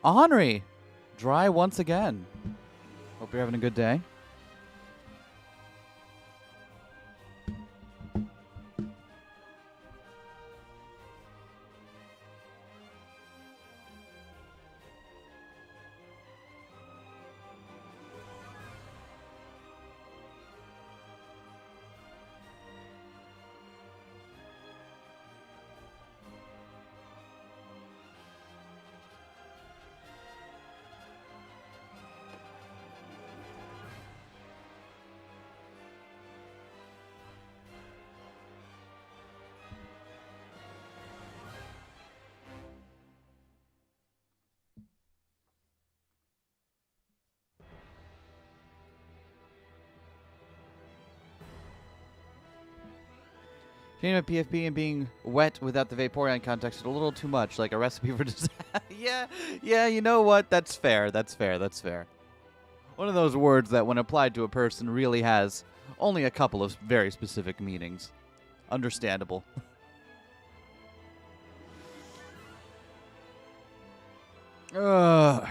Henri, dry once again. Hope you're having a good day. Changing my PFP and being wet without the Vaporeon context is a little too much, like a recipe for disaster. yeah, you know what? That's fair. One of those words that, when applied to a person, really has only a couple of very specific meanings. Understandable. And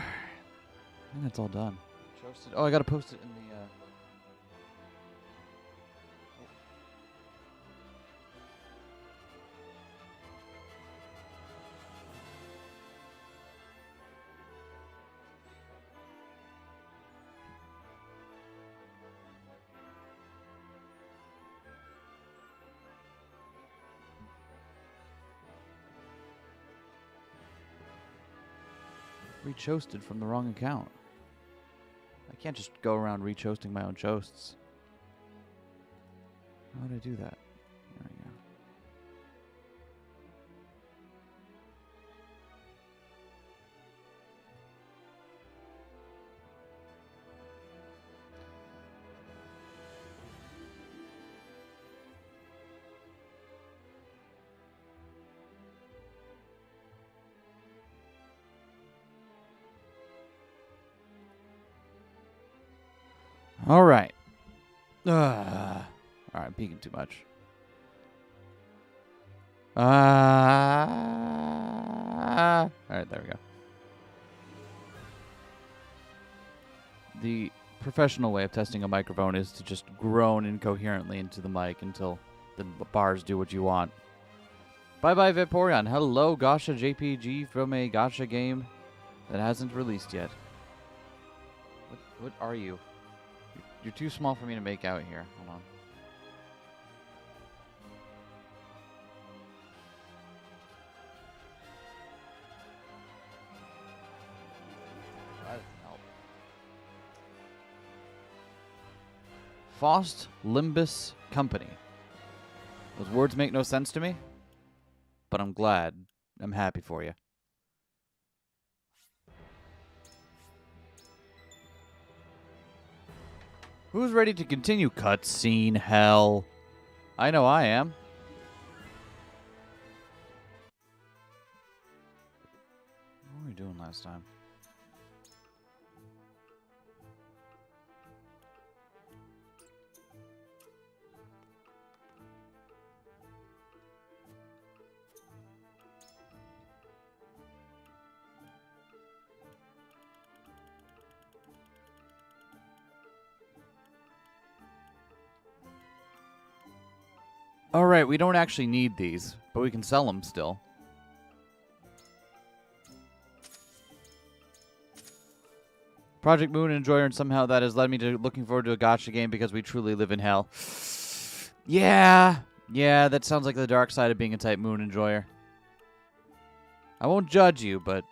it's all done. Oh, I gotta post it in the. Rechoasted from the wrong account. I can't just go around rechoasting my own choasts. How would I do that? There we go. All right. All right, I'm peeking too much. All right, there we go. The professional way of testing a microphone is to just groan incoherently into the mic until the bars do what you want. Bye-bye, Vaporeon. Hello, Gacha JPG from a Gacha game that hasn't released yet. What are you? You're too small for me to make out here. Hold on. That doesn't help. Faust Limbus Company. Those words make no sense to me, but I'm glad. I'm happy for you. Who's ready to continue cutscene hell? I know I am. What were we doing last time? Alright, we don't actually need these, but we can sell them still. Project Moon Enjoyer, and somehow that has led me to looking forward to a gacha game because we truly live in hell. Yeah, that sounds like the dark side of being a type Moon Enjoyer. I won't judge you, but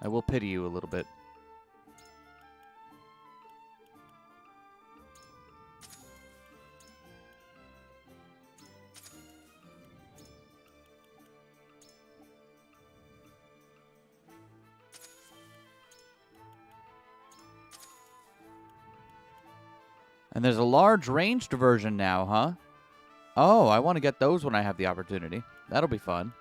I will pity you a little bit. And there's a large ranged version now, huh? Oh, I want to get those when I have the opportunity. That'll be fun.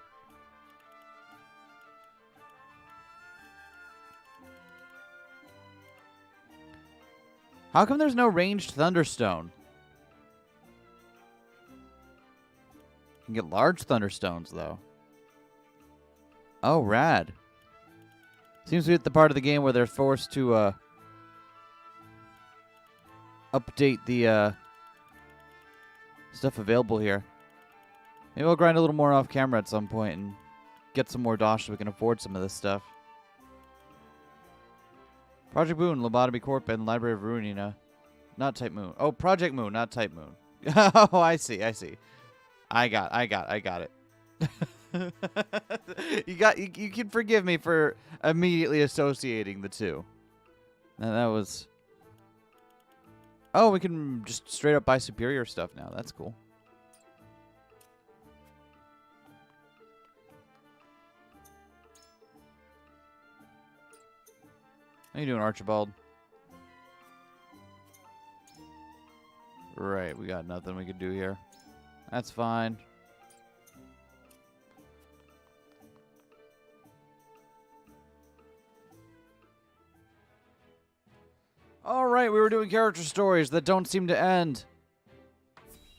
How come there's no ranged Thunderstone? You can get large Thunderstones, though. Oh, rad. Seems to be at the part of the game where they're forced to update the stuff available here. Maybe I'll grind a little more off camera at some point and get some more dosh so we can afford some of this stuff. Project Moon, Lobotomy Corp, and Library of Ruinina. Not Type Moon. Oh, Project Moon, not Type Moon. Oh, I see. I got it. You can forgive me for immediately associating the two. And that was... Oh, we can just straight up buy superior stuff now. That's cool. How you doing, Archibald? Right, we got nothing we could do here. That's fine. Alright, we were doing character stories that don't seem to end.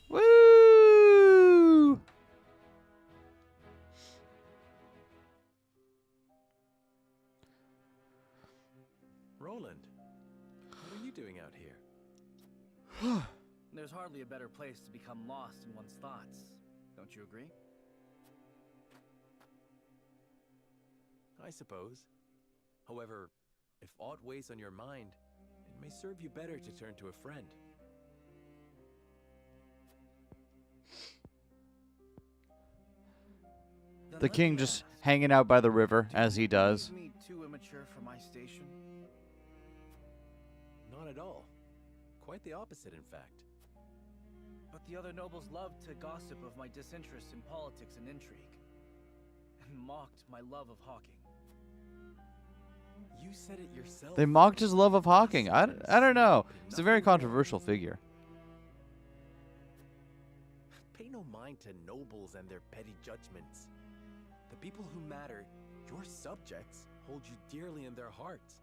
Woo! Roland, what are you doing out here? There's hardly a better place to become lost in one's thoughts. Don't you agree? I suppose. However, if aught weighs on your mind, it may serve you better to turn to a friend. The king just hanging out by the river, as he does. Me too immature for my station? Not at all. Quite the opposite, in fact. But the other nobles loved to gossip of my disinterest in politics and intrigue, and mocked my love of hawking. You said it yourself. They mocked his love of hawking. I don't know. He's a very controversial figure. Pay no mind to nobles and their petty judgments. The people who matter, your subjects, hold you dearly in their hearts.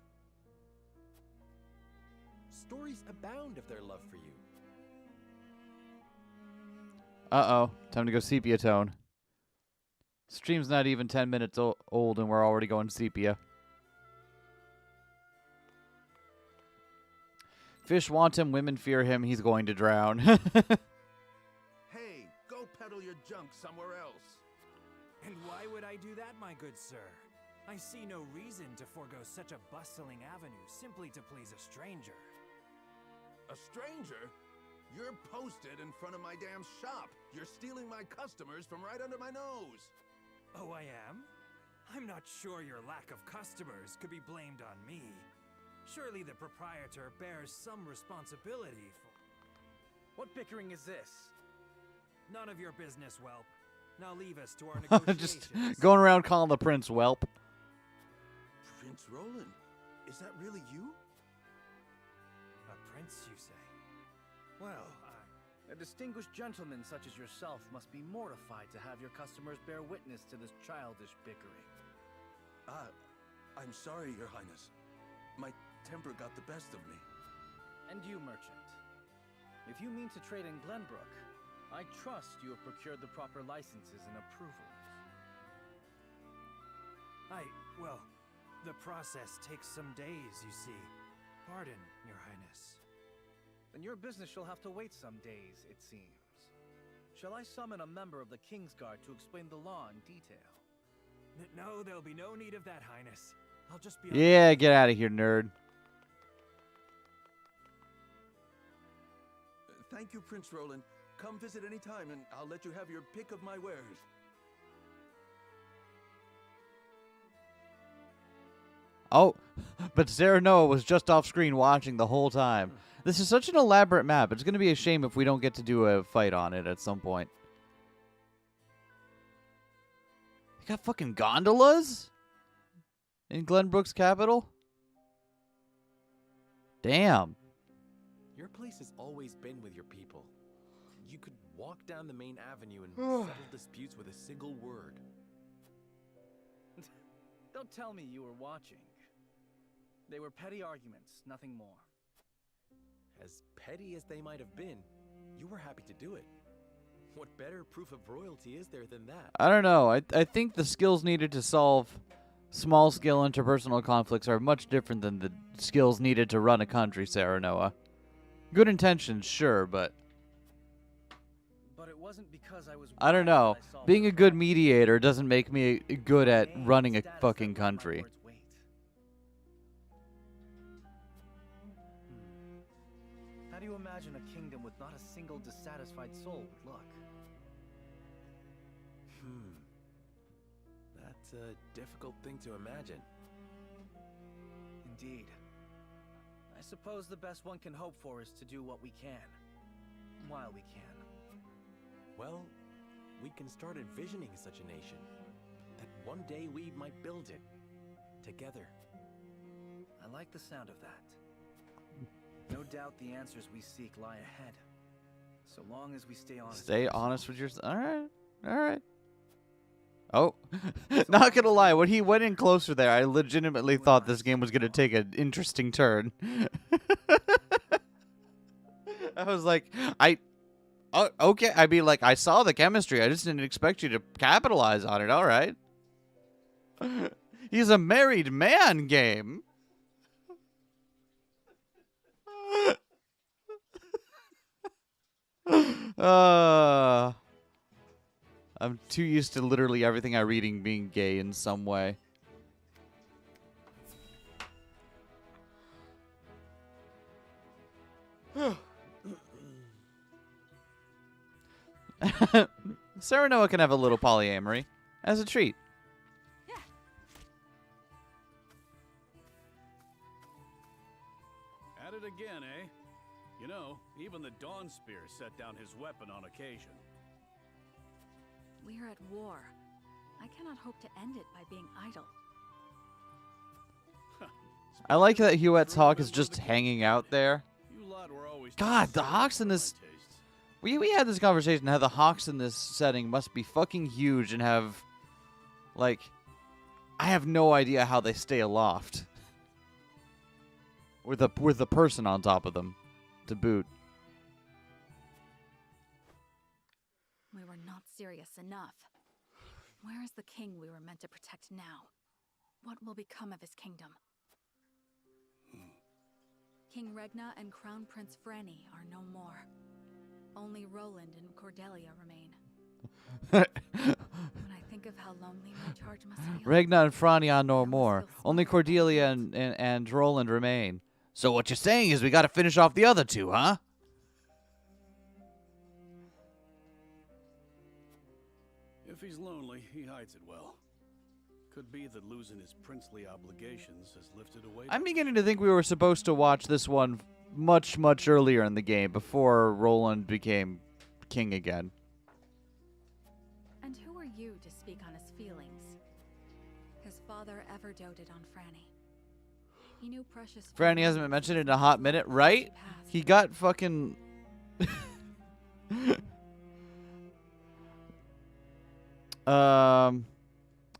Stories abound of their love for you. Uh-oh. Time to go sepia tone. Stream's not even 10 minutes old and we're already going sepia. Fish want him, women fear him, he's going to drown. Hey, go peddle your junk somewhere else. And why would I do that, my good sir? I see no reason to forego such a bustling avenue simply to please a stranger. A stranger? You're posted in front of my damn shop. You're stealing my customers from right under my nose. Oh, I am? I'm not sure your lack of customers could be blamed on me. Surely the proprietor bears some responsibility for... What bickering is this? None of your business, whelp. Now leave us to our negotiations. Just going around calling the prince whelp. Prince Roland, is that really you? A prince, you say? Well, A distinguished gentleman such as yourself must be mortified to have your customers bear witness to this childish bickering. I'm sorry, Your Highness. My temper got the best of me. And you, merchant. If you mean to trade in Glenbrook, I trust you have procured the proper licenses and approvals. well, the process takes some days, you see. Pardon, Your Highness. Then your business shall have to wait some days, it seems. Shall I summon a member of the King's Guard to explain the law in detail? No, there'll be no need of that, Highness. I'll just be... Yeah, get out of here, nerd. Thank you, Prince Roland. Come visit any time, and I'll let you have your pick of my wares. Oh, but Sarah Noah was just off screen watching the whole time. This is such an elaborate map. It's going to be a shame if we don't get to do a fight on it at some point. They got fucking gondolas in Glenbrook's capital? Damn. Your place has always been with your people. You could walk down the main avenue and settle disputes with a single word. Don't tell me you were watching. They were petty arguments, nothing more. As petty as they might have been, you were happy to do it. What better proof of royalty is there than that? I don't know. I think the skills needed to solve Small-scale interpersonal conflicts are much different than the skills needed to run a country, Sarah Noah. Good intentions, sure, but But it wasn't because I was I don't wise that know. I solved Being the a good problem. mediator doesn't make me good at Name, running a status fucking that run my country. words weight. How do you imagine a kingdom with not a single dissatisfied soul would look? That's a difficult thing to imagine. Indeed. I suppose the best one can hope for is to do what we can, while we can. Well, we can start envisioning such a nation. That one day we might build it. Together. I like the sound of that. No doubt the answers we seek lie ahead. So long as we stay honest. Stay honest with yourself. Alright. Alright. Oh. Not gonna lie, when he went in closer there, I legitimately thought this game was gonna take an interesting turn. I was like, oh, okay. I mean, like, I saw the chemistry. I just didn't expect you to capitalize on it. Alright. He's a married man game. I'm too used to literally everything I'm reading being gay in some way. Sarah Noah can have a little polyamory as a treat. At it again, eh? You know, even the Dawn Spear set down his weapon on occasion. We are at war. I cannot hope to end it by being idle. I like that Huette's hawk is just hanging out there. You lot were always God, the hawks in this... We had this conversation how the hawks in this setting must be fucking huge and have, like, I have no idea how they stay aloft. With a person on top of them, to boot. We were not serious enough. Where is the king we were meant to protect now? What will become of his kingdom? King Regna and Crown Prince Franny are no more. Only Roland and Cordelia remain. When I think of how lonely my charge must feel. Regna and Franny are no more. Only Cordelia and Roland remain. So what you're saying is we gotta finish off the other two, huh? If he's lonely, he hides it well. Could be that losing his princely obligations has lifted away. I'm beginning to think we were supposed to watch this one much, much earlier in the game, before Roland became king again. And who are you to speak on his feelings? His father ever doted on Franny. He knew precious. Franny hasn't been mentioned in a hot minute, right? He got fucking...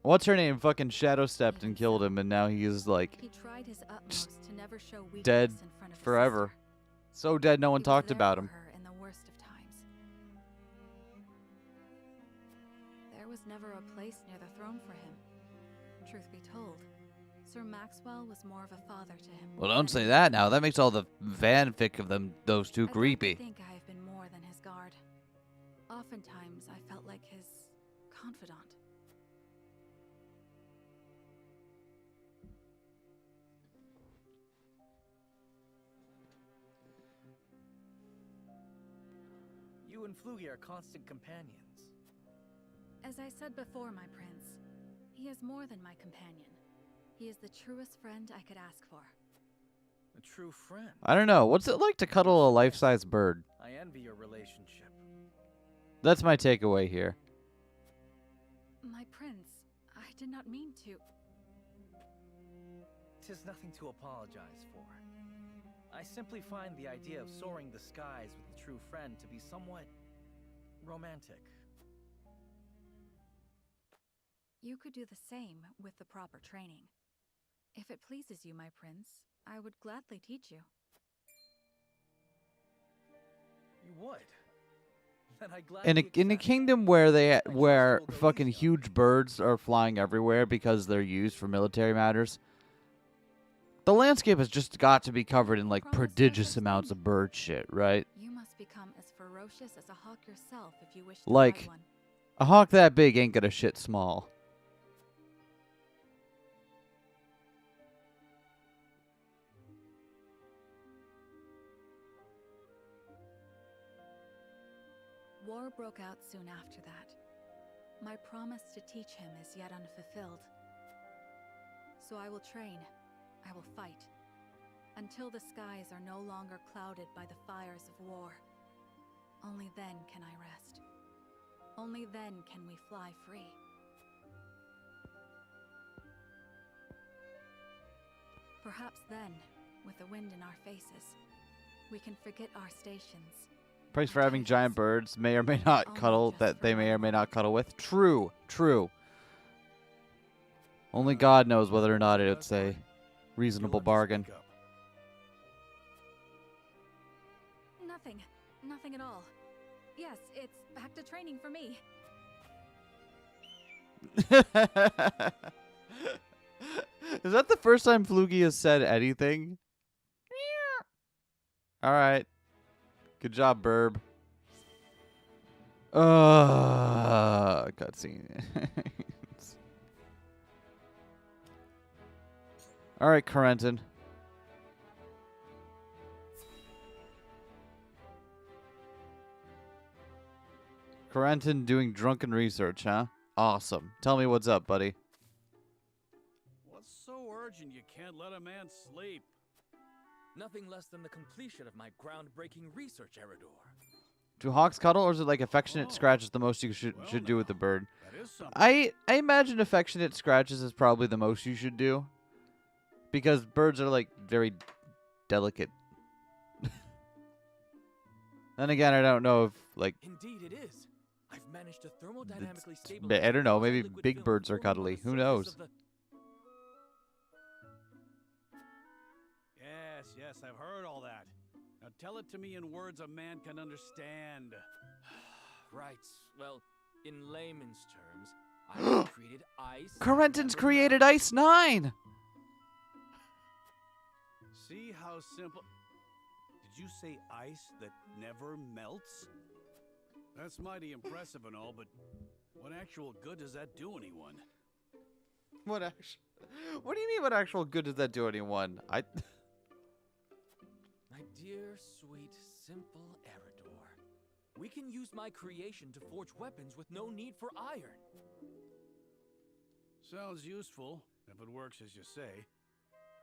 What's her name? Fucking shadow stepped and killed him, and now he's like He tried his utmost to never show weakness dead in front of his forever. sister. So dead no one He was talked there about for him. her in the worst of times. There was never a place near the throne for him. Truth be told, Sir Maxwell was more of a father to him. Well, don't than say that now. That makes all the fanfic of those two I'd like to creepy. think I have been more than his guard. Oftentimes, I felt like his confidant. You and Flugy are constant companions. As I said before, my prince, he is more than my companion. He is the truest friend I could ask for. A true friend. I don't know. What's it like to cuddle a life-size bird? I envy your relationship. That's my takeaway here. My prince, I did not mean to. 'Tis nothing to apologize for. I simply find the idea of soaring the skies with a true friend to be somewhat romantic. You could do the same with the proper training. If it pleases you, my prince, I would gladly teach you. You would? Then I In gladly a accept. kingdom where fucking huge birds are flying everywhere because they're used for military matters, the landscape has just got to be covered in like Promise no prodigious such amounts thing. of bird shit, right? You must become as ferocious as a hawk yourself if you wish to Like- ride one. A hawk that big ain't gonna shit small. War broke out soon after that. My promise to teach him is yet unfulfilled. So I will train, I will fight, until the skies are no longer clouded by the fires of war. Only then can I rest. Only then can we fly free. Perhaps then, with the wind in our faces, we can forget our stations. Price for having giant birds may or may not Only cuddle just that for they may or may one. not cuddle with. True, true. Only God knows whether or not it's a reasonable bargain. Nothing. Nothing at all. Yes, it's back to training for me. Is that the first time Flugie has said anything? Alright. Good job, Burb. Cutscene. Alright, Corentin. Corentin doing drunken research, huh? Awesome. Tell me what's up, buddy. What's so urgent you can't let a man sleep? Nothing less than the completion of my groundbreaking research, Eridor. Do hawks cuddle, or is it like affectionate Oh. scratches the most you Well, should do with now, the bird? That is something. I imagine affectionate scratches is probably the most you should do. Because birds are like very delicate. Then again, I don't know if like Indeed, it is. I've managed to thermodynamically It's- stabilize. I don't know, the maybe liquid big film birds are forming on cuddly. the Who surface knows? of the- Yes, I've heard all that. Now tell it to me in words a man can understand. Right. Well, in layman's terms, I created ice. that Corentin's never created melts. Ice 9. See how simple. Did you say ice that never melts? That's mighty impressive and all, but what actual good does that do anyone? What do you mean? What actual good does that do anyone? My dear, sweet, simple Eridor, we can use my creation to forge weapons with no need for iron. Sounds useful, if it works as you say.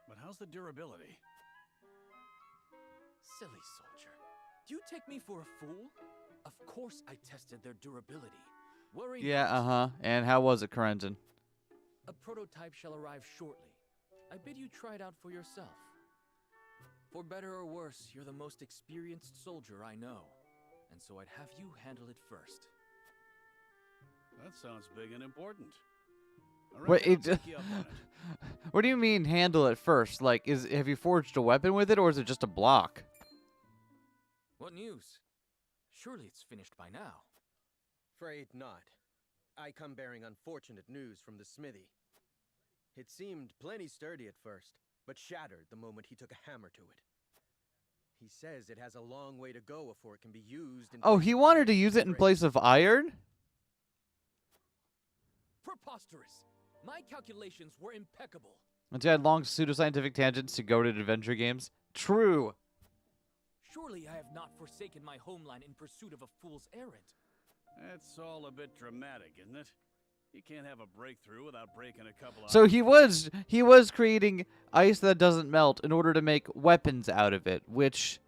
But how's the durability? Silly soldier. Do you take me for a fool? Of course I tested their durability. Worry Yeah, not. And how was it, Corentin? A prototype shall arrive shortly. I bid you try it out for yourself. For better or worse, you're the most experienced soldier I know. And so I'd have you handle it first. That sounds big and important. I Wait, reckon I'll take you up on it. What do you mean handle it first? Like, have you forged a weapon with it, or is it just a block? What news? Surely it's finished by now. Afraid not. I come bearing unfortunate news from the smithy. It seemed plenty sturdy at first, but shattered the moment he took a hammer to it. He says it has a long way to go before it can be used in Oh, place he of wanted to iron use it in frame. place of iron? Preposterous! My calculations were impeccable. And you had long pseudoscientific tangents to goated adventure games? True. Surely I have not forsaken my homeland in pursuit of a fool's errand. That's all a bit dramatic, isn't it? You can't have a breakthrough without breaking a couple of... So he was creating ice that doesn't melt in order to make weapons out of it, which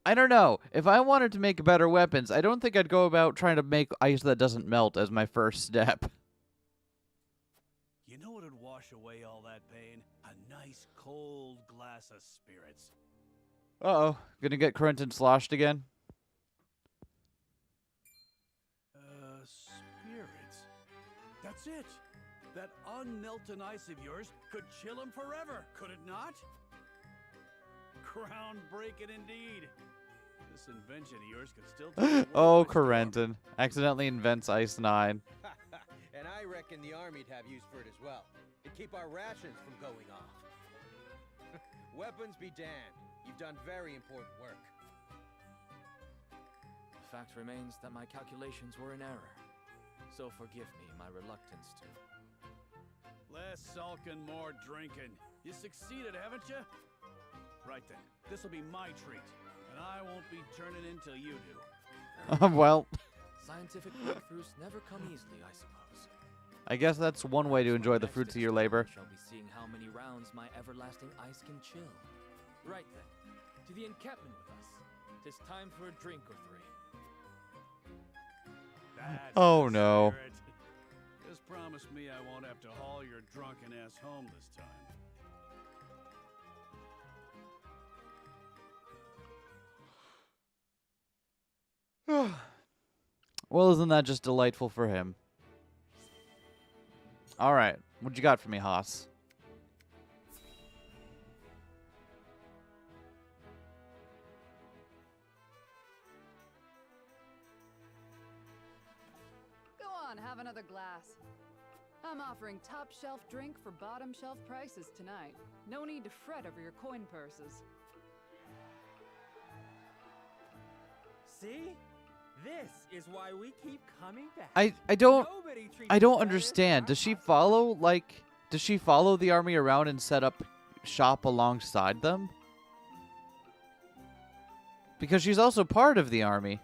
I don't know. If I wanted to make better weapons, I don't think I'd go about trying to make ice that doesn't melt as my first step. You know what would wash away all that pain? A nice cold glass of spirits. Uh-oh. Gonna get Corentin sloshed again? Spirits. That's it. That unmelted ice of yours could chill him forever, could it not? Groundbreaking indeed. This invention of yours could still take the Oh, world by storm. Corentin. Accidentally invents Ice 9. And I reckon the army'd have use for it as well. It'd keep our rations from going off. Weapons be damned. You've done very important work. The fact remains that my calculations were in error. So forgive me my reluctance to. Less sulking, more drinking. You succeeded, haven't you? Right then. This'll be my treat. And I won't be turning in till you do. Well, Scientific breakthroughs never come easily, I suppose. I guess that's one way to enjoy the Next fruits of your experiment labor. Shall be seeing how many rounds my everlasting ice can chill. Right then, to the encampment with us. 'Tis time for a drink or three. That's Oh, the no. spirit. Just promise me I won't have to haul your drunken ass home this time. Well, isn't that just delightful for him? All right, what you got for me, Haas? Go on, have another glass. I'm offering top shelf drink for bottom shelf prices tonight. No need to fret over your coin purses. See? This is why we keep coming back. I don't Nobody treats I us don't better understand. than Does she our follow does she follow the army around and set up shop alongside them? Because she's also part of the army.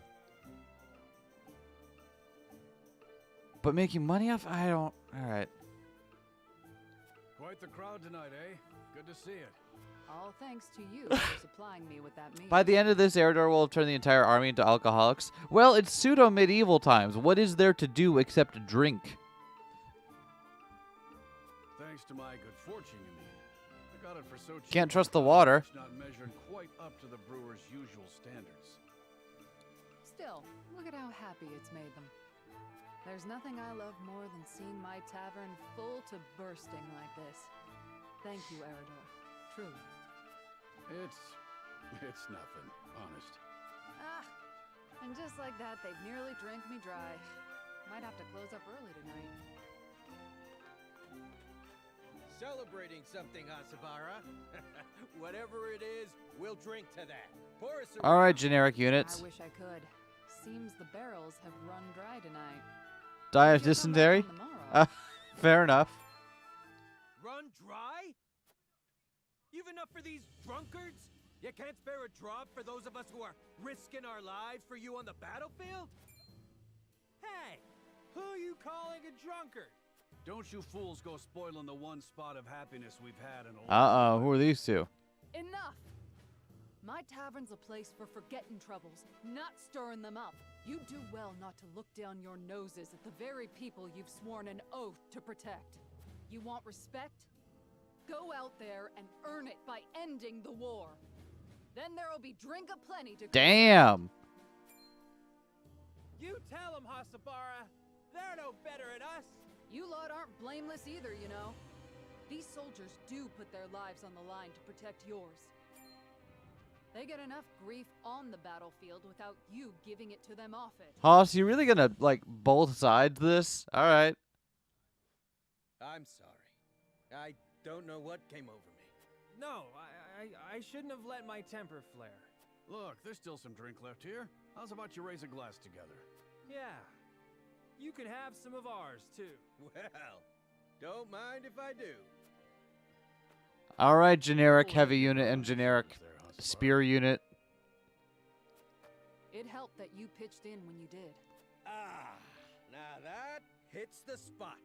But making money off I don't all right. Quite the crowd tonight, eh? Good to see it. All thanks to you for supplying me with that meat. By the end of this, Eridor will have turned the entire army into alcoholics. Well, it's pseudo-medieval times. What is there to do except drink? Thanks to my good fortune, you mean. I got it for so cheap. Can't trust the water. It's not measured quite up to the brewer's usual standards. Still, look at how happy it's made them. There's nothing I love more than seeing my tavern full to bursting like this. Thank you, Eridor. Truly. It's nothing, honest. Ah, and just like that, they've nearly drank me dry. Might have to close up early tonight. Celebrating something, Hasabara. Whatever it is, we'll drink to that. Pour us a All right, round. generic units. I wish I could. Seems the barrels have run dry tonight. Die of Guess I'll make dysentery? one tomorrow. Fair enough. Run dry? You've enough for these drunkards? You can't spare a drop for those of us who are risking our lives for you on the battlefield? Hey, who are you calling a drunkard? Don't you fools go spoiling the one spot of happiness we've had in a Uh-oh, who are these two? Enough! My tavern's a place for forgetting troubles, not stirring them up. You do well not to look down your noses at the very people you've sworn an oath to protect. You want respect? Go out there and earn it by ending the war. Then there'll be drink aplenty to... Damn! You tell them, Hasabara. They're no better than us. You lot aren't blameless either, you know. These soldiers do put their lives on the line to protect yours. They get enough grief on the battlefield without you giving it to them off it. Haas, you really gonna, like, both sides this? Alright. I'm sorry. I don't know what came over me. No, I shouldn't have let my temper flare. Look, there's still some drink left here. How's about you raise a glass together? Yeah. You can have some of ours, too. Well, don't mind if I do. Alright, generic heavy unit and generic spear unit. It helped that you pitched in when you did. Ah, now that hits the spot.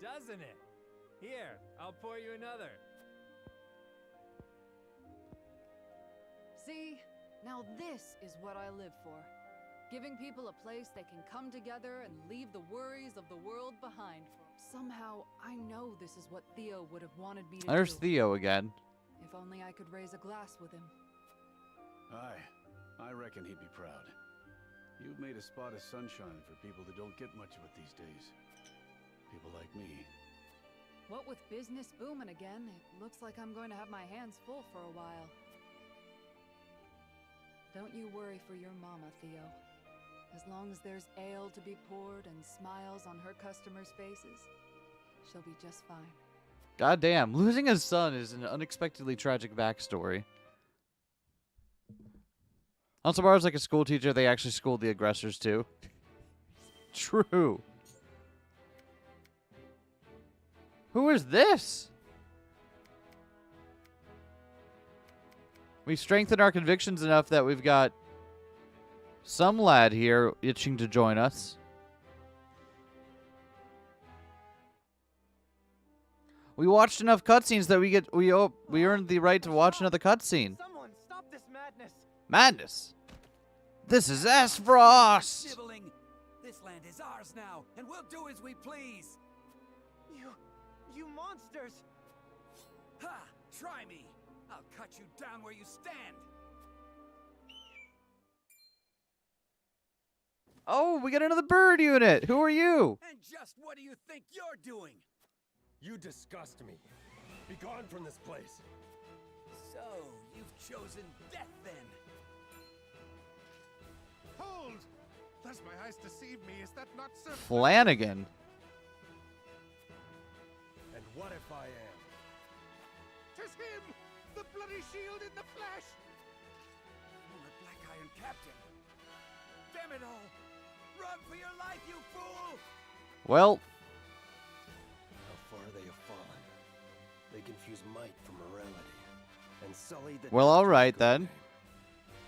Doesn't it? Here, I'll pour you another. See? Now this is what I live for. Giving people a place they can come together and leave the worries of the world behind for. Somehow, I know this is what Theo would have wanted me to There's do. Theo again. If only I could raise a glass with him. Aye, I reckon he'd be proud. You've made a spot of sunshine for people that don't get much of it these days. People like me. What with business booming again, it looks like I'm going to have my hands full for a while. Don't you worry for your mama, Theo. As long as there's ale to be poured and smiles on her customers' faces, she'll be just fine. Goddamn, losing his son is an unexpectedly tragic backstory. Also, I was like a school teacher, they actually schooled the aggressors too. True. Who is this? We strengthened our convictions enough that we've got some lad here itching to join us. We watched enough cutscenes that we earned the right to watch another cutscene. Someone stop this madness! Madness. This is Frost. Nibbling. This land is ours now, and we'll do as we please. You monsters! Ha! Try me. I'll cut you down where you stand. Oh, we got another bird unit. Who are you? And just what do you think you're doing? You disgust me. Be gone from this place. So, you've chosen death then? Hold! Lest my eyes deceive me, is that not Sir Flanagan. And what if I am? 'Tis him! The bloody shield in the flesh! Former Black Iron Captain. Damn it all! Run for your life, you fool! Well, How far they have fallen. They confuse might for morality, and sully the. well, all right then. name.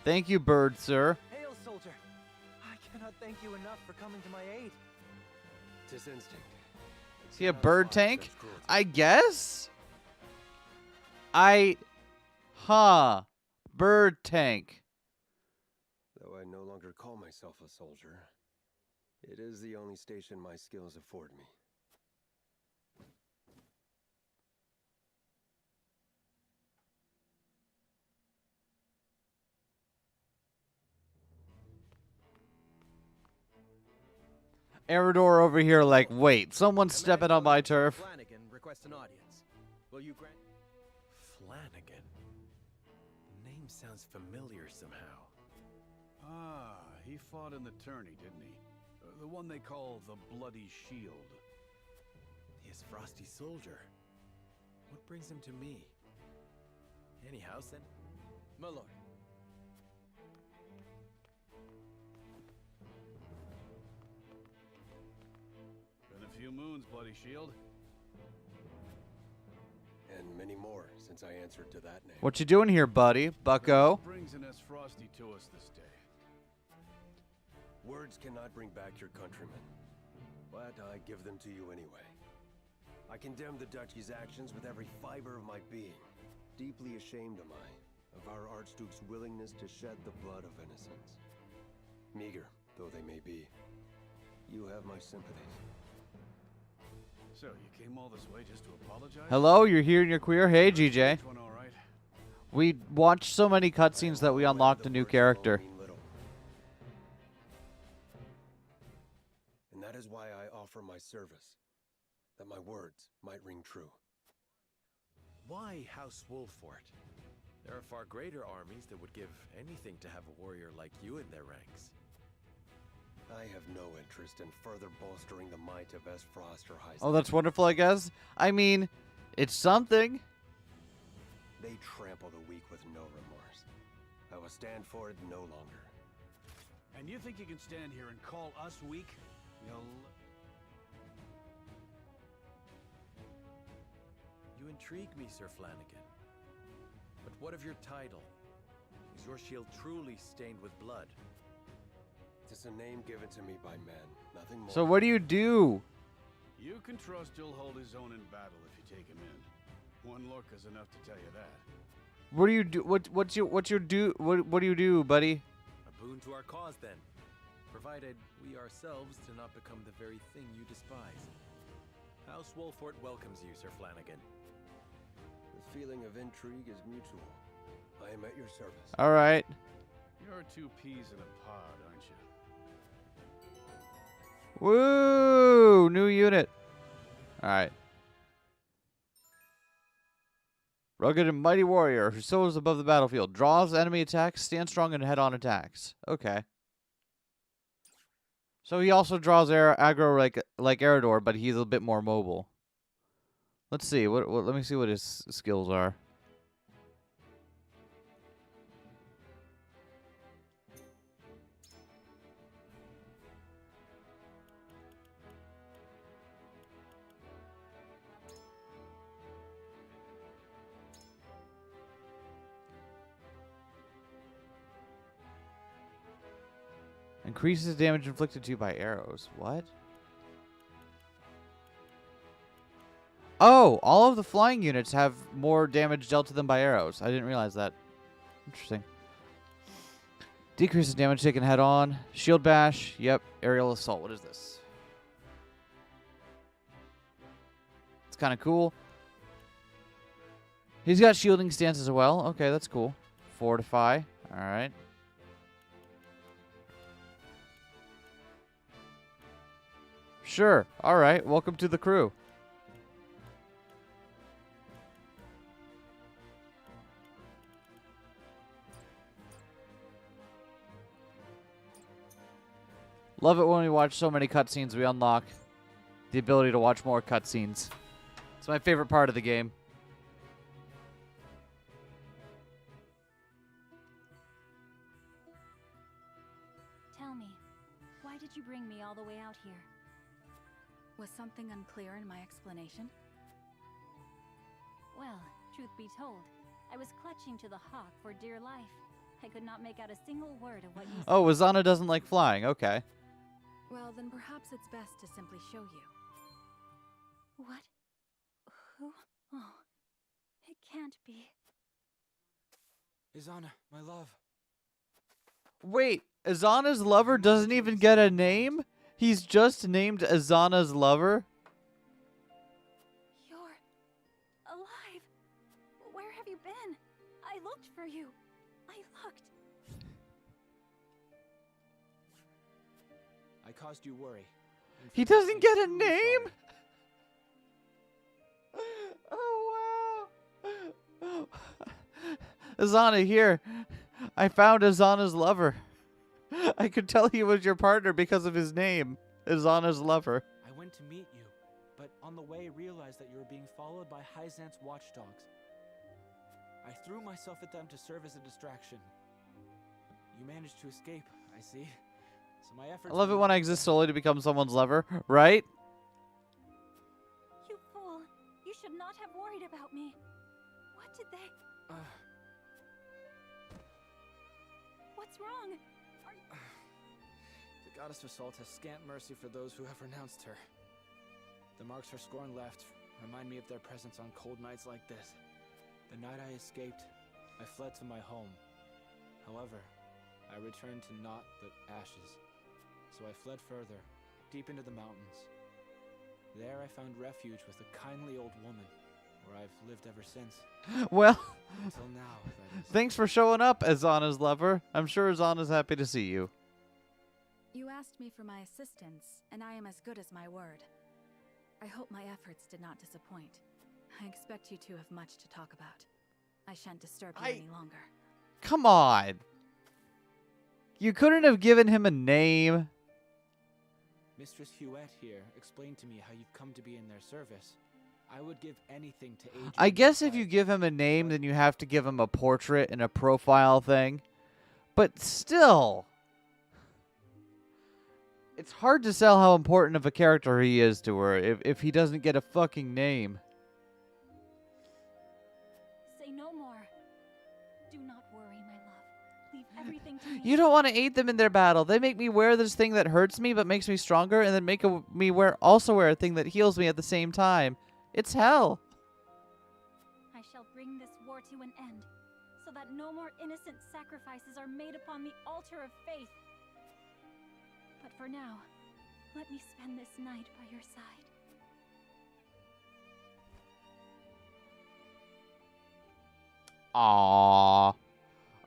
Thank you, bird sir. Hail, soldier! I cannot thank you enough for coming to my aid. 'Tis instinct. Is he a Cannot bird abide tank? such cruelty. I guess. Bird tank. Though I no longer call myself a soldier, it is the only station my skills afford me. Eridor over here like, wait, someone's stepping on my turf. Flanagan requests an audience. Will you grant? Flanagan. The name sounds familiar somehow. Ah, he fought in the tourney, didn't he? The one they call the Bloody Shield. He is Frosty Soldier. What brings him to me? Any house then? My lord. Been a few moons, Bloody Shield. And many more since I answered to that name. What you doing here, buddy? Bucko? What brings an S. Frosty to us this day? Words cannot bring back your countrymen, but I give them to you anyway. I condemn the Duchy's actions with every fiber of my being. Deeply ashamed am I of our Archduke's willingness to shed the blood of innocents. Meager though they may be, you have my sympathies. So, you came all this way just to apologize? Hello, you're here and you're queer? Hey, GJ. Which one, all right? We watched so many cutscenes that we unlocked a new character. And that is why I offer my service, that my words might ring true. Why House Wolfort? There are far greater armies that would give anything to have a warrior like you in their ranks. I have no interest in further bolstering the might of S. Frost or Heisler. Oh, that's wonderful, I guess. I mean, it's something. They trample the weak with no remorse. I will stand for it no longer. And you think you can stand here and call us weak? You intrigue me, Sir Flanagan. But what of your title? Is your shield truly stained with blood? Tis a name given to me by men, nothing more. So what do you do? You can trust he'll hold his own in battle if you take him in. One look is enough to tell you that. What do you do? What do you do, buddy? A boon to our cause, then. Provided we ourselves do not become the very thing you despise. House Wolfort welcomes you, Sir Flanagan. The feeling of intrigue is mutual. I am at your service. All right. You're two peas in a pod, aren't you? Woo! New unit. All right. Rugged and mighty warrior who soars above the battlefield. Draws enemy attacks, stands strong in head-on attacks. Okay. So he also draws aggro like Eridor, but he's a bit more mobile. Let's see. Let me see what his skills are. Increases damage inflicted to you by arrows. What? Oh, all of the flying units have more damage dealt to them by arrows. I didn't realize that. Interesting. Decreases damage taken head on. Shield bash. Yep. Aerial assault. What is this? It's kind of cool. He's got shielding stance as well. Okay, that's cool. Fortify. All right. Sure. All right. Welcome to the crew. Love it when we watch so many cutscenes. We unlock the ability to watch more cutscenes. It's my favorite part of the game. Tell me, why did you bring me all the way out here? Was something unclear in my explanation? Well, truth be told, I was clutching to the hawk for dear life. I could not make out a single word of what you said. Oh, Azana doesn't like flying. Okay. Well, then perhaps it's best to simply show you. What? Who? Oh, it can't be. Izana, my love. Wait, Azana's lover doesn't even get a name? He's just named Azana's lover? You're alive. Where have you been? I looked for you. I looked. I caused you worry. He doesn't get a name? Oh, wow. Azana, here. I found Azana's lover. I could tell he was your partner because of his name, Azana's lover. I went to meet you, but on the way realized that you were being followed by Hyzant's watchdogs. I threw myself at them to serve as a distraction. You managed to escape, I see. So my efforts. I love it when I exist solely to become someone's lover, right? You fool. You should not have worried about me. What did they... What's wrong? The goddess of salt has scant mercy for those who have renounced her. The marks her scorn left remind me of their presence on cold nights like this. The night I escaped, I fled to my home. However, I returned to naught but ashes. So I fled further, deep into the mountains. There I found refuge with a kindly old woman, where I've lived ever since. Well, until now, that is. Thanks for showing up, Azana's lover. I'm sure Azana's happy to see you. You asked me for my assistance, and I am as good as my word. I hope my efforts did not disappoint. I expect you two have much to talk about. I shan't disturb you any longer. Come on. You couldn't have given him a name. Mistress Huette here explained to me how you've come to be in their service. I would give anything to aid you. I guess if you give him a name, then you have to give him a portrait and a profile thing. But still, it's hard to tell how important of a character he is to her if he doesn't get a fucking name. Say no more. Do not worry, my love. Leave everything to me. You don't want to aid them in their battle. They make me wear this thing that hurts me but makes me stronger, and then make me also wear a thing that heals me at the same time. It's hell. I shall bring this war to an end, so that no more innocent sacrifices are made upon the altar of faith. But for now, let me spend this night by your side. Aww.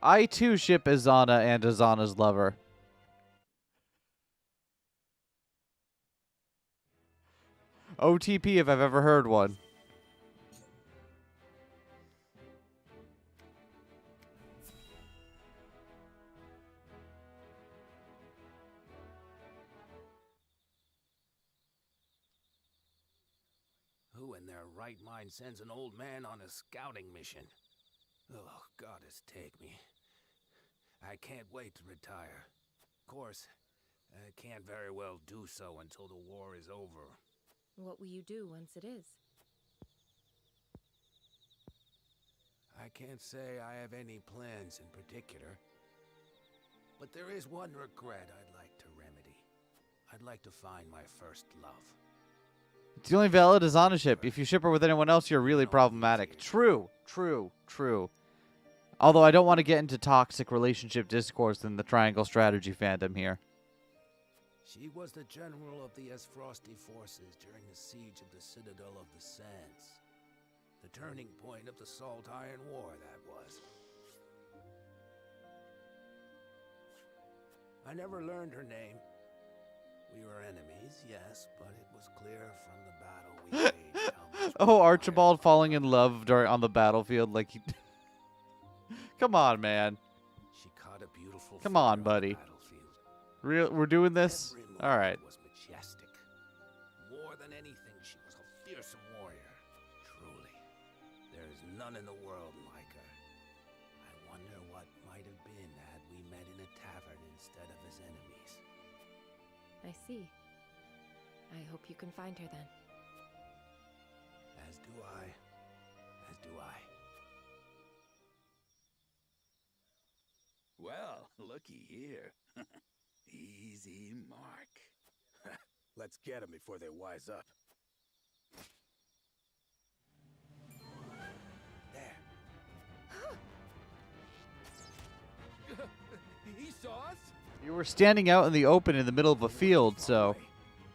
I too ship Azana and Azana's lover. OTP if I've ever heard one. in their right mind sends an old man on a scouting mission? Oh, goddess take me. I can't wait to retire. Of course, I can't very well do so until the war is over. What will you do once it is? I can't say I have any plans in particular. But there is one regret I'd like to remedy. I'd like to find my first love. The only valid is on a ship. If you ship her with anyone else, you're really problematic. True, true, true. Although I don't want to get into toxic relationship discourse in the Triangle Strategy fandom here. She was the general of the Frosty forces during the siege of the Citadel of the Sands. The turning point of the Salt Iron War, that was. I never learned her name. We were enemies, yes, but it was clear from the battle we waged how much Oh, Archibald falling in love on the battlefield like he... Come on, man. She caught a beautiful Come on, figure buddy. the battlefield. We're doing this? Every movement All right. was majestic. More than anything, she was a fearsome warrior. Truly, there is none in the world like her. I wonder what might have been had we met in a tavern instead of as enemies. I see. I hope you can find her then. As do I. As do I. Well, looky here. Easy mark. Let's get them before they wise up. He saw us? You were standing out in the open in the middle of a field, so...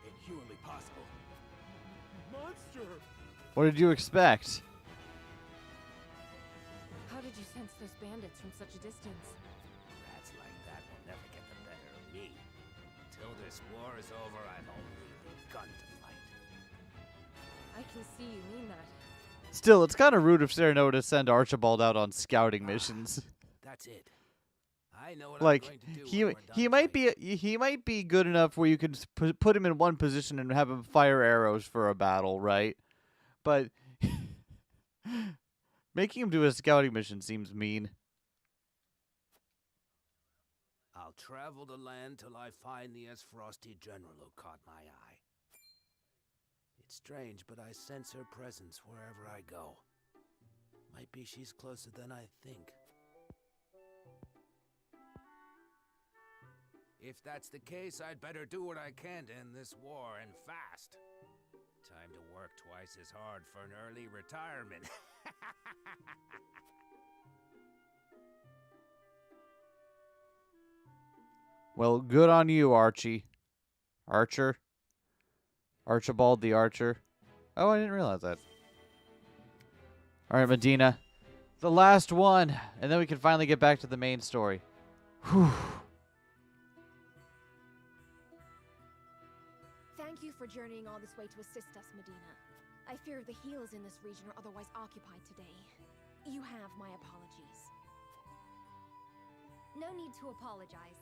Inhumanly possible. Monster! What did you expect? How did you sense those bandits from such a distance? Rats like that will never get the better of me. Until this war is over, I've only begun to fight. I can see you mean that. Still, it's kind of rude of Cyrano to send Archibald out on scouting missions. That's it. I know what Like I'm going to do he when we're he done might fighting. he might be good enough where you can put him in one position and have him fire arrows for a battle, right? But making him do a scouting mission seems mean. I'll travel the land till I find the Frosty general who caught my eye. It's strange, but I sense her presence wherever I go. Might be she's closer than I think. If that's the case, I'd better do what I can to end this war, and fast. Time to work twice as hard for an early retirement. Well, good on you, Archie. Archer. Archibald the Archer. Oh, I didn't realize that. All right, Medina. The last one, and then we can finally get back to the main story. Whew. Thank you for journeying all this way to assist us, Medina. I fear the heals in this region are otherwise occupied today. You have my apologies. No need to apologize.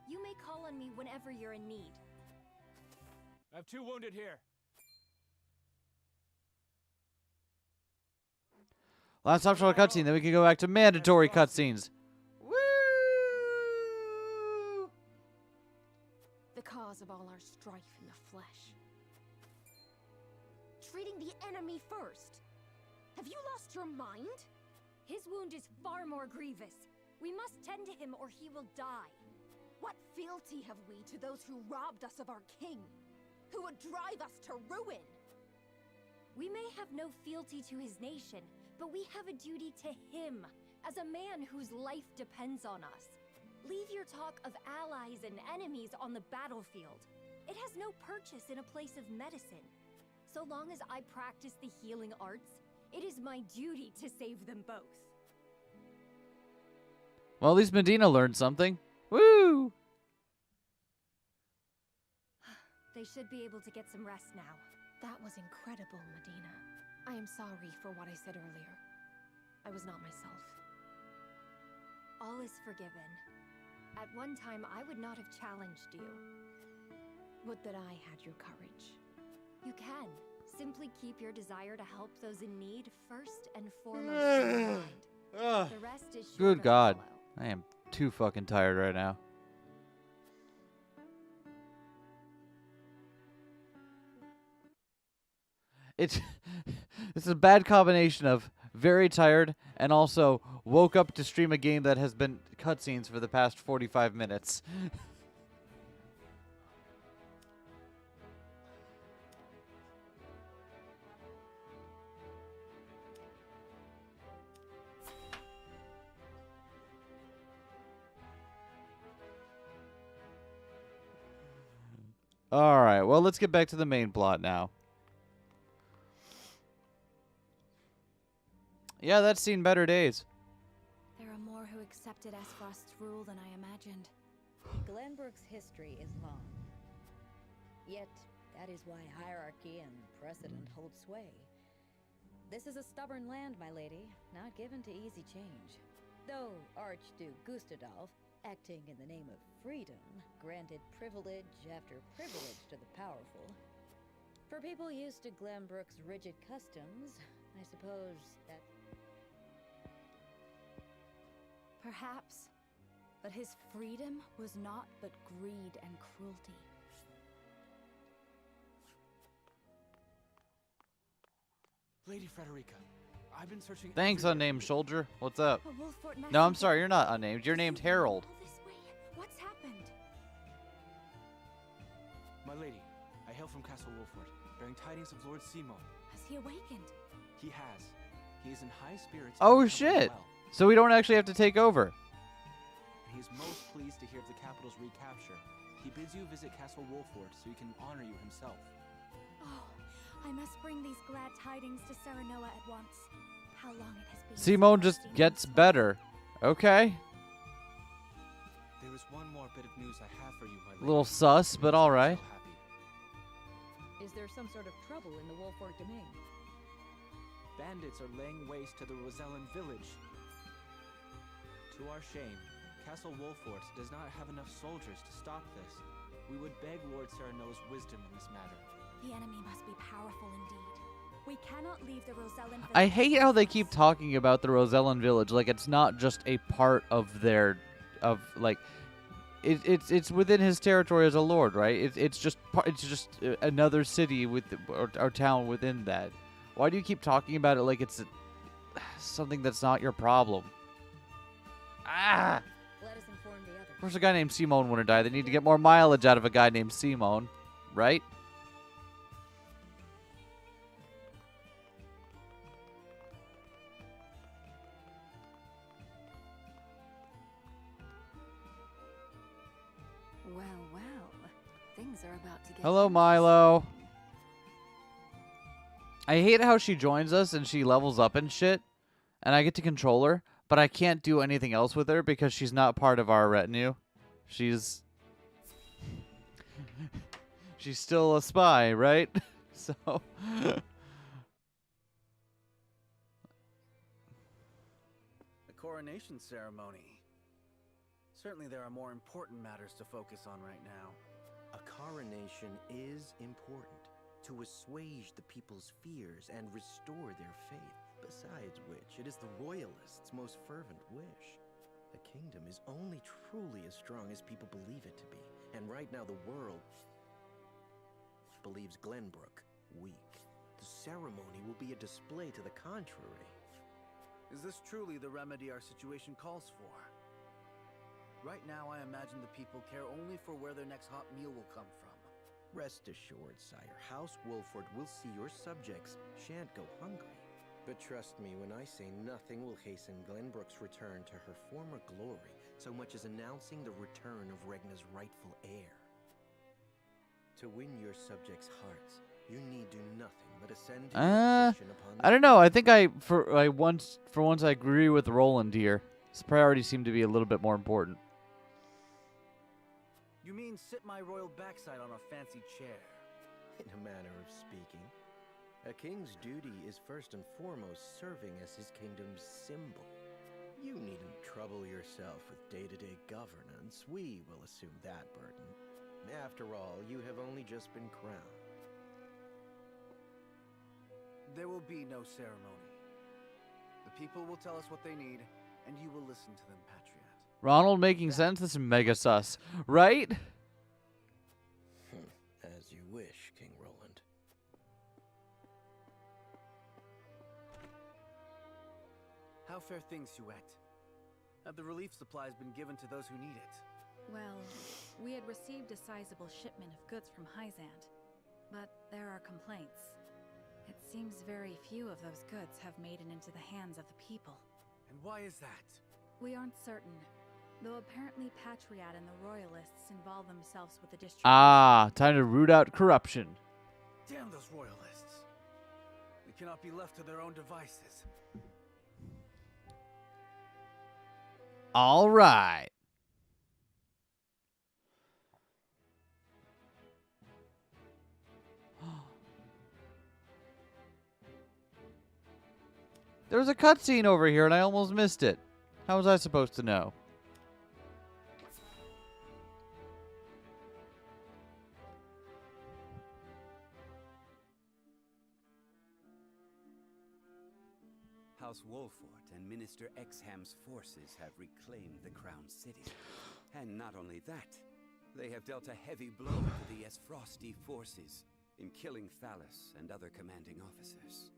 You may call on me whenever you're in need. I have 2 wounded here. Last optional cutscene, then we can go back to mandatory cutscenes. The cause of all our strife in the flesh. Treating the enemy first. Have you lost your mind? His wound is far more grievous. We must tend to him or he will die. What fealty have we to those who robbed us of our king? Who would drive us to ruin? We may have no fealty to his nation, but we have a duty to him, as a man whose life depends on us. Leave your talk of allies and enemies on the battlefield. It has no purchase in a place of medicine. So long as I practice the healing arts, it is my duty to save them both. Well, at least Medina learned something. Woo! They should be able to get some rest now. That was incredible, Medina. I am sorry for what I said earlier. I was not myself. All is forgiven. At one time, I would not have challenged you. Would that I had your courage. You can. Simply keep your desire to help those in need first and foremost in your mind. The rest is sure Good to God. follow. I am too fucking tired right now. It's it's a bad combination of very tired and also woke up to stream a game that has been cutscenes for the past 45 minutes. All right, well, let's get back to the main plot now. Yeah, that's seen better days. There are more who accepted Esfrost's rule than I imagined. Glenbrook's history is long. Yet, that is why hierarchy and precedent hold sway. This is a stubborn land, my lady, not given to easy change. Though Archduke Gustadolf, acting in the name of freedom, granted privilege after privilege to the powerful. For people used to Glenbrook's rigid customs, I suppose that... Perhaps. But his freedom was not but greed and cruelty. Lady Frederica, I've been searching. Thanks, unnamed soldier. What's up? A Wolfort No, I'm messenger. sorry, you're not unnamed. You're named Harold. This way. What's happened? My lady, I hail from Castle Wolfort, bearing tidings of Lord Simon. Has he awakened? He has. He is in high spirits. Oh, and shit. well. So we don't actually have to take over. He is most pleased to hear of the capital's recapture. He bids you visit Castle Wolfort so he can honor you himself. Oh, I must bring these glad tidings to Serenoa at once. How long it has been. Simone just gets better. Okay. There is one more bit of news I have for you, my lady. A little sus, but all right. Is there some sort of trouble in the Wolfort domain? Bandits are laying waste to the Rosellan village. To our shame, Castle Wolfort does not have enough soldiers to stop this. We would beg Lord Serenoa's wisdom in this matter. The enemy must be powerful indeed. We cannot leave the Rosellan village. I hate how they keep talking about the Rosellan village like it's not just a part of their, it's within his territory as a lord, right? It's just another city with or town within that. Why do you keep talking about it like it's something that's not your problem? Ah! Let us inform the others. Of course, a guy named Simone wouldn't die. They need to get more mileage out of a guy named Simone, right? Well, things are about to get. Hello, Milo. I hate how she joins us and she levels up and shit, and I get to control her, but I can't do anything else with her because she's not part of our retinue. She's still a spy, right? So The coronation ceremony. Certainly there are more important matters to focus on right now. A coronation is important to assuage the people's fears and restore their faith. Besides which, it is the royalists' most fervent wish. A kingdom is only truly as strong as people believe it to be. And right now the world believes Glenbrook weak. The ceremony will be a display to the contrary. Is this truly the remedy our situation calls for? Right now, I imagine the people care only for where their next hot meal will come from. Rest assured, sire, House Wolfort will see your subjects shan't go hungry. But trust me when I say nothing will hasten Glenbrook's return to her former glory, so much as announcing the return of Regna's rightful heir. To win your subjects' hearts, you need do nothing but ascend to your position upon I don't know. I think for once I agree with Roland here. His priorities seem to be a little bit more important. You mean sit my royal backside on a fancy chair? In a manner of speaking. A king's duty is first and foremost serving as his kingdom's symbol. You needn't trouble yourself with day-to-day governance. We will assume that burden. After all, you have only just been crowned. There will be no ceremony. The people will tell us what they need, and you will listen to them, Patriot. Ronald making sense? This is mega sus. Right? As you wish, King Roland. How fare things, Huette? Have the relief supplies been given to those who need it? Well, we had received a sizable shipment of goods from Hyzant, but there are complaints. It seems very few of those goods have made it into the hands of the people. And why is that? We aren't certain, though apparently Patriot and the Royalists involve themselves with the distribution. Ah, time to root out corruption. Damn those Royalists! We cannot be left to their own devices. All right. There was a cutscene over here and I almost missed it. How was I supposed to know? House Wolfort and Minister Exham's forces have reclaimed the Crown City. And not only that, they have dealt a heavy blow to the Esfrosti forces in killing Thalys and other commanding officers.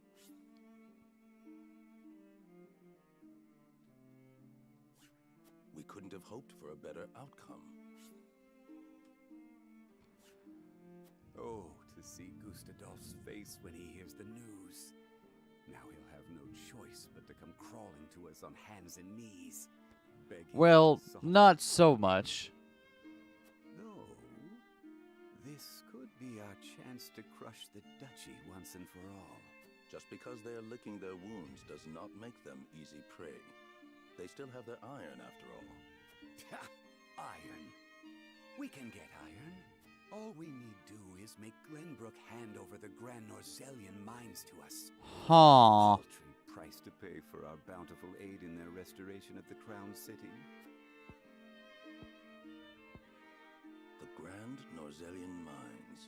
We couldn't have hoped for a better outcome. Oh, to see Gustadolf's face when he hears the news. Now he'll have no choice but to come crawling to us on hands and knees, begging. Well, not so much. No. This could be our chance to crush the duchy once and for all. Just because they're licking their wounds does not make them easy prey. They still have their iron, after all. Iron? We can get iron. All we need do is make Glenbrook hand over the Grand Norzelian mines to us. Huh. Paltry price to pay for our bountiful aid in their restoration of the Crown City. The Grand Norzelian mines.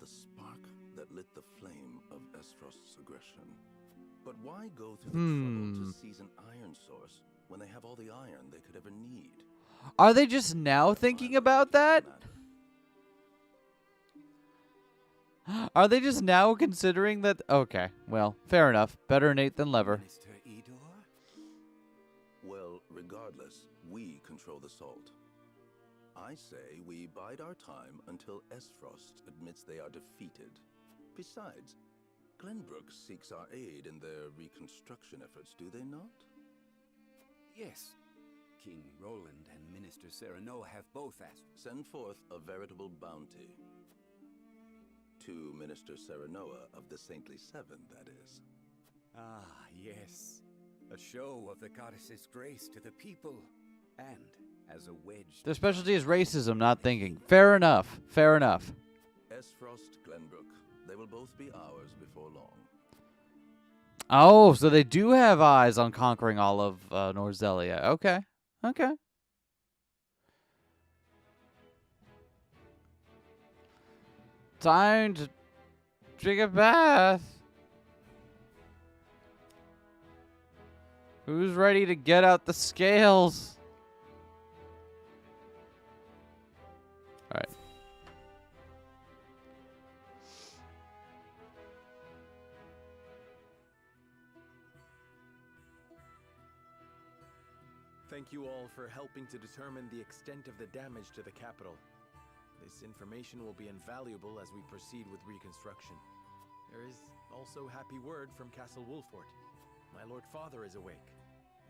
The spark that lit the flame of Esfrost's aggression. But why go through the trouble to seize an iron source when they have all the iron they could ever need? Are they just now thinking about that? Are they just now considering that? Okay, well, fair enough. Better Nate than Lever. Well, regardless, we control the salt. I say we bide our time until Esfrost admits they are defeated. Besides, Glenbrook seeks our aid in their reconstruction efforts, do they not? Yes. King Roland and Minister Serenoa have both asked. Send forth a veritable bounty. To Minister Serenoa of the Saintly Seven, that is. Ah, yes. A show of the goddess's grace to the people. And as a wedge... Their specialty is racism, not thinking. Fair enough. Fair enough. Esfrost, Glenbrook. They will both be ours before long. Oh, so they do have eyes on conquering all of Norzelia. Okay. Okay. Time to take a bath. Who's ready to get out the scales? All right. Thank you all for helping to determine the extent of the damage to the capital. This information will be invaluable as we proceed with reconstruction. There is also happy word from Castle Wolfort. My Lord Father is awake.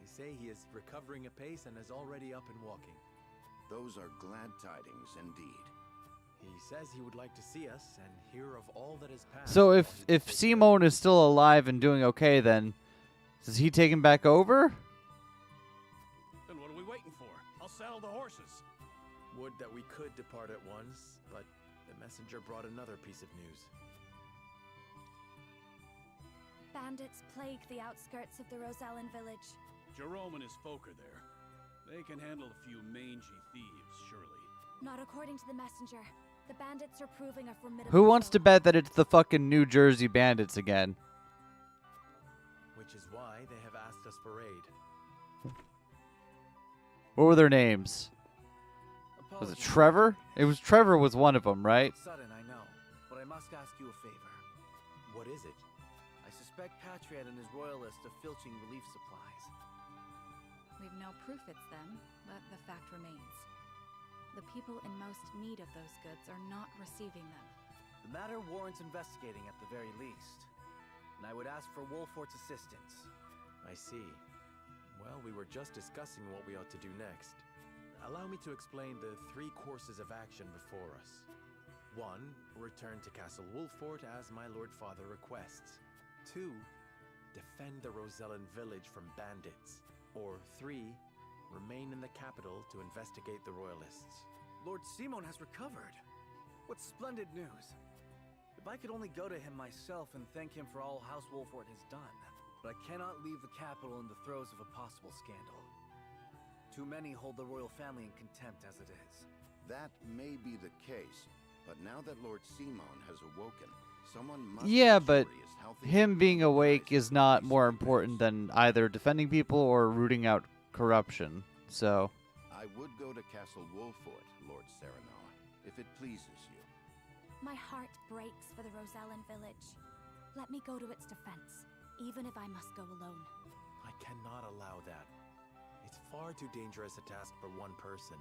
They say he is recovering apace and is already up and walking. Those are glad tidings indeed. He says he would like to see us and hear of all that has passed. So if Simone is still alive and doing okay, then does he take him back over? Then what are we waiting for? I'll saddle the horses. Would that we could depart at once, but the messenger brought another piece of news. Bandits plague the outskirts of the Rosellan village. Jerome and his folk are there. They can handle a few mangy thieves, surely. Not according to the messenger. The bandits are proving a formidable Who wants to bet that it's the fucking New Jersey Bandits again? which is why they have asked us for aid. What were their names? Was it Trevor? Trevor was one of them, right? Sudden, I know, but I must ask you a favor. What is it? I suspect Patriot and his royalists of filching relief supplies. We've no proof it's them, but the fact remains. The people in most need of those goods are not receiving them. The matter warrants investigating at the very least, and I would ask for Wolfort's assistance. I see. Well, we were just discussing what we ought to do next. Allow me to explain the 3 courses of action before us. 1. Return to Castle Wolfort as my Lord Father requests. 2. Defend the Rosellan village from bandits. Or 3. Remain in the capital to investigate the royalists. Lord Simon has recovered. What splendid news. If I could only go to him myself and thank him for all House Wolfort has done. But I cannot leave the capital in the throes of a possible scandal. Too many hold the royal family in contempt as it is. That may be the case, but now that Lord Simon has awoken, someone must Yeah, make but sure he is healthy. him being awake is not more important than either defending people or rooting out corruption. So I would go to Castle Wolfort, Lord Serenoa, if it pleases you. My heart breaks for the Rosellan village. Let me go to its defense, even if I must go alone. I cannot allow that. It's far too dangerous a task for one person.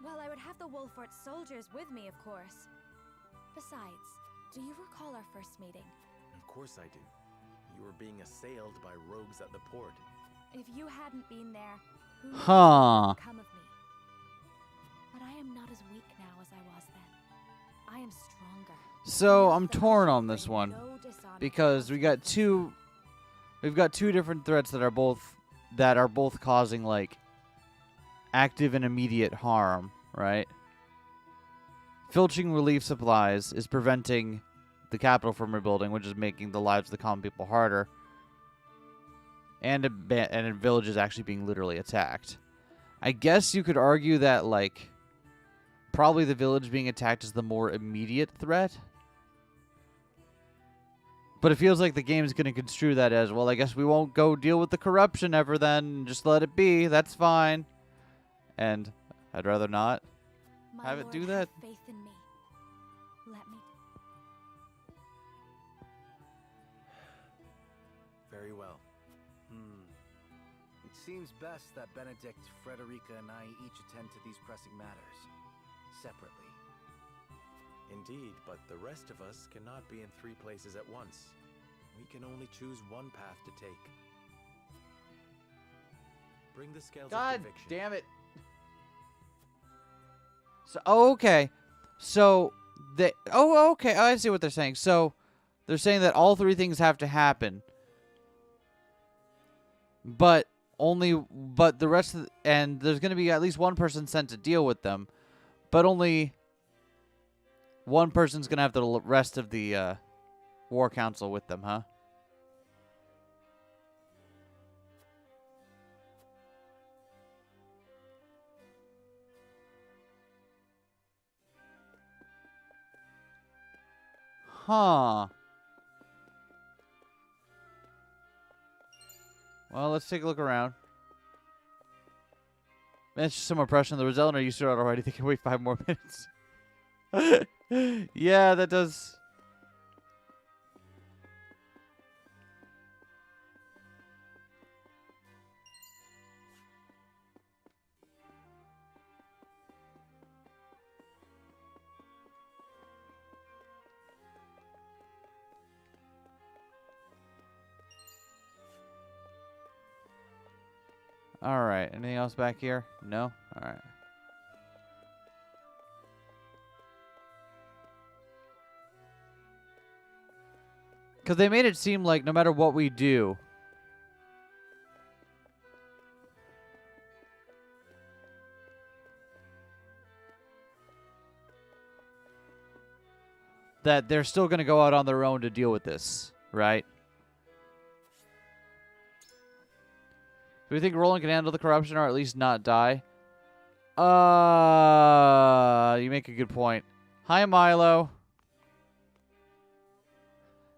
Well, I would have the Wolfort soldiers with me, of course. Besides, do you recall our first meeting? Of course I do. You were being assailed by rogues at the port. If you hadn't been there, who knows Huh. what would come of me? But I am not as weak now as I was then. I am stronger. So I'm torn on this one because we've got two different threats that are both causing like active and immediate harm, right? Filching relief supplies is preventing the capital from rebuilding, which is making the lives of the common people harder. And a village is actually being literally attacked. I guess you could argue that like probably the village being attacked is the more immediate threat. But it feels like the game is going to construe that as, well, I guess we won't go deal with the corruption ever then. Just let it be. That's fine. And I'd rather not have it do that. Faith in me. Let me. Very well. It seems best that Benedict, Frederica, and I each attend to these pressing matters, separately. Indeed, but the rest of us cannot be in 3 places at once. We can only choose one path to take. Bring the scales God of conviction. damn it. So okay. So they okay, I see what they're saying. So they're saying that all 3 things have to happen. But the rest of and there's going to be at least one person sent to deal with them, but only one person's going to have the rest of the war council with them, huh? Huh. Well, let's take a look around. Man, it's just some oppression. The Rosellan are used to it already. They can wait 5 more minutes. Yeah, that does. All right. Anything else back here? No? All right. Because they made it seem like no matter what we do, that they're still going to go out on their own to deal with this, right? Do we think Roland can handle the corruption or at least not die? You make a good point. Hi, Milo.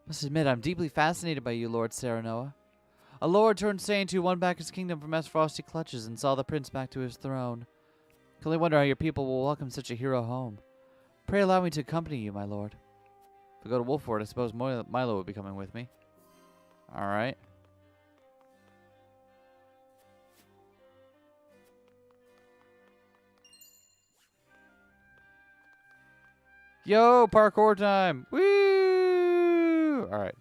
Must admit, I'm deeply fascinated by you, Lord Serenoa. A lord turned saint who won back his kingdom from frosty clutches and saw the prince back to his throne. Can only wonder how your people will welcome such a hero home. Pray allow me to accompany you, my lord. If we go to Wolford, I suppose Milo will be coming with me. Alright. Yo, parkour time! Woo! Alright.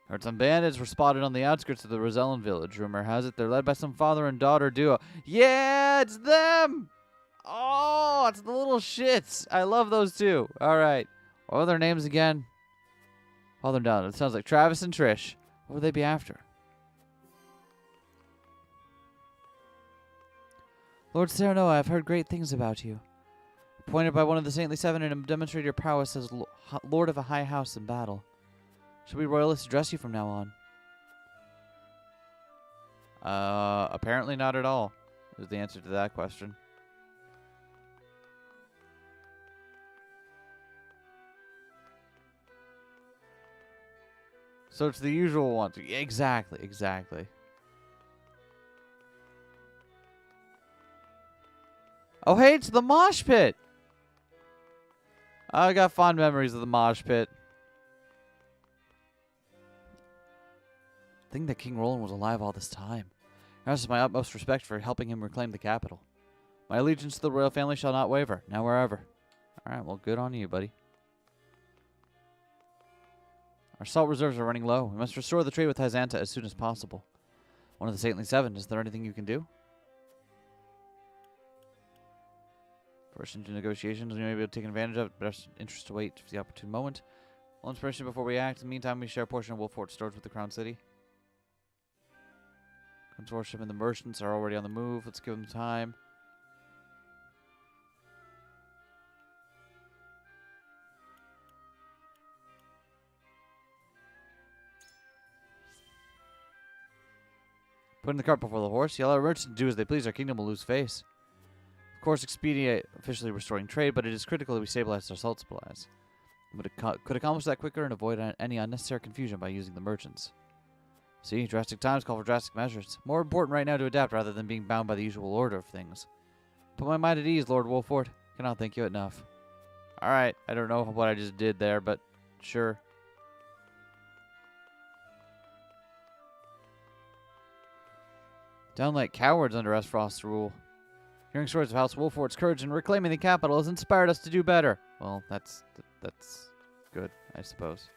Heard some bandits were spotted on the outskirts of the Rosellan village. Rumor has it they're led by some father and daughter duo. Yeah, it's them! Oh, it's the little shits. I love those two. Alright. What are their names again? Father and daughter. It sounds like Travis and Trish. What would they be after? Lord Cyrano, I have heard great things about you. Appointed by one of the Saintly Seven and demonstrated your prowess as Lord of a high house in battle. Should we royalists address you from now on? Apparently not at all, is the answer to that question. So it's the usual ones. Exactly, exactly. Oh, hey, it's the mosh pit. I got fond memories of the mosh pit. Think that King Roland was alive all this time. I ask my utmost respect for helping him reclaim the capital. My allegiance to the royal family shall not waver, now or ever. Alright, well, good on you, buddy. Our salt reserves are running low. We must restore the trade with Hyzanta as soon as possible. One of the Saintly Seven, is there anything you can do? First into negotiations, we may be able to take advantage of it, but best interest to wait for the opportune moment. All inspiration before we act. In the meantime, we share a portion of Wolfort stores with the Crown City. Consortium and the merchants are already on the move. Let's give them time. Putting the cart before the horse. Allow our merchants to do as they please. Our kingdom will lose face. Of course, expedite officially restoring trade, but it is critical that we stabilize our salt supplies. We could accomplish that quicker and avoid any unnecessary confusion by using the merchants. See, drastic times call for drastic measures. More important right now to adapt rather than being bound by the usual order of things. Put my mind at ease, Lord Wolford. Cannot thank you enough. Alright, I don't know what I just did there, but sure. Down like cowards under Esfrost's rule. Hearing stories of House Wolford's courage in reclaiming the capital has inspired us to do better. Well, that's good, I suppose.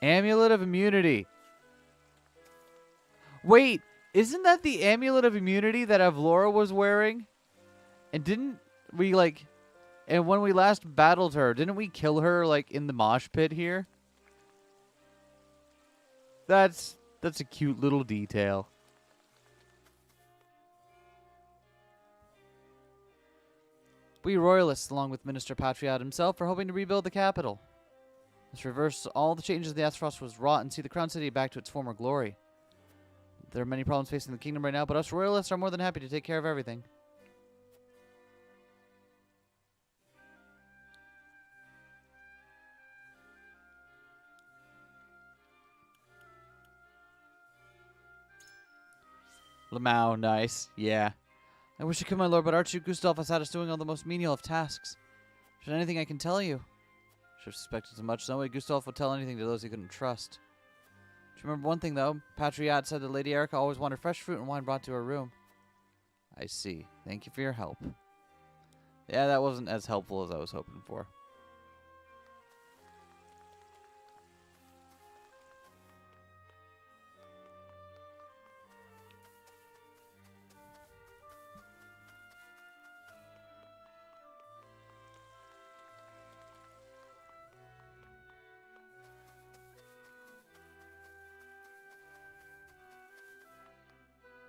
Amulet of Immunity. Wait, isn't that the Amulet of Immunity that Avlora was wearing? And didn't we, like... And when we last battled her, didn't we kill her, like, in the mosh pit here? That's a cute little detail. We royalists, along with Minister Patriot himself, are hoping to rebuild the capital. Let's reverse all the changes the Asphoros was wrought and see the Crown City back to its former glory. There are many problems facing the kingdom right now, but us royalists are more than happy to take care of everything. Lamau, nice. Yeah. I wish you could, my lord, but Archduke Gustav has had us doing all the most menial of tasks. Is there anything I can tell you? Should have suspected as much. No way Gustav would tell anything to those he couldn't trust. Do you remember one thing, though? Patriot said that Lady Erica always wanted fresh fruit and wine brought to her room. I see. Thank you for your help. Yeah, that wasn't as helpful as I was hoping for.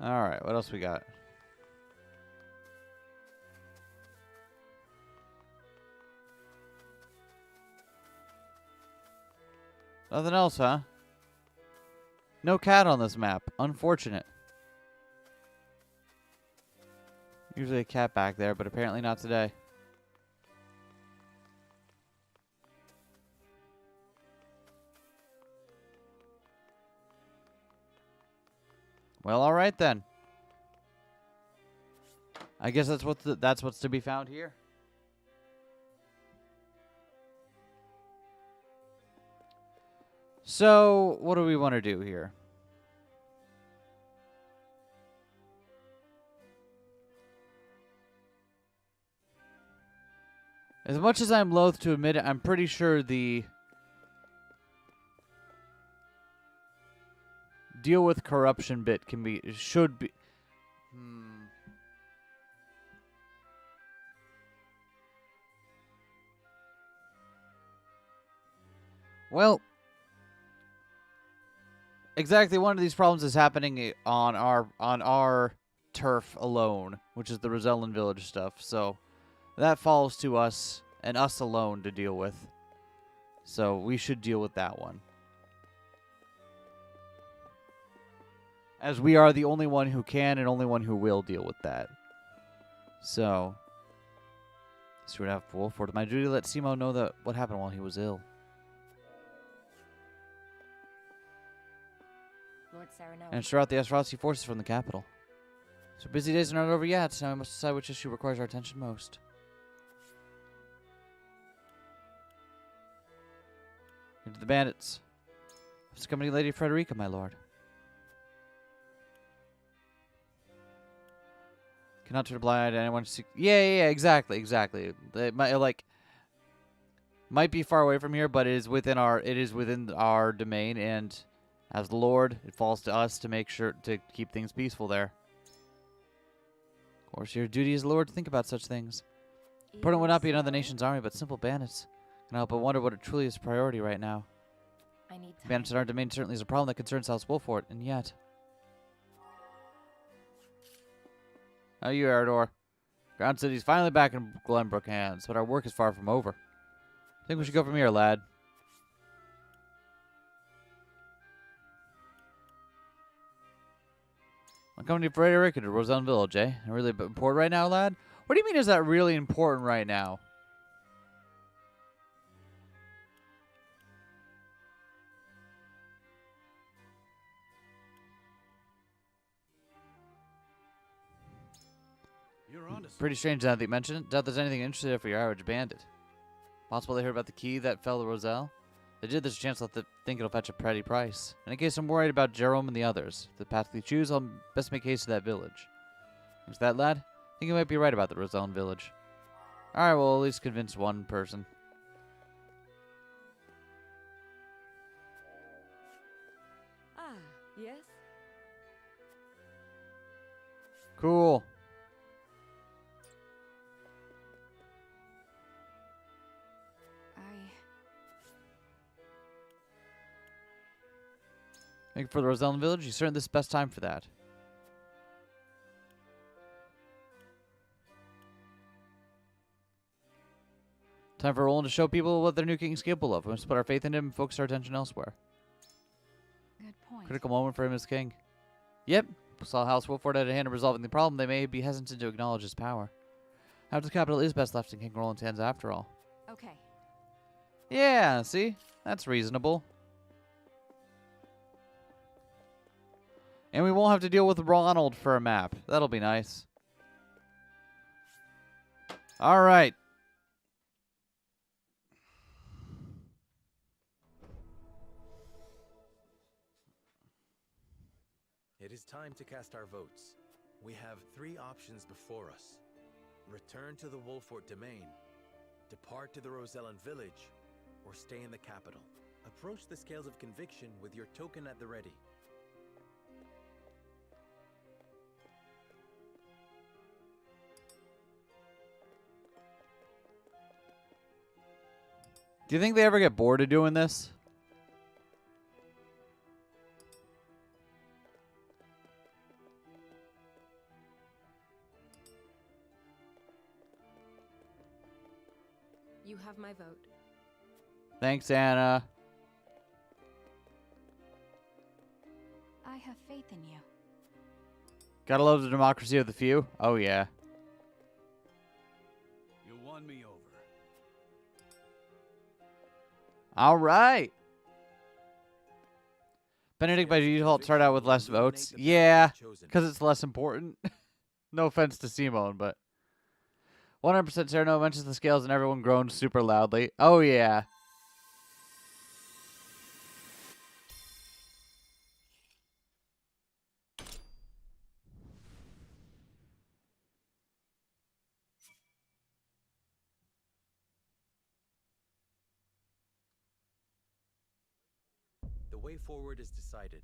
Alright, what else we got? Nothing else, huh? No cat on this map. Unfortunate. Usually a cat back there, but apparently not today. Well, all right then. I guess that's what's to be found here. So, what do we want to do here? As much as I'm loath to admit it, I'm pretty sure the deal with corruption bit should be. Well, exactly one of these problems is happening on our turf alone, which is the Rosellan village stuff. So that falls to us and us alone to deal with. So we should deal with that one. As we are the only one who can and only one who will deal with that. So, Steward F. Wolford, my duty to let Simo know that what happened while he was ill. Lord Sarano. And stir out the Esrasi forces from the capital. So busy days are not over yet, so I must decide which issue requires our attention most. Into the bandits. It's accompanying Lady Frederica, my lord. Cannot turn a blind eye to anyone. Yeah, exactly. It might be far away from here, but it is within our domain, and as the Lord, it falls to us to make sure to keep things peaceful there. Of course, your duty as Lord to think about such things. Important would not be another nation's army, but simple bandits. Can help but wonder what it truly is priority right now. Bandits in our domain certainly is a problem that concerns House Wolfort, and yet. How are you, Eridor? Ground City's finally back in Glenbrook hands, but our work is far from over. I think we should go from here, lad. I'm coming to Frederica to Rosellan Village, eh? Really important right now, lad? What do you mean is that really important right now? Pretty strange now that you mention it. Doubt there's anything interesting for your average bandit. Possible they heard about the key that fell to Roselle? They did, there's a chance they'll think it'll fetch a pretty price. In case I'm worried about Jerome and the others. If the path they choose, I'll best make haste to that village. Is that, lad? I think you might be right about the Rosellan village. Alright, well, at least convince one person. Ah, yes? Cool. Thank you for the Rosellan village. You certain this is the best time for that. Time for Roland to show people what their new king is capable of. We must put our faith in him and focus our attention elsewhere. Good point. Critical moment for him as king. Yep. Saw House Wolford had a hand in resolving the problem. They may be hesitant to acknowledge his power. However, the capital is best left in King Roland's hands after all. Okay. Yeah, see? That's reasonable. And we won't have to deal with Ronald for a map. That'll be nice. All right. It is time to cast our votes. We have 3 options before us. Return to the Wolfort domain, depart to the Rosellan village, or stay in the capital. Approach the scales of conviction with your token at the ready. Do you think they ever get bored of doing this? You have my vote. Thanks, Anna. I have faith in you. Gotta love the democracy of the few. Oh, yeah. All right. Benedict by default started out with less votes. Yeah, because it's less important. No offense to Simone, but 100% Cyrano mentions the scales and everyone groans super loudly. Oh, yeah. The way forward is decided.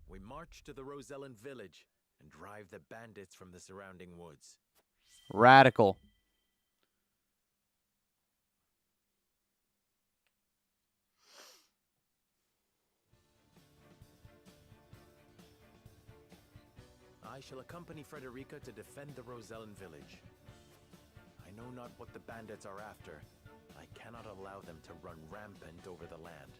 We march to the Rosellan village and drive the bandits from the surrounding woods. Radical. I shall accompany Frederica to defend the Rosellan village. I know not what the bandits are after. I cannot allow them to run rampant over the land.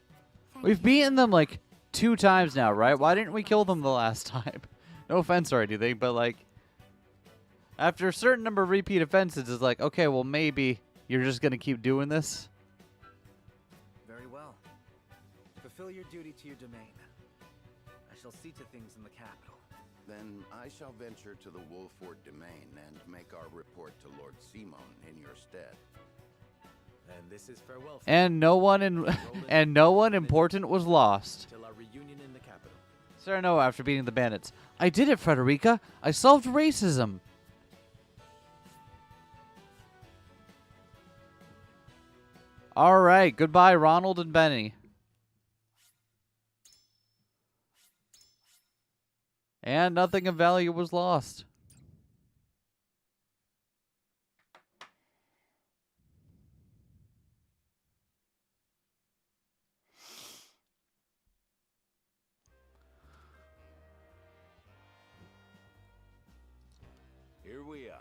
We've beaten them like 2 times now, right? Why didn't we kill them the last time? No offense or anything, but like, after a certain number of repeat offenses, it's like, okay, well, maybe you're just going to keep doing this. Very well. Fulfill your duty to your domain. I shall see to things in the capital. Then I shall venture to the Wolfort domain and make our report to Lord Simon in your stead. And this is farewell. And no one important was lost. Till our reunion in the capital. Cyrano after beating the bandits. I did it, Frederica. I solved racism. All right. Goodbye, Ronald and Benny. And nothing of value was lost. Here we are,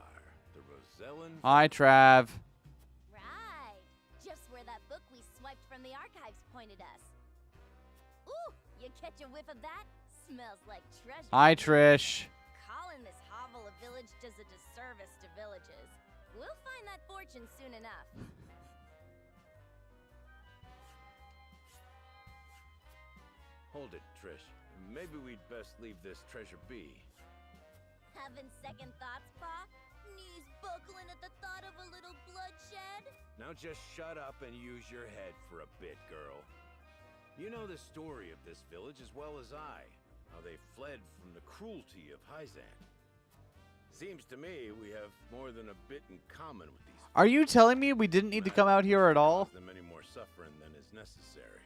the Rosellan. Hi, Trav. Right. Just where that book we swiped from the archives pointed us. Ooh, you catch a whiff of that? Smells like treasure. Hi, Trish. Calling this hovel a village does a disservice to villages. We'll find that fortune soon enough. Hold it, Trish. Maybe we'd best leave this treasure be. Having second thoughts, Pa? Knees buckling at the thought of a little bloodshed? Now just shut up and use your head for a bit, girl. You know the story of this village as well as I. How they fled from the cruelty of Hyzant. Seems to me we have more than a bit in common with these. Are you telling me we didn't need to come out here at all? Them any more suffering than is necessary.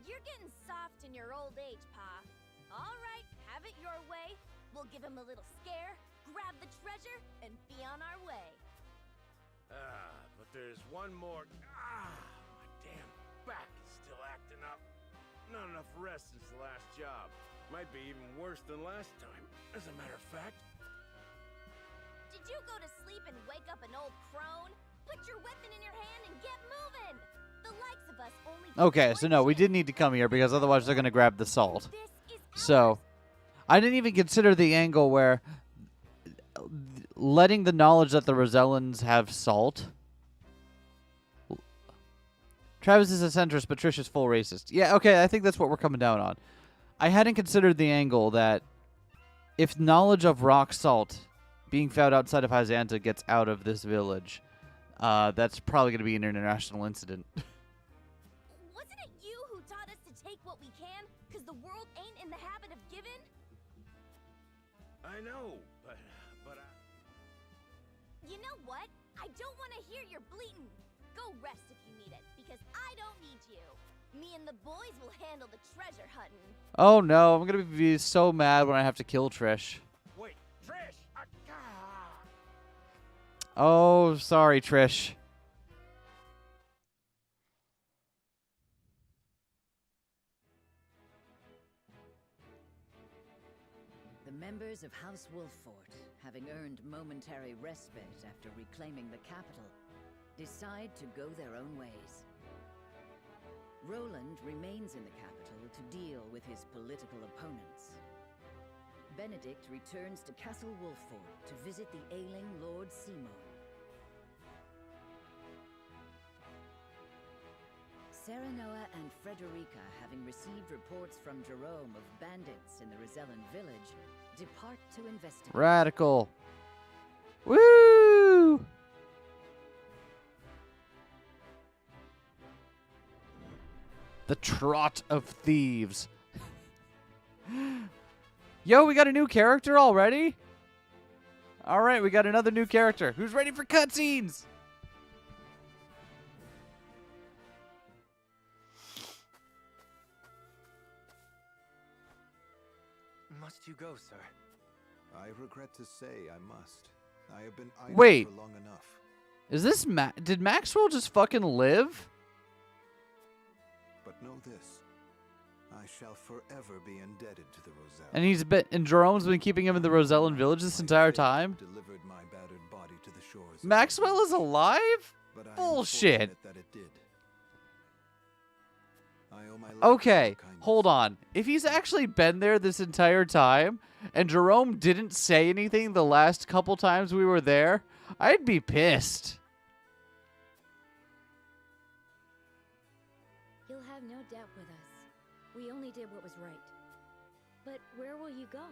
You're getting soft in your old age, Pa. All right, have it your way. We'll give him a little scare, grab the treasure, and be on our way. But there's one more. My damn back is still acting up. Not enough rest since the last job. Might be even worse than last time, as a matter of fact. Did you go to sleep and wake up an old crone? Put your weapon in your hand and get moving! The likes of us only... Okay, so no, we did need to come here because otherwise they're going to grab the salt. So, I didn't even consider the angle where letting the knowledge that the Rosellans have salt. Travis is a centrist, but Trish is full racist. Yeah, okay, I think that's what we're coming down on. I hadn't considered the angle that if knowledge of rock salt being found outside of Hyzanta gets out of this village, that's probably going to be an international incident. Wasn't it you who taught us to take what we can? Because the world ain't in the habit of giving? I know, but You know what? I don't want to hear your bleating. Go rest if you need it, because I don't need you. Me and the boys will handle the treasure hunting. Oh no, I'm going to be so mad when I have to kill Trish. Wait, Trish! Oh, sorry, Trish. The members of House Wolfort, having earned momentary respite after reclaiming the capital, decide to go their own ways. Roland remains in the capital to deal with his political opponents. Benedict returns to Castle Wolfort to visit the ailing Lord Simon. Serenoa and Frederica, having received reports from Jerome of bandits in the Rosellan village, depart to investigate. Radical. Woo! The Trot of Thieves. Yo, we got a new character already? Alright, we got another new character. Who's ready for cutscenes? Must you go, sir? I regret to say I must. I have been idle Wait. for long enough. Is this did Maxwell just fucking live? But know this. I shall forever be indebted to the Roselle. And Jerome's been keeping him in the Rosellan village this entire time? Delivered my battered body to the shores. Maxwell is alive? But I am Bullshit. fortunate that it did. I owe my life Okay, to kindness. hold on. If he's actually been there this entire time, and Jerome didn't say anything the last couple times we were there, I'd be pissed. You'll have no doubt with us. We only did what was right. But where will you go?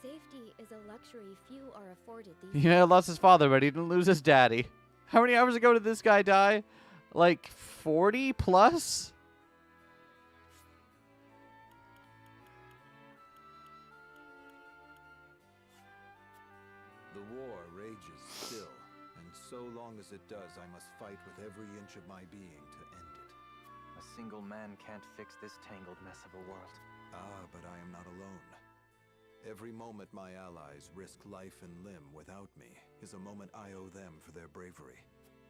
Safety is a luxury few are afforded these Yeah, lost his father, but he didn't lose his daddy. How many hours ago did this guy die? Like 40 plus? The war rages still, and so long as it does, I must fight with every inch of my being to end it. A single man can't fix this tangled mess of a world. Ah, but I am not alone. Every moment my allies risk life and limb without me is a moment I owe them for their bravery.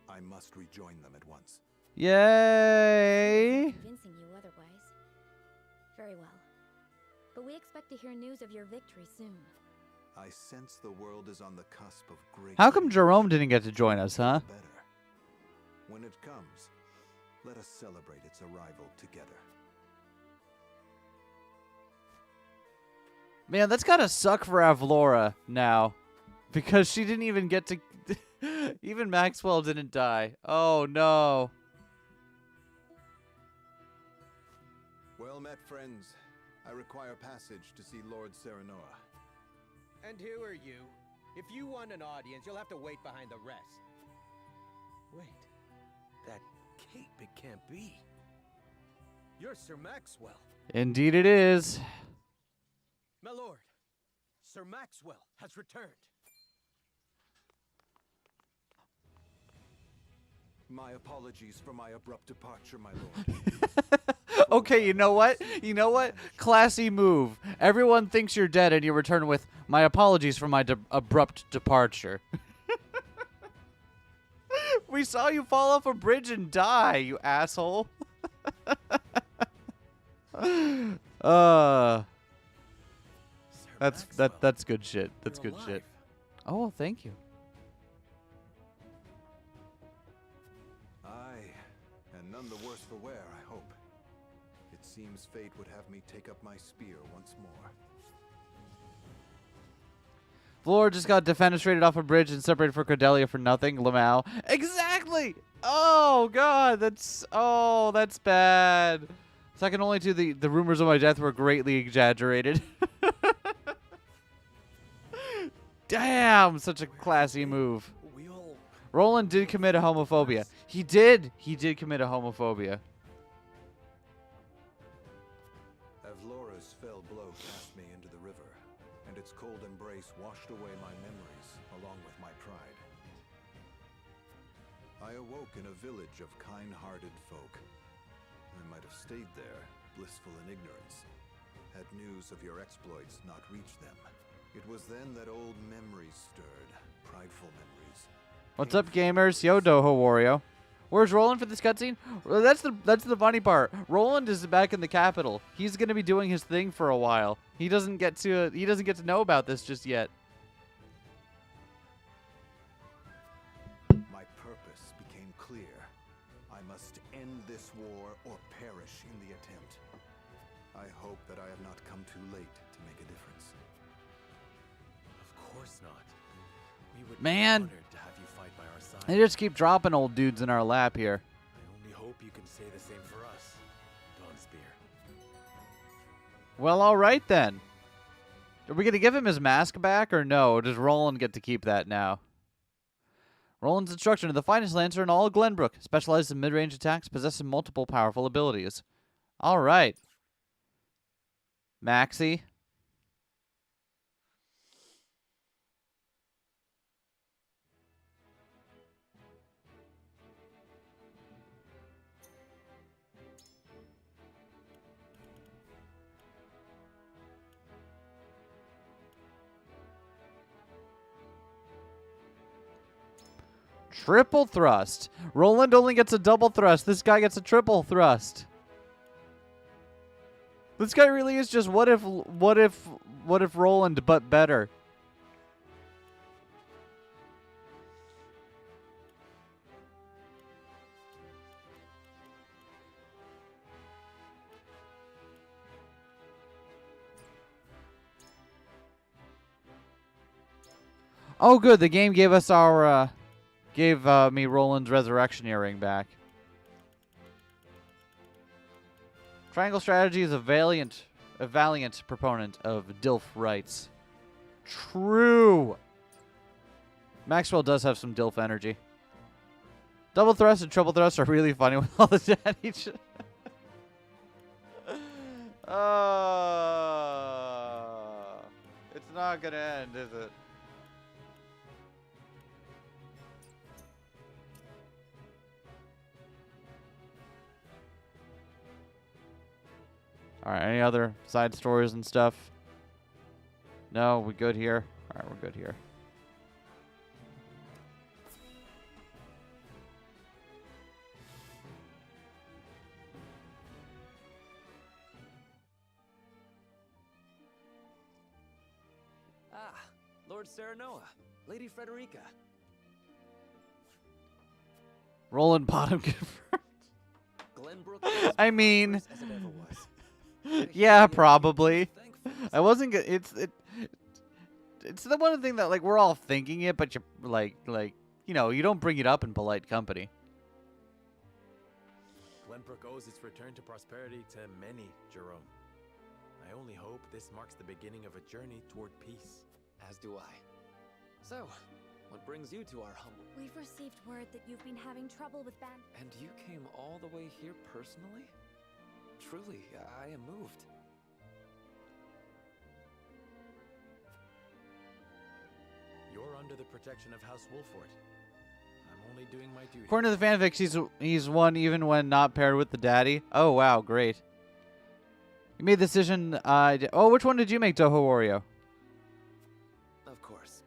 I must rejoin them at once. Yay! convincing you otherwise. Very well. But we expect to hear news of your victory soon. I sense the world is on the cusp of great. How come Jerome didn't get to join us, huh? Better. When it comes, let us celebrate its arrival together. Man, that's gotta suck for Avlora now. Because she didn't even get to... Even Maxwell didn't die. Oh, no. Well met, friends. I require passage to see Lord Serenoa. And who are you? If you want an audience, you'll have to wait behind the rest. Wait. That cape, it can't be. You're Sir Maxwell. Indeed it is. My lord, Sir Maxwell has returned. My apologies for my abrupt departure, my lord. Okay, you know what? You know what? Classy move. Everyone thinks you're dead and you return with, my apologies for my abrupt departure. We saw you fall off a bridge and die, you asshole. That's good shit. That's good shit. Oh, well, thank you. Aye, and none the worse for wear, I hope. It seems fate would have me take up my spear once more. Vlora just got defenestrated off a bridge and separated for Cordelia for nothing. Lamau. Exactly! Oh, God. That's bad. Second only to the rumors of my death were greatly exaggerated. Damn, such a classy move. Roland did commit a homophobia. He did commit a homophobia. Avlora's fell blow cast me into the river, and its cold embrace washed away my memories along with my pride. I awoke in a village of kind-hearted folk. I might have stayed there, blissful in ignorance, had news of your exploits not reached them. It was then that old memories stirred, prideful memories. What's up, gamers? Yo, Doho Wario. Where's Roland for this cutscene? Well, that's the funny part. Roland is back in the capital. He's gonna be doing his thing for a while. He doesn't get to know about this just yet. My purpose became clear. I must end this war or perish in the attempt. I hope that I have not come too late to make a difference. Of course not. We would Man. be honored to have you fight by our side. They just keep dropping old dudes in our lap here. I only hope you can say the Well, all right then. Are we going to give him his mask back or no? Or does Roland get to keep that now? Roland's instruction: the finest lancer in all of Glenbrook, specializes in mid-range attacks, possessing multiple powerful abilities. All right. Maxie. Triple thrust. Roland only gets a double thrust. This guy gets a triple thrust. This guy really is just what if Roland but better. Oh good, the game gave us our gave me Roland's resurrection earring back. Triangle strategy is a valiant proponent of DILF rights. True. Maxwell does have some DILF energy. Double thrust and triple thrust are really funny with all the daddy. It's not gonna end, is it? Alright, any other side stories and stuff? No, we good here? Alright, we're good here. Ah, Lord Serenoa, Lady Frederica. Roland bottom confirmed. Glenbrook I mean, as it ever was. yeah, probably. I wasn't gonna. It's the one thing that like we're all thinking it, but you like you know you don't bring it up in polite company. Glenbrook owes its return to prosperity to many, Jerome. I only hope this marks the beginning of a journey toward peace. As do I. So, what brings you to our humble? We've received word that you've been having trouble with Band. And you came all the way here personally? Truly, I am moved. You're under the protection of House Wolfort. I'm only doing my duty. According to the fanfics, he's won even when not paired with the daddy. Oh wow, great. You made the decision. Oh, which one did you make, Toho Wario? Of course.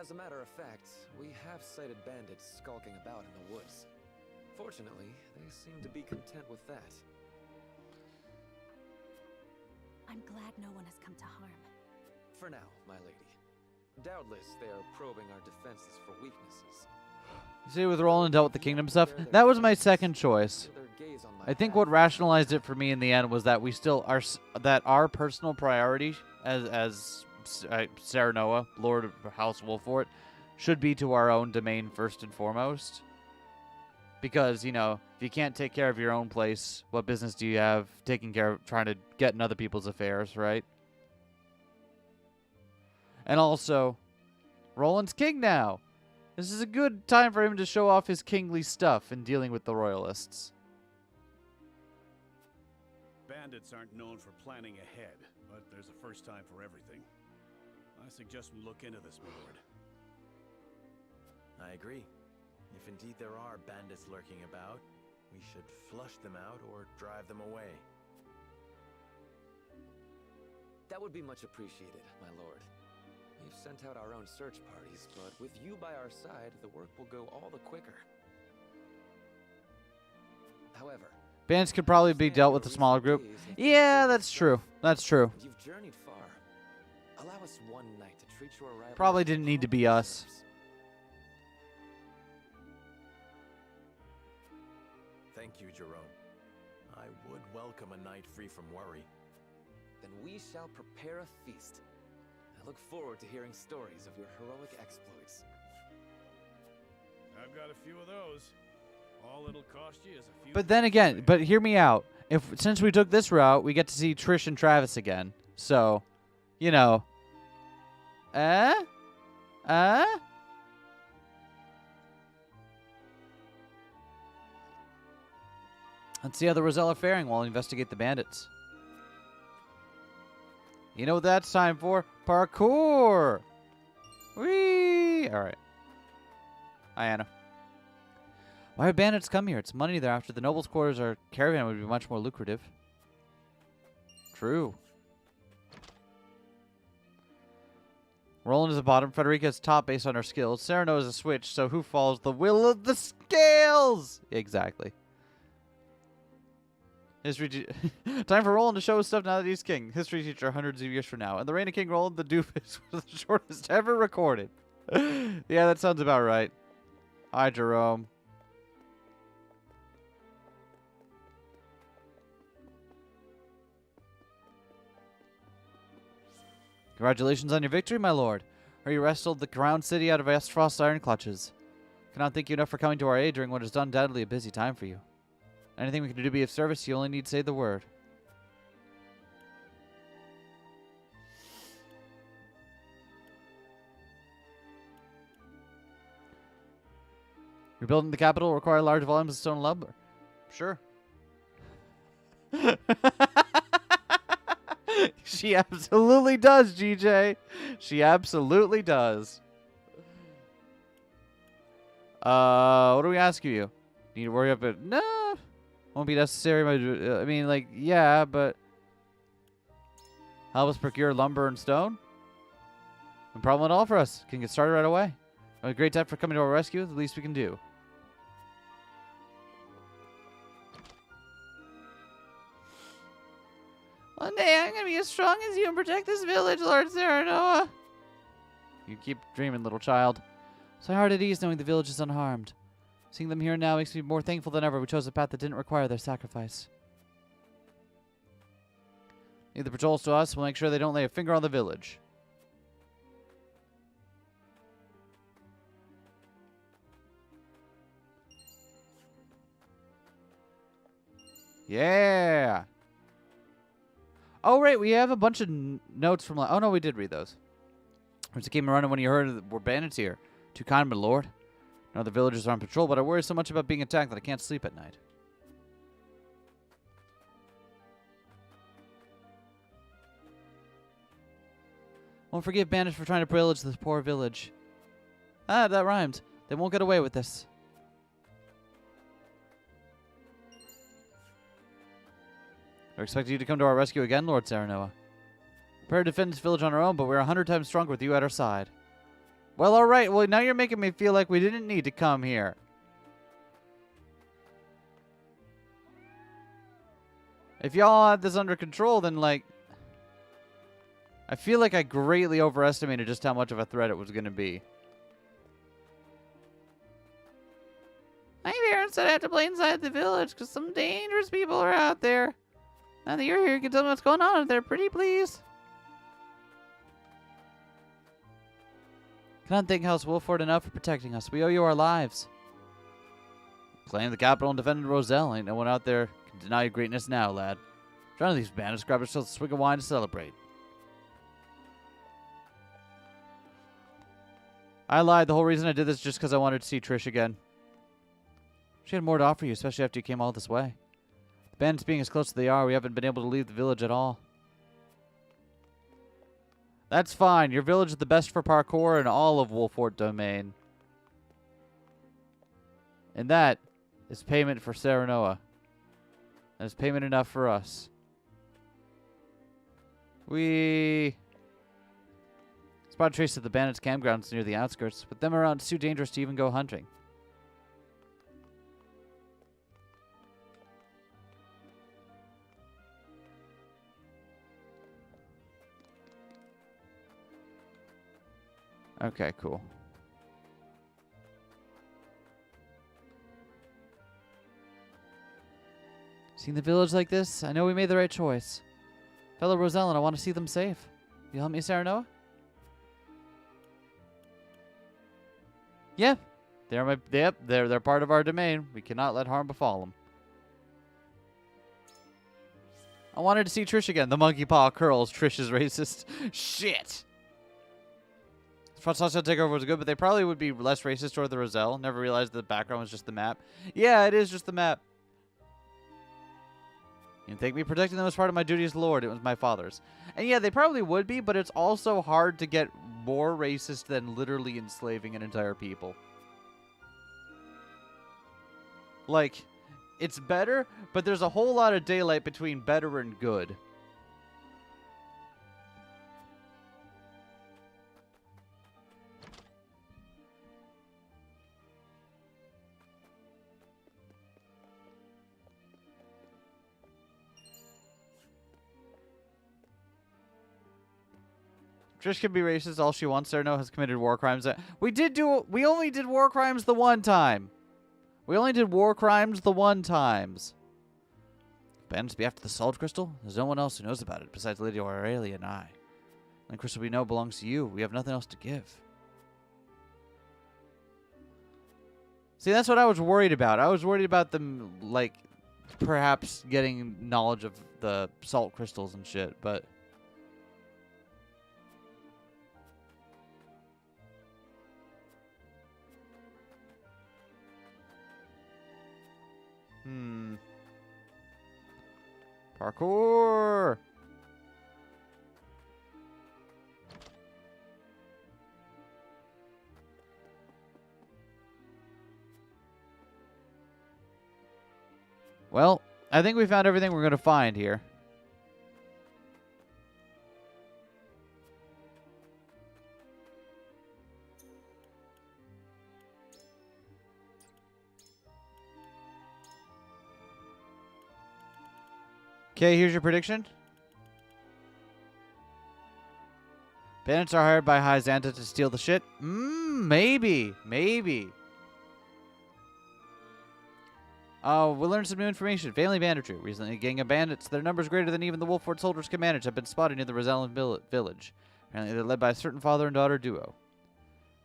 As a matter of fact, we have sighted bandits skulking about in the woods. Fortunately, they seem to be content with that. I'm glad no one has come to harm. For now, my lady. Doubtless they are probing our defenses for weaknesses. You see, with Roland dealt with the kingdom stuff. That was my second choice. I think what rationalized it for me in the end was that we still are that our personal priority as Serenoa, Lord of House Wolfort, should be to our own domain first and foremost. Because, you know, if you can't take care of your own place, what business do you have taking care of trying to get in other people's affairs, right? And also, Roland's king now. This is a good time for him to show off his kingly stuff in dealing with the royalists. Bandits aren't known for planning ahead, but there's a first time for everything. I suggest we look into this, my lord. I agree. If indeed there are bandits lurking about, we should flush them out or drive them away. That would be much appreciated, my lord. We've sent out our own search parties, but with you by our side, the work will go all the quicker. However, Bandits could probably be dealt with a smaller group. Yeah, that's true. That's true. you've journeyed far. Allow us one night to treat your arrival. Probably didn't need to be us. Thank you, Jerome. I would welcome a night free from worry. Then we shall prepare a feast. I look forward to hearing stories of your heroic exploits. I've got a few of those. All it'll cost you is a few. But then again, but hear me out. Since we took this route, we get to see Trish and Travis again. So, you know. Let's see how the Rosella are faring while we investigate the bandits. You know what that's time for? Parkour! Whee! Alright. Hi, Anna. Why would bandits come here? It's money they're after. The noble's quarters or caravan would be much more lucrative. True. Roland is the bottom. Frederica is top based on her skills. Cyrano is a switch, so who follows the will of the scales? Exactly. History time for Roland to show his stuff now that he's king. History teacher hundreds of years from now. And the reign of King Roland the Doofus was the shortest ever recorded. Yeah, that sounds about right. Hi, Jerome. Congratulations on your victory, my lord. You wrestled the crown city out of Estfrost's iron clutches. Cannot thank you enough for coming to our aid during what is undoubtedly a busy time for you. Anything we can do to be of service, you only need to say the word. Rebuilding the capital will require large volumes of stone and lumber. Sure. She absolutely does, GJ. She absolutely does. What do we ask you? Need to worry about it? No. Won't be necessary. I mean, like, yeah, but help us procure lumber and stone? No problem at all for us. Can get started right away. A great time for coming to our rescue. The least we can do. One day I'm going to be as strong as you and protect this village, Lord Serenoa. You keep dreaming, little child. So heart at ease knowing the village is unharmed. Seeing them here now makes me more thankful than ever we chose a path that didn't require their sacrifice. Leave the patrols to us. We'll make sure they don't lay a finger on the village. Yeah. Oh, right. We have a bunch of notes from... Oh, no, we did read those. Once it came around when you heard we're bandits here. Too kind, my lord. No, the villagers are on patrol, but I worry so much about being attacked that I can't sleep at night. Won't forgive bandits for trying to pillage this poor village. Ah, that rhymed. They won't get away with this. I expect you to come to our rescue again, Lord Serenoa. Prepare to defend this village on our own, but we're 100 times stronger with you at our side. Well, alright. Well, now you're making me feel like we didn't need to come here. If y'all had this under control, then, like... I feel like I greatly overestimated just how much of a threat it was going to be. My parents said I have to play inside the village because some dangerous people are out there. Now that you're here, you can tell me what's going on. They're pretty pleased. Cannot thank House Wolford enough for protecting us. We owe you our lives. Claimed the capital and defended Roselle. Ain't no one out there can deny your greatness now, lad. None of these bandits grab ourselves a swig of wine to celebrate. I lied. The whole reason I did this is just because I wanted to see Trish again. She had more to offer you, especially after you came all this way. The bandits being as close as they are, we haven't been able to leave the village at all. That's fine. Your village is the best for parkour in all of Wolfort Domain. And that is payment for Serenoa. That is payment enough for us. We spot trace of the bandits' campgrounds near the outskirts. With them around, it's too dangerous to even go hunting. Okay, cool. Seeing the village like this, I know we made the right choice. Fellow Rosellen, I want to see them safe. You help me, Serenoa? Yeah. They're part of our domain. We cannot let harm befall them. I wanted to see Trish again. The monkey paw curls. Trish is racist. Shit. Social takeover was good, but they probably would be less racist toward the Roselle. Never realized the background was just the map. Yeah, it is just the map. You think me protecting them was part of my duty as Lord. It was my father's. And yeah, they probably would be, but it's also hard to get more racist than literally enslaving an entire people. Like, it's better, but there's a whole lot of daylight between better and good. Trish can be racist all she wants. Sereno has committed war crimes. We only did war crimes the one time. We only did war crimes the one times. Bandits be after the salt crystal? There's no one else who knows about it besides Lady Aurelia and I. And the crystal we know belongs to you. We have nothing else to give. See, that's what I was worried about. I was worried about them, like, perhaps getting knowledge of the salt crystals and shit, but... Parkour! Well, I think we found everything we're going to find here. Okay, here's your prediction. Bandits are hired by High Xanta to steal the shit? Maybe. Maybe. We learned some new information. Family banditry. Recently, a gang of bandits, their numbers greater than even the Wolford soldiers can manage, have been spotted near the Rosellan village. Apparently, they're led by a certain father and daughter duo.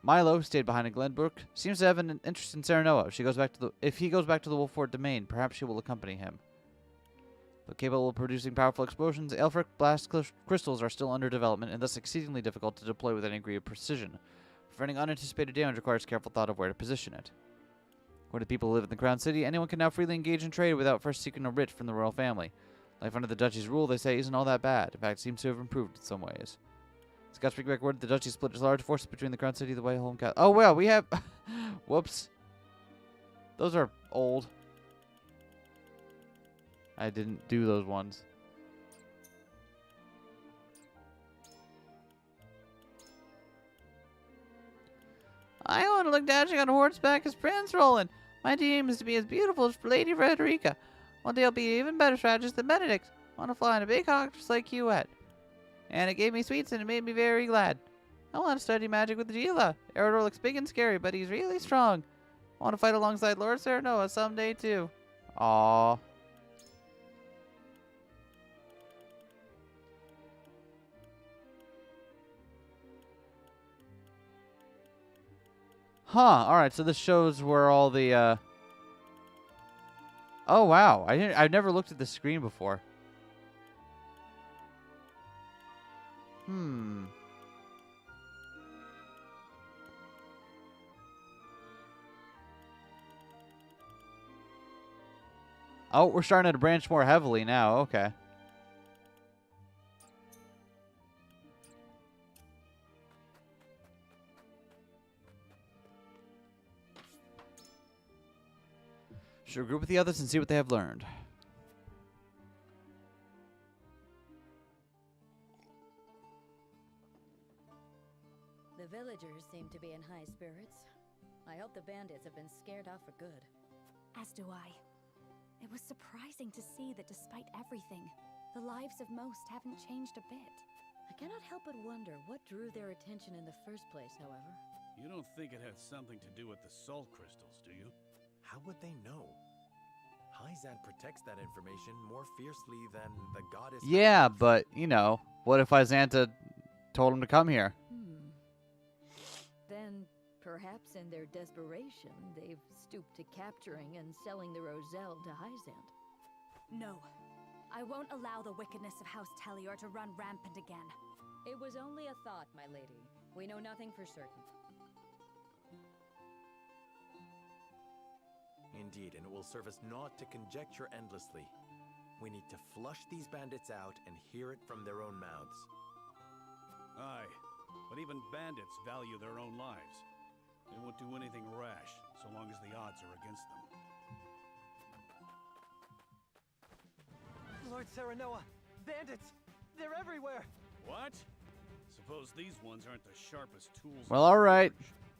Milo, who stayed behind in Glenbrook, seems to have an interest in Serenoa. If he goes back to the Wolford domain, perhaps she will accompany him. But capable of producing powerful explosions, Elfric blast crystals are still under development and thus exceedingly difficult to deploy with any degree of precision. Preventing unanticipated damage requires careful thought of where to position it. According to people who live in the Crown City, anyone can now freely engage in trade without first seeking a writ from the royal family. Life under the Duchy's rule, they say, isn't all that bad. In fact, it seems to have improved in some ways. Scott speaking back word, the Duchy split its large forces between the Crown City and the White Home Castle. Oh, well, we have... Whoops. Those are old. I didn't do those ones. I want to look dashing on horseback as Prince Roland. My dream is to be as beautiful as Lady Frederica. One day I'll be an even better strategist than Benedict. I want to fly on a big hawk just like you had. And it gave me sweets and it made me very glad. I want to study magic with Gila. Eridor looks big and scary, but he's really strong. I want to fight alongside Lord Serenoa someday too. Aww. Huh, alright, so this shows where all the, Oh, wow. I've never looked at the screen before. Oh, we're starting to branch more heavily now. Okay. Should group with the others and see what they have learned. The villagers seem to be in high spirits. I hope the bandits have been scared off for good. As do I. It was surprising to see that despite everything, the lives of most haven't changed a bit. I cannot help but wonder what drew their attention in the first place, however. You don't think it had something to do with the salt crystals, do you? How would they know? Hyzan protects that information more fiercely than the goddess... Yeah, but, you know, what if Xanta told him to come here? Then Perhaps in their desperation, they've stooped to capturing and selling the Roselle to Hyzant. No. I won't allow the wickedness of House Tellior to run rampant again. It was only a thought, my lady. We know nothing for certain. Indeed, and it will serve us not to conjecture endlessly. We need to flush these bandits out and hear it from their own mouths. Aye, but even bandits value their own lives. They won't do anything rash, so long as the odds are against them. Lord Serenoa, bandits! They're everywhere! What? Suppose these ones aren't the sharpest tools. Well, all right.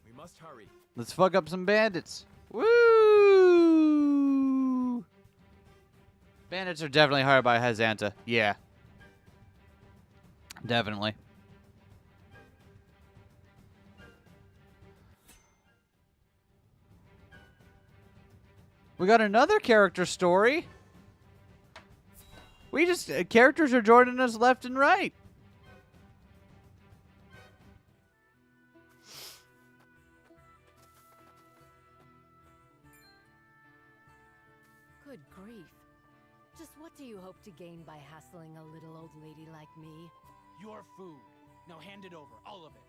We must hurry. Let's fuck up some bandits. Woo! Bandits are definitely hired by Hyzanta. Yeah. Definitely. We got another character story. We just characters are joining us left and right. Good grief. Just what do you hope to gain by hassling a little old lady like me? Your food. Now hand it over, all of it,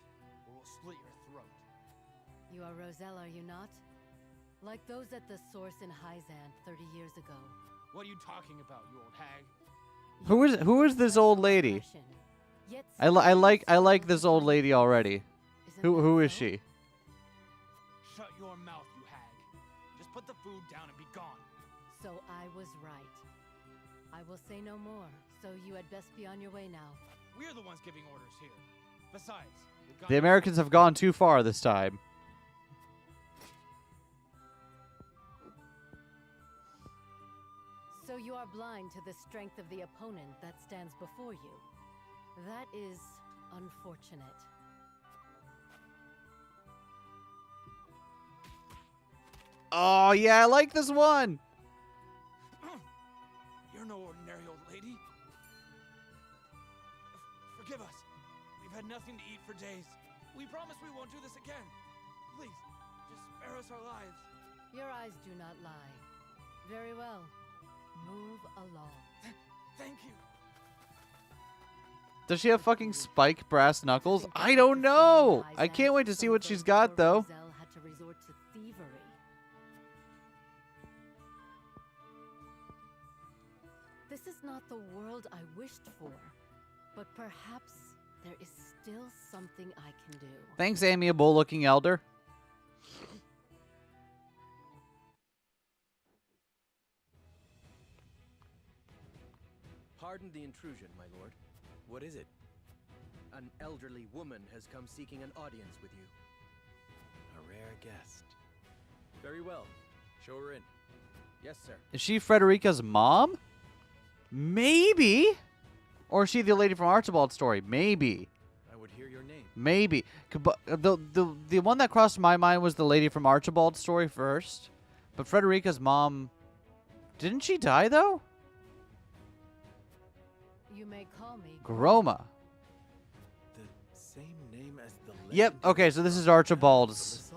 or we'll split your throat. You are Roselle, are you not? Like those at the source in Hyzant 30 years ago. What are you talking about, you old hag? Who is this old lady? I like this old lady already. Who is she? Shut your mouth, you hag. Just put the food down and be gone. So I was right. I will say no more, so you had best be on your way now. We're the ones giving orders here. Besides, The Americans have gone too far this time. So you are blind to the strength of the opponent that stands before you. That is unfortunate. Oh, yeah, I like this one. You're no ordinary old lady. Forgive us. We've had nothing to eat for days. We promise we won't do this again. Please, just spare us our lives. Your eyes do not lie. Very well. Move along. Thank you. Does she have fucking spike brass knuckles? I don't know. I can't wait to see what she's got, though. Roselle had to resort to thievery. This is not the world I wished for, but perhaps there is still something I can do. Thanks, amiable-looking elder. Pardon the intrusion, my lord. What is it? An elderly woman has come seeking an audience with you. A rare guest. Very well. Show her in. Yes, sir. Is she Frederica's mom? Maybe. Or is she the lady from Archibald's story? Maybe. I would hear your name. Maybe. But the one that crossed my mind was the lady from Archibald's story first. But Frederica's mom... Didn't she die, though? You may call me Groma. The same name as the Yep. Okay, so this is Archibald's.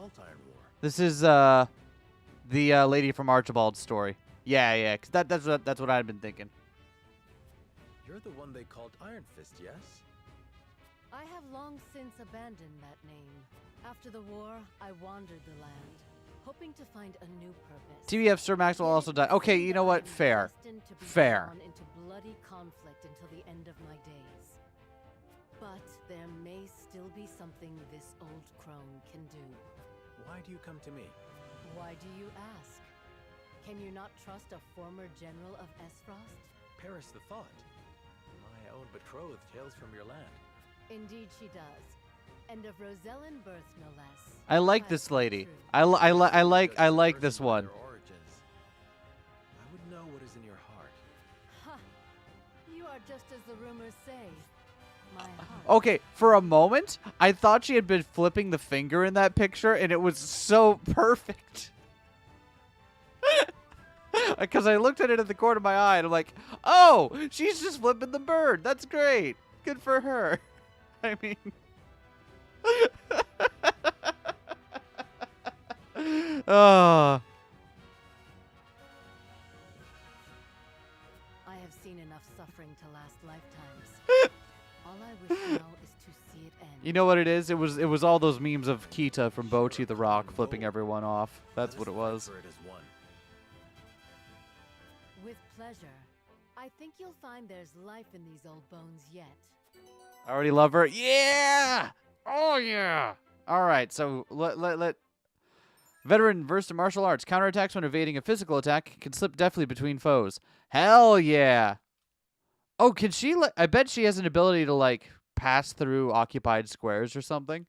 This is the lady from Archibald's story. Yeah, cause that's what I'd been thinking. You're the one they called Iron Fist, yes? I have long since abandoned that name. After the war, I wandered the land, hoping to find a new purpose. TBF Sir Maxwell also died. Okay, you know what? Fair. Fair. Into bloody conflict until the end of my days. But there may still be something this old crone can do. Why do you come to me? Why do you ask? Can you not trust a former general of Esfrost? Perish the thought. My own betrothed hails from your land. Indeed she does. And of Rosellan birth, no less. I like this lady. I like this one. Origins. I would know what is in your heart. Ha! You are just as the rumors say. My heart. Okay, for a moment, I thought she had been flipping the finger in that picture, and it was so perfect. Because I looked at it at the corner of my eye, and I'm like, oh, she's just flipping the bird. That's great. Good for her. I mean... Oh. I have seen enough suffering to last lifetimes. All I wish now is to see it end. You know what it is? It was all those memes of Kita from Bochi the Rock flipping everyone off. That's what it was. With pleasure. I think you'll find there's life in these old bones yet. I already love her. Yeah! Oh, yeah! All right, so let veteran versed in martial arts. Counterattacks when evading a physical attack can slip deftly between foes. Hell yeah! Oh, can she... I bet she has an ability to, like, pass through occupied squares or something.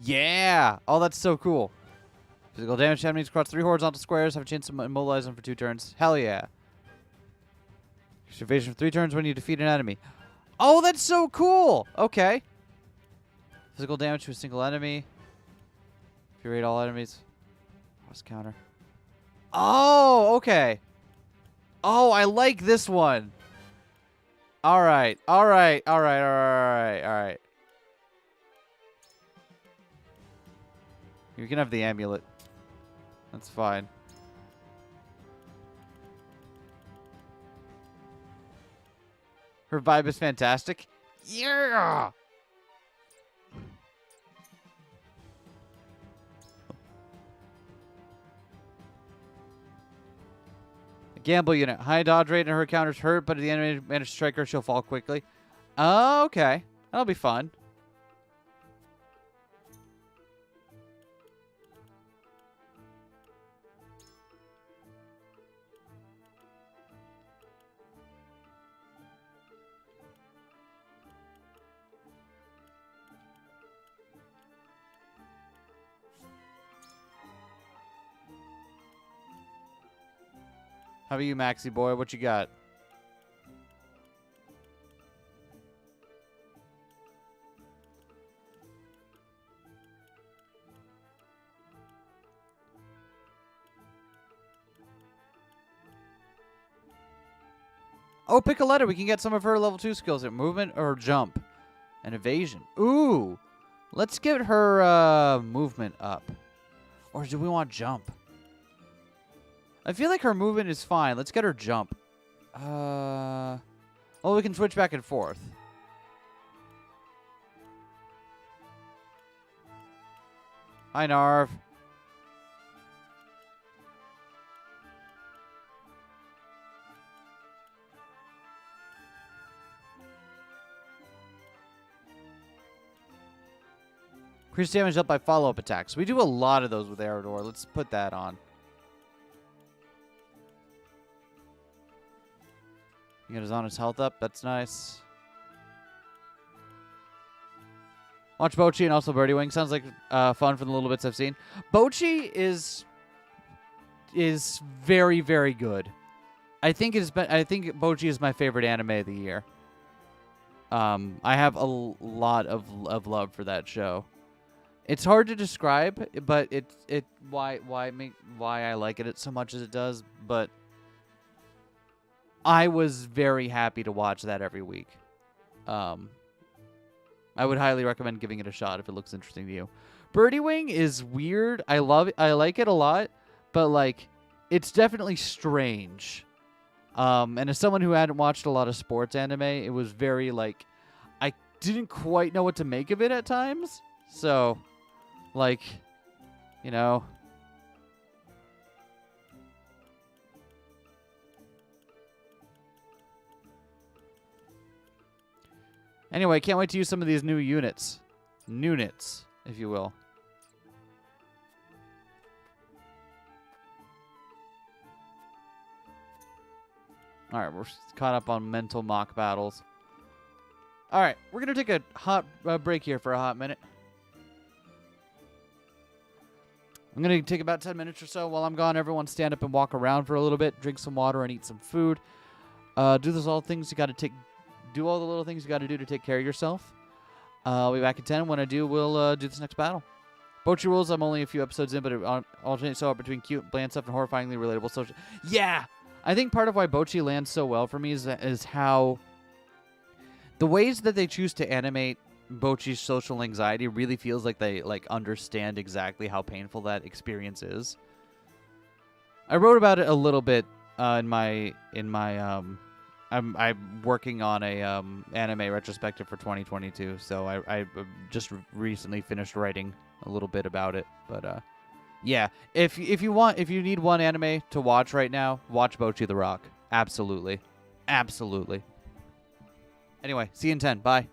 Yeah! Oh, that's so cool. Physical damage to enemies across 3 horizontal squares. Have a chance to immobilize them for 2 turns. Hell yeah. Evasion for 3 turns when you defeat an enemy. Oh, that's so cool! Okay. Physical damage to a single enemy. Infuriate all enemies. Plus counter. Oh, okay. Oh, I like this one. Alright, alright, alright, alright, alright. You can have the amulet. That's fine. Her vibe is fantastic. Yeah! A gamble unit. High dodge rate and her counters hurt, but if the enemy manages to strike her, she'll fall quickly. Oh, okay. That'll be fun. How about you, Maxie boy? What you got? Oh, pick a letter. We can get some of her level 2 skills at movement or jump and evasion. Ooh. Let's get her movement up. Or do we want jump? I feel like her movement is fine. Let's get her jump. Well, we can switch back and forth. Hi, Narv. Increase damage up by follow-up attacks. We do a lot of those with Aerodor. Let's put that on. You got his honest health up. That's nice. Watch Bochi and also Birdie Wing. Sounds like fun from the little bits I've seen. Bochi is very, very good. I think Bochi is my favorite anime of the year. I have a lot of love for that show. It's hard to describe, but why I like it so much as it does. But I was very happy to watch that every week. I would highly recommend giving it a shot if it looks interesting to you. Birdie Wing is weird. I like it a lot, but like it's definitely strange. And as someone who hadn't watched a lot of sports anime, it was very like I didn't quite know what to make of it at times. So, like, you know. Anyway, can't wait to use some of these new units. Nunits, if you will. Alright, we're caught up on mental mock battles. Alright, we're going to take a hot break here for a hot minute. I'm going to take about 10 minutes or so. While I'm gone, everyone stand up and walk around for a little bit, drink some water and eat some food. Do all the little things you got to do to take care of yourself. I'll be back at 10. When I do, we'll do this next battle. Bochi rules. I'm only a few episodes in, but it alternates so between cute, bland stuff and horrifyingly relatable social. Yeah, I think part of why Bochi lands so well for me is how the ways that they choose to animate Bochi's social anxiety really feels like they understand exactly how painful that experience is. I wrote about it a little bit in my I'm working on a anime retrospective for 2022, so I just recently finished writing a little bit about it. But yeah, if you need one anime to watch right now, watch Bocchi the Rock. Absolutely, absolutely. Anyway, see you in 10. Bye.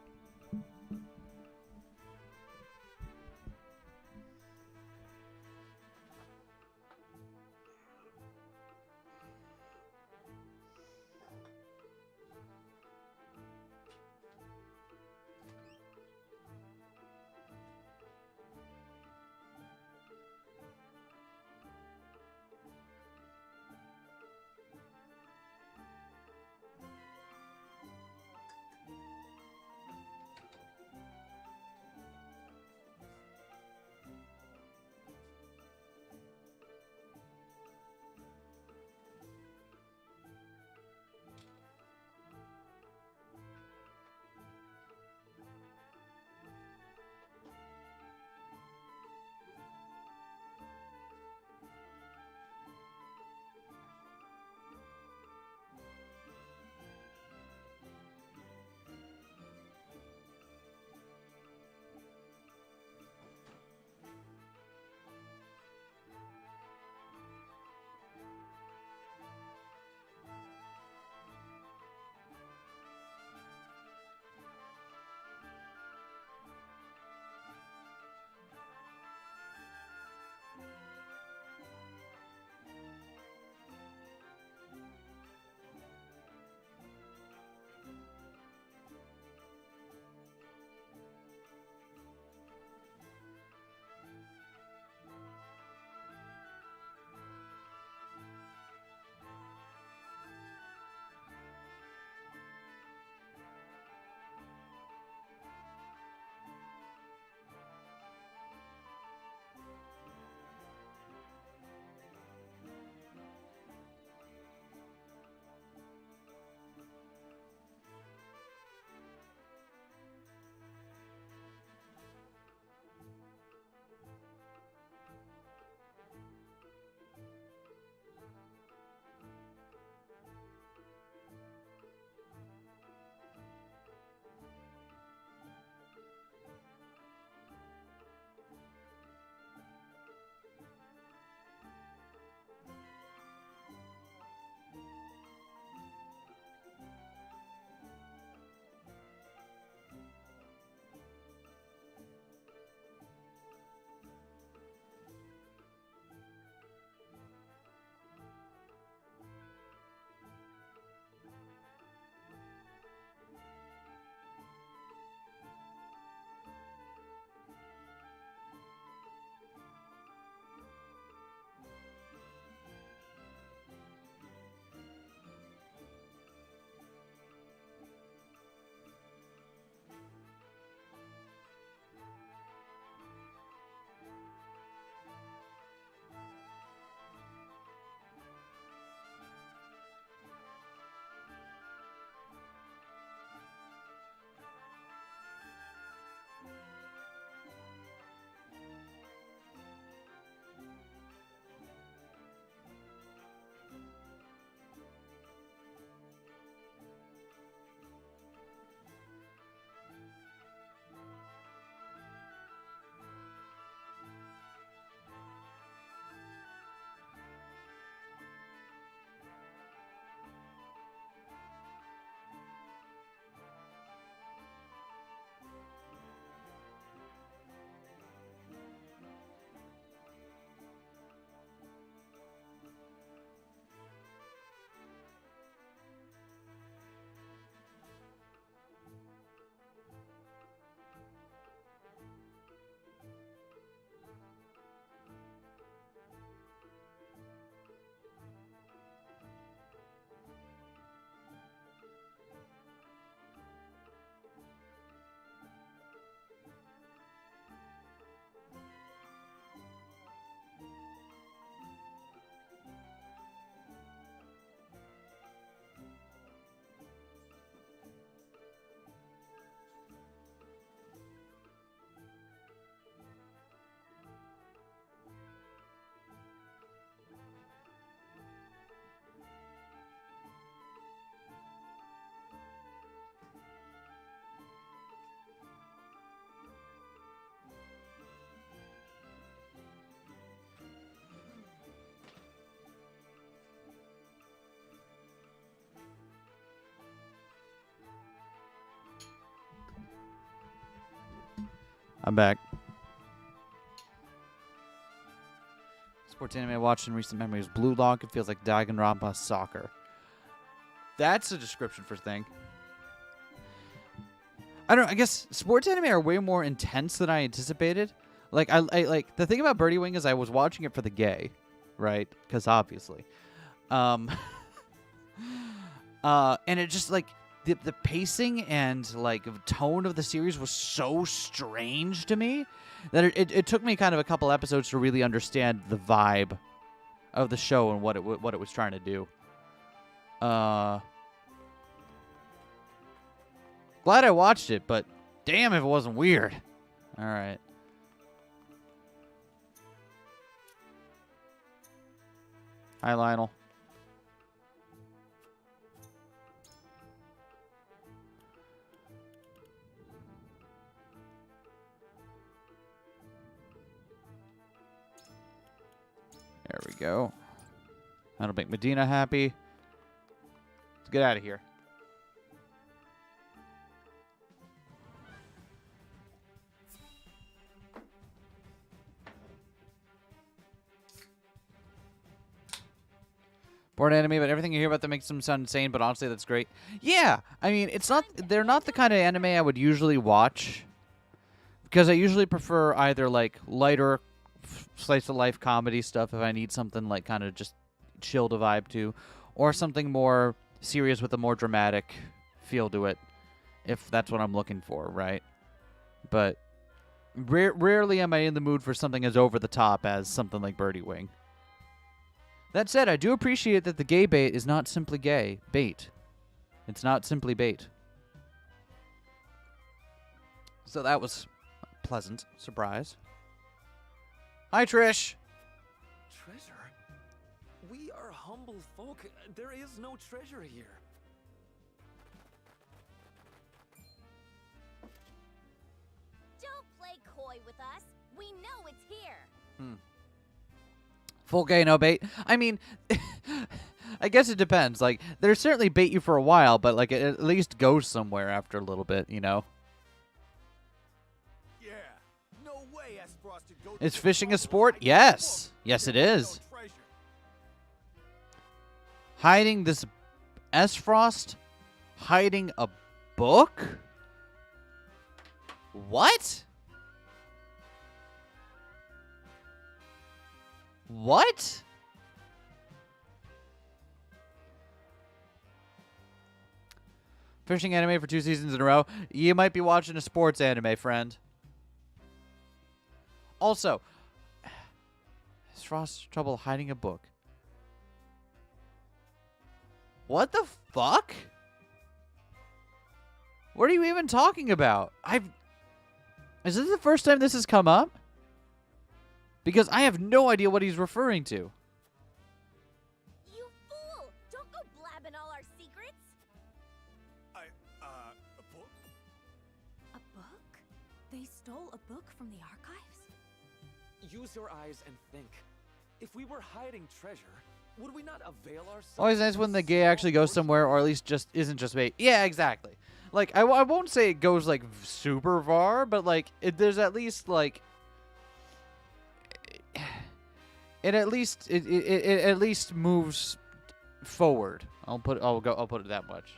I'm back. Sports anime I watched in recent memory is Blue Lock. It feels like Danganronpa soccer. That's a description for thing. I don't know. I guess sports anime are way more intense than I anticipated. Like I like the thing about Birdie Wing is I was watching it for the gay, right? Because obviously, and it just like the pacing and like tone of the series was so strange to me that it took me kind of a couple episodes to really understand the vibe of the show and what it was trying to do. Glad I watched it, but damn if it wasn't weird. All right. Hi, Lionel. There we go. That'll make Medina happy. Let's get out of here. Bored anime, but everything you hear about them makes them sound insane, but honestly, that's great. Yeah, I mean, they're not the kind of anime I would usually watch, because I usually prefer either, like, lighter slice-of-life comedy stuff if I need something, like, kind of just chill to vibe to, or something more serious with a more dramatic feel to it, if that's what I'm looking for, right? But rarely am I in the mood for something as over-the-top as something like Birdie Wing. That said, I do appreciate that the gay bait is not simply gay. Bait. It's not simply bait. So that was a pleasant surprise. Hi, Trish. Treasure? We are humble folk. There is no treasure here. Don't play coy with us. We know it's here. Full gay, no bait. I mean, I guess it depends. Like, there's certainly bait you for a while, but like it at least goes somewhere after a little bit, you know? Yeah. No way Espros could go. Is fishing a sport? Yes. Yes, it is. Hiding this S-Frost? Hiding a book? What? What? Fishing anime for 2 seasons in a row. You might be watching a sports anime, friend. Also, has Frost trouble hiding a book? What the fuck? What are you even talking about? Is this the first time this has come up? Because I have no idea what he's referring to. You fool! Don't go blabbing all our secrets. A book? A book? They stole a book from the archives? Use your eyes and think. If we were hiding treasure, would we not avail ourselves? Always nice when the gay actually goes somewhere, or at least just isn't just bait. Yeah, exactly. Like, I won't say it goes, like, super far, but, like, there's at least, like... It at least moves forward. I'll put it that much.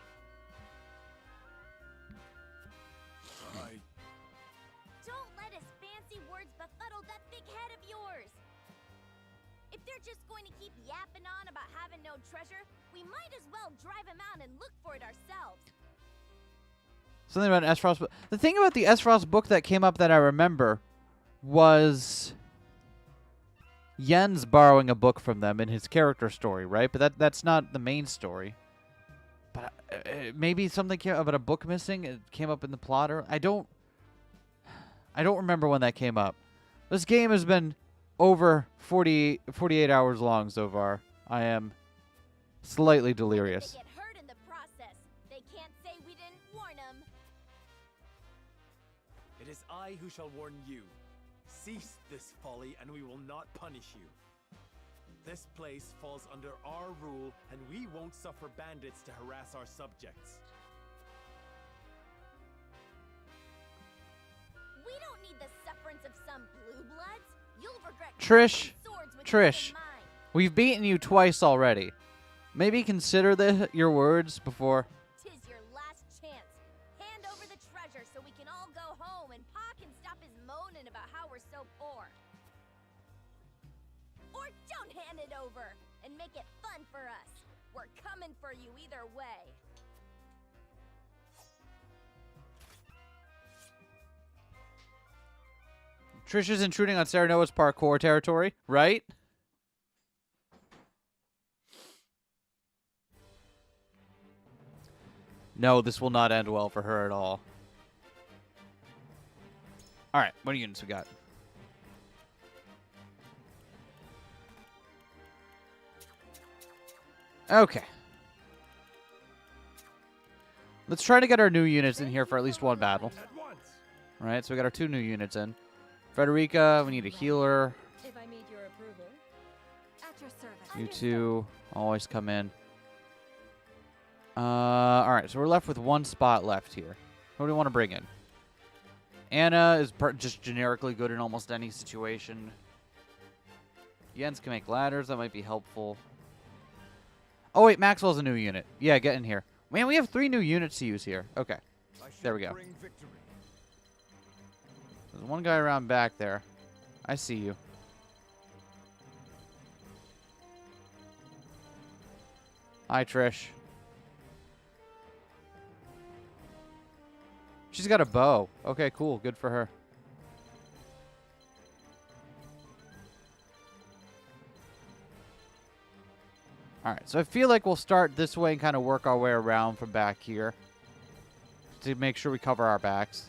Don't let his fancy words befuddle that big head of yours. If they're just going to keep yapping on about having no treasure, we might as well drive him out and look for it ourselves. Something about an S-Frost book. The thing about the S-Frost book that came up that I remember was Yen's borrowing a book from them in his character story, right? But that's not the main story. But maybe something came about a book missing. It came up in the plot. Or I don't remember when that came up. This game has been over 48 hours long so far. I am slightly delirious. They get hurt in the process. They can't say we didn't warn them. It is I who shall warn you. Cease this folly, and we will not punish you. This place falls under our rule, and we won't suffer bandits to harass our subjects. We don't need the Trish, we've beaten you twice already. Maybe consider your words before. Tis your last chance. Hand over the treasure so we can all go home and Pa can stop his moaning about how we're so poor. Or don't hand it over and make it fun for us. We're coming for you either way. Trish is intruding on Sarah Noah's parkour territory, right? No, this will not end well for her at all. Alright, what units we got? Okay. Let's try to get our new units in here for at least one battle. Alright, so we got our 2 new units in. Frederica, we need a healer. If I need your approval. At your service. You 2 always come in. Alright, so we're left with 1 spot left here. Who do we want to bring in? Anna is just generically good in almost any situation. Jens can make ladders. That might be helpful. Oh, wait. Maxwell's a new unit. Yeah, get in here. Man, we have 3 new units to use here. Okay. There we go. There's 1 guy around back there. I see you. Hi, Trish. She's got a bow. Okay, cool. Good for her. Alright, so I feel like we'll start this way and kind of work our way around from back here to make sure we cover our backs.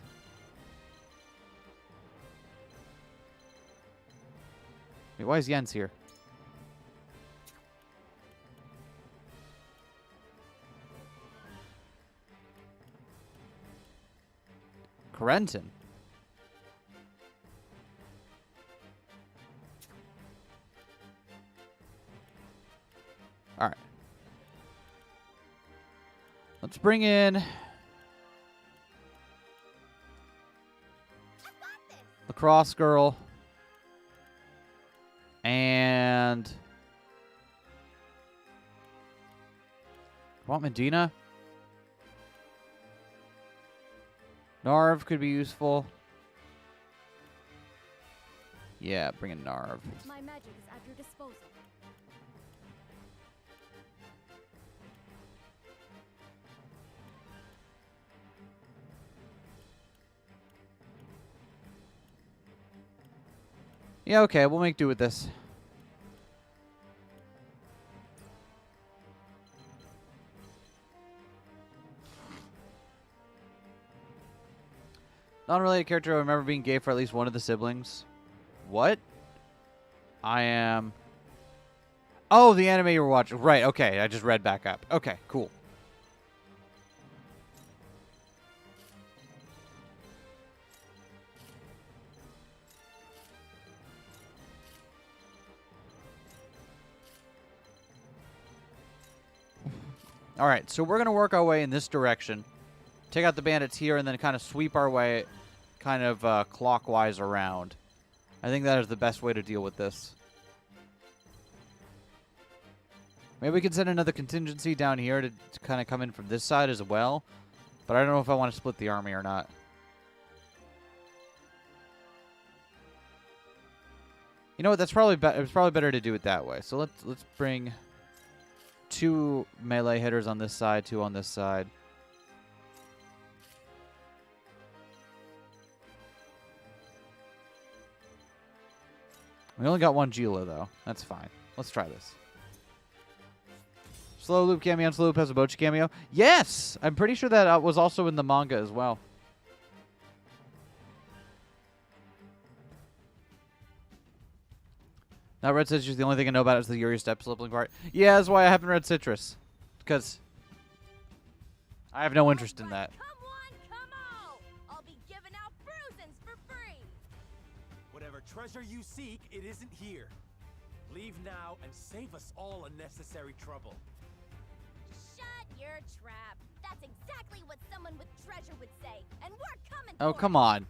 Wait, why is Jens here? Corentin. All right. Let's bring in Lacrosse Girl and want Medina. Narv could be useful. Yeah, bring in Narv. My magic is at your disposal. Yeah, okay, we'll make do with this. Non-related character, I remember being gay for at least one of the siblings. What? I am... Oh, the anime you were watching. Right, okay, I just read back up. Okay, cool. Alright, so we're going to work our way in this direction. Take out the bandits here and then kind of sweep our way kind of clockwise around. I think that is the best way to deal with this. Maybe we can send another contingency down here to kind of come in from this side as well. But I don't know if I want to split the army or not. You know what? That's probably it's probably better to do it that way. So let's bring 2 melee hitters on this side, 2 on this side. We only got 1 Gila, though. That's fine. Let's try this. Slow Loop cameo and Slow Loop has a Bochi cameo. Yes! I'm pretty sure that was also in the manga as well. Now Red Citrus, the only thing I know about it is the Yuri Step sibling part. Yeah, that's why I haven't read Citrus. Because I have no interest in that. I'll be giving out bruisings for free. Whatever treasure you seek, it isn't here. Leave now and save us all unnecessary trouble. Shut your trap. That's exactly what someone with treasure would say. And we're coming Oh, for come it. on.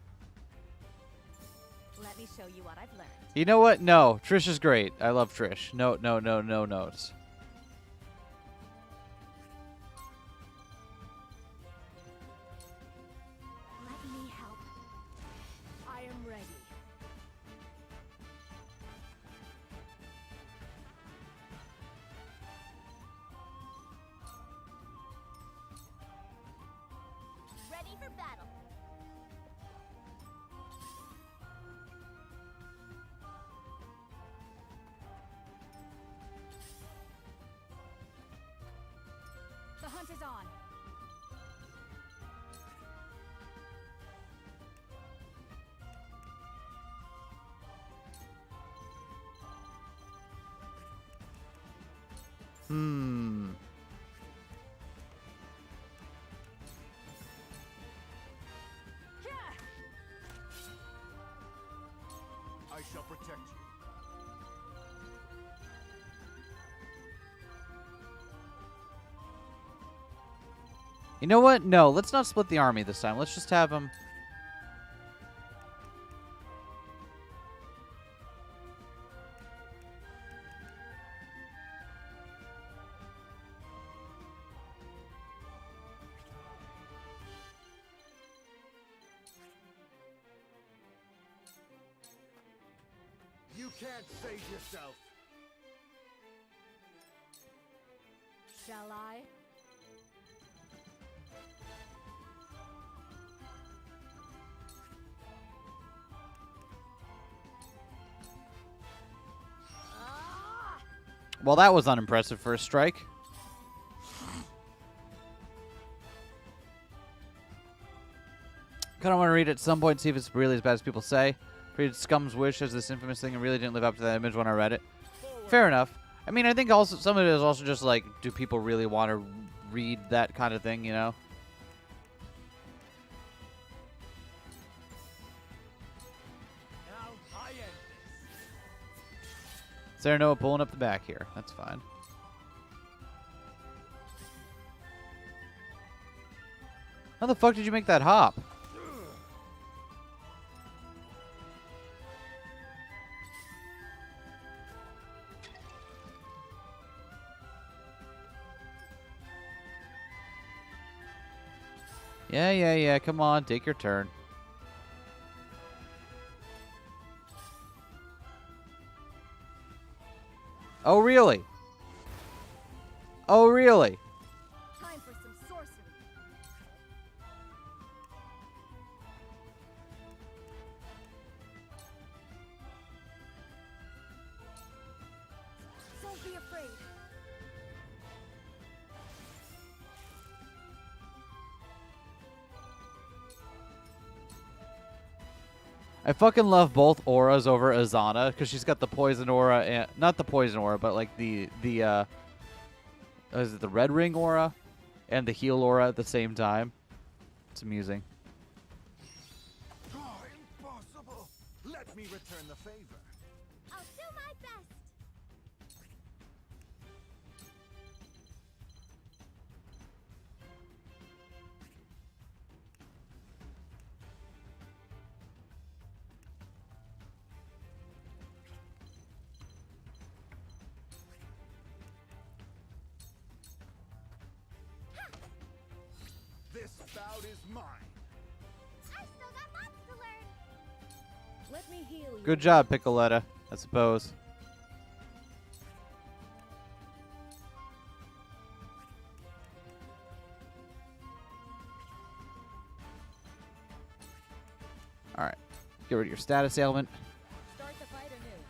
Let me show you what I've learned. You know what? No, Trish is great. I love Trish. No notes. Let me help. I am ready. Ready for battle. The hunt is on. I shall protect you. You know what? No, let's not split the army this time. Let's just have them. You can't save yourself. Shall I? Well, that was unimpressive for a strike. Kind of want to read it at some point and see if it's really as bad as people say. Created Scum's Wish as this infamous thing and really didn't live up to that image when I read it. Fair enough. I mean, I think also some of it is also just like, do people really want to read that kind of thing, you know? Now I end Is there no pulling up the back here? That's fine. How the fuck did you make that hop? Yeah. Come on, take your turn. Oh, really? Oh, really? Time for some sorcery. Don't be afraid. I fucking love both auras over Azana because she's got the poison aura and not the poison aura, but like the is it the red ring aura and the heal aura at the same time. It's amusing. Oh, impossible! Let me return the favor. I'll do my best. This bout is mine. I still got lots to learn. Let me heal you. Good job, Piccoletta, I suppose. Alright. Get rid of your status ailment. Start the fight anew.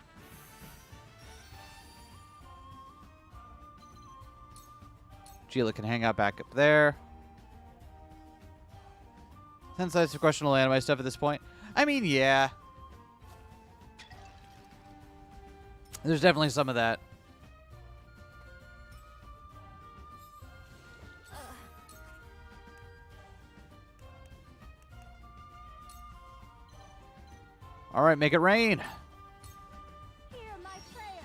Gila can hang out back up there. Sensitive to questionable anime stuff at this point. I mean, yeah. There's definitely some of that. All right, make it rain. Hear my prayers.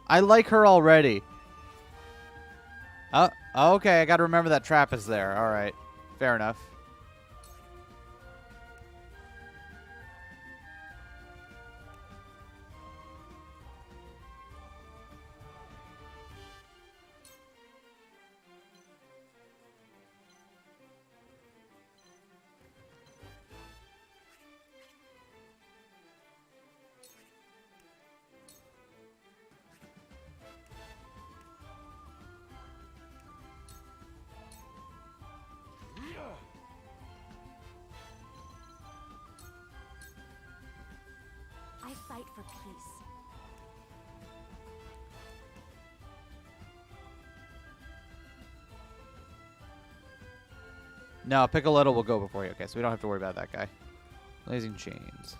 I like her already. Oh, okay. I got to remember that trap is there. All right. Fair enough. I fight for peace. No, Piccoletto will go before you. Okay, so we don't have to worry about that guy. Blazing chains.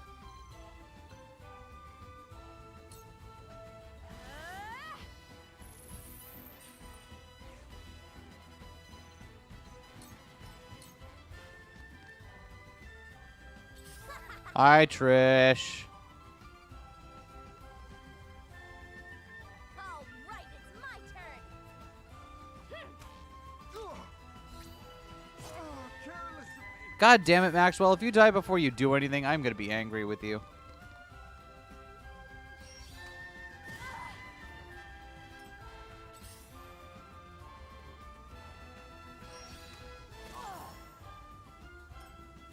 Hi, Trish. All right, it's my turn. God damn it, Maxwell. If you die before you do anything, I'm going to be angry with you.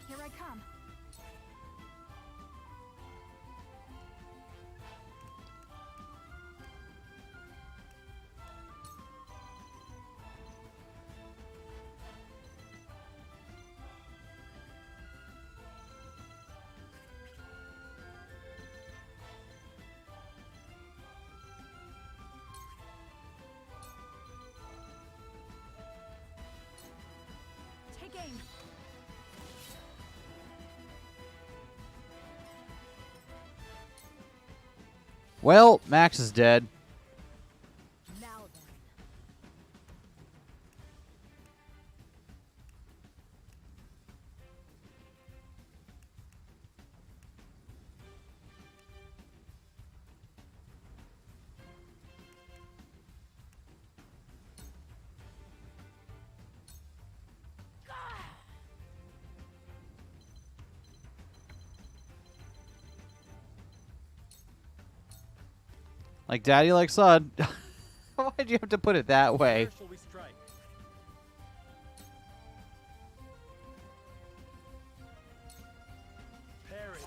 Here I come. Take aim. Well, Max is dead. Now then. Like daddy, like son. Why'd you have to put it that way? Where shall we strike? Perish.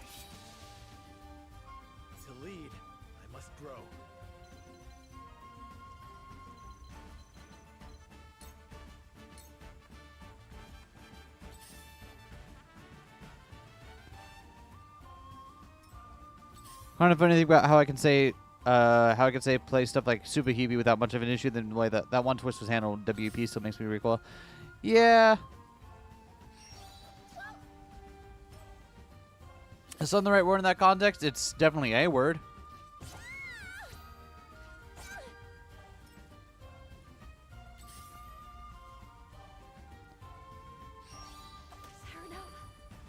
To lead, I must grow. Kind of funny thing about how I can say play stuff like Super Hebe without much of an issue, then the way that one twist was handled WP still makes me recoil. Yeah. Is son the right word in that context? It's definitely a word.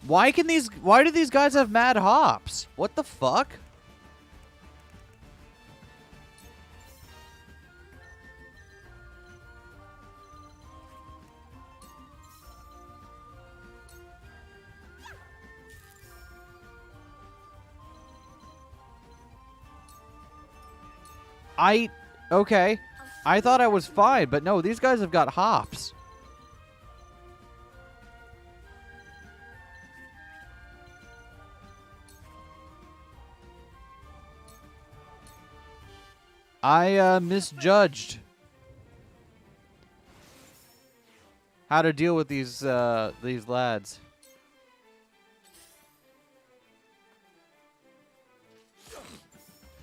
Why do these guys have mad hops? What the fuck? Okay. I thought I was fine, but no, these guys have got hops. I misjudged how to deal with these lads.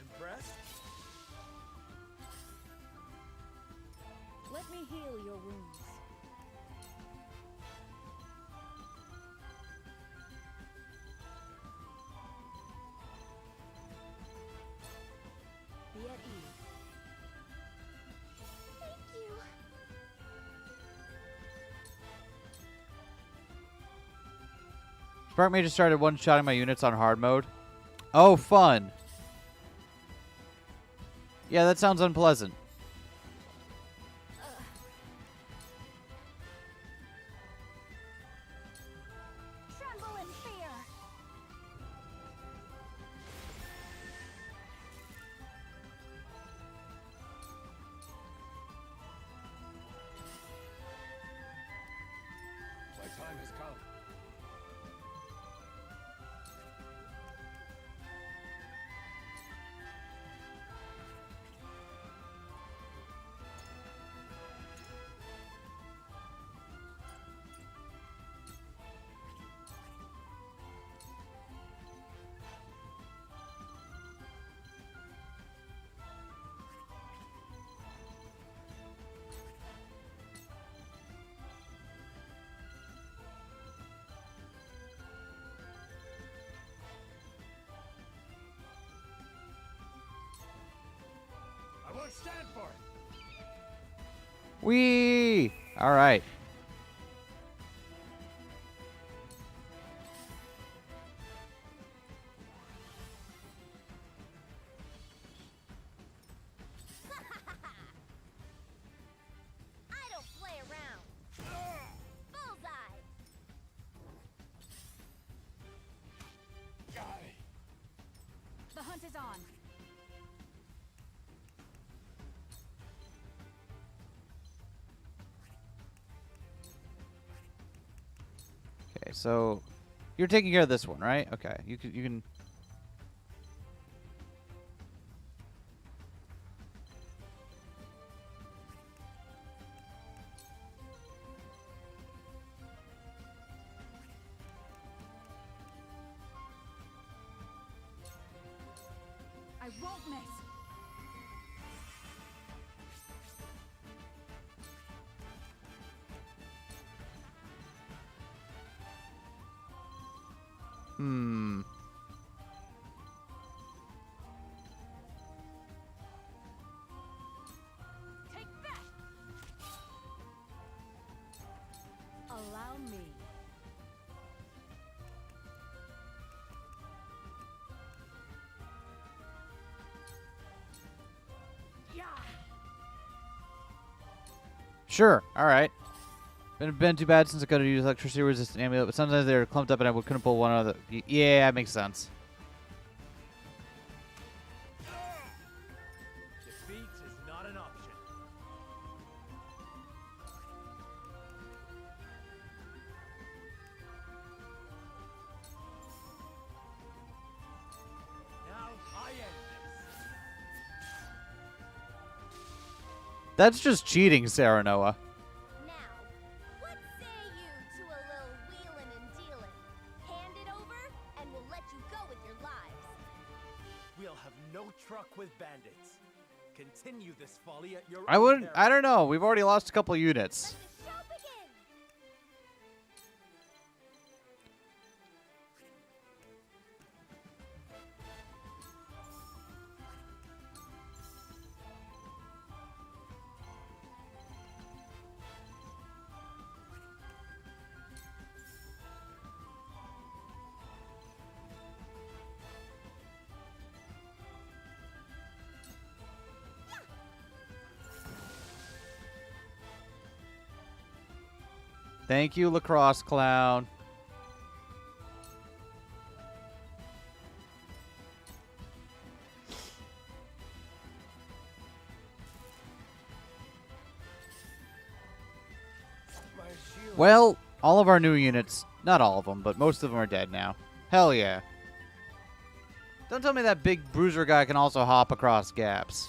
Impressed? Let me heal your wounds. Be at ease. Thank you. Spark Mage just started one-shotting my units on hard mode. Oh, fun. Yeah, that sounds unpleasant. Tremble in fear. My time has come. I won't stand for it. Whee! All right. I don't play around. Bullseye. The hunt is on. Okay, so you're taking care of this one, right? Okay, you can. I won't miss. Hmm. Take that. Allow me. Sure. All right. Been too bad since I could have used electricity resistant amulet, but sometimes they're clumped up and I couldn't pull one out of the. Yeah, that makes sense. Defeat is not an option. Now I end this. That's just cheating, Sarah Noah. What say you to a little wheelin' and dealin'? Hand it over, and we'll let you go with your lives. We'll have no truck with bandits. Continue this folly at your I own wouldn't. peril. I don't know. We've already lost a couple units. Show begin. Thank you, lacrosse clown. Well, all of our new units, not all of them, but most of them are dead now. Hell yeah. Don't tell me that big bruiser guy can also hop across gaps.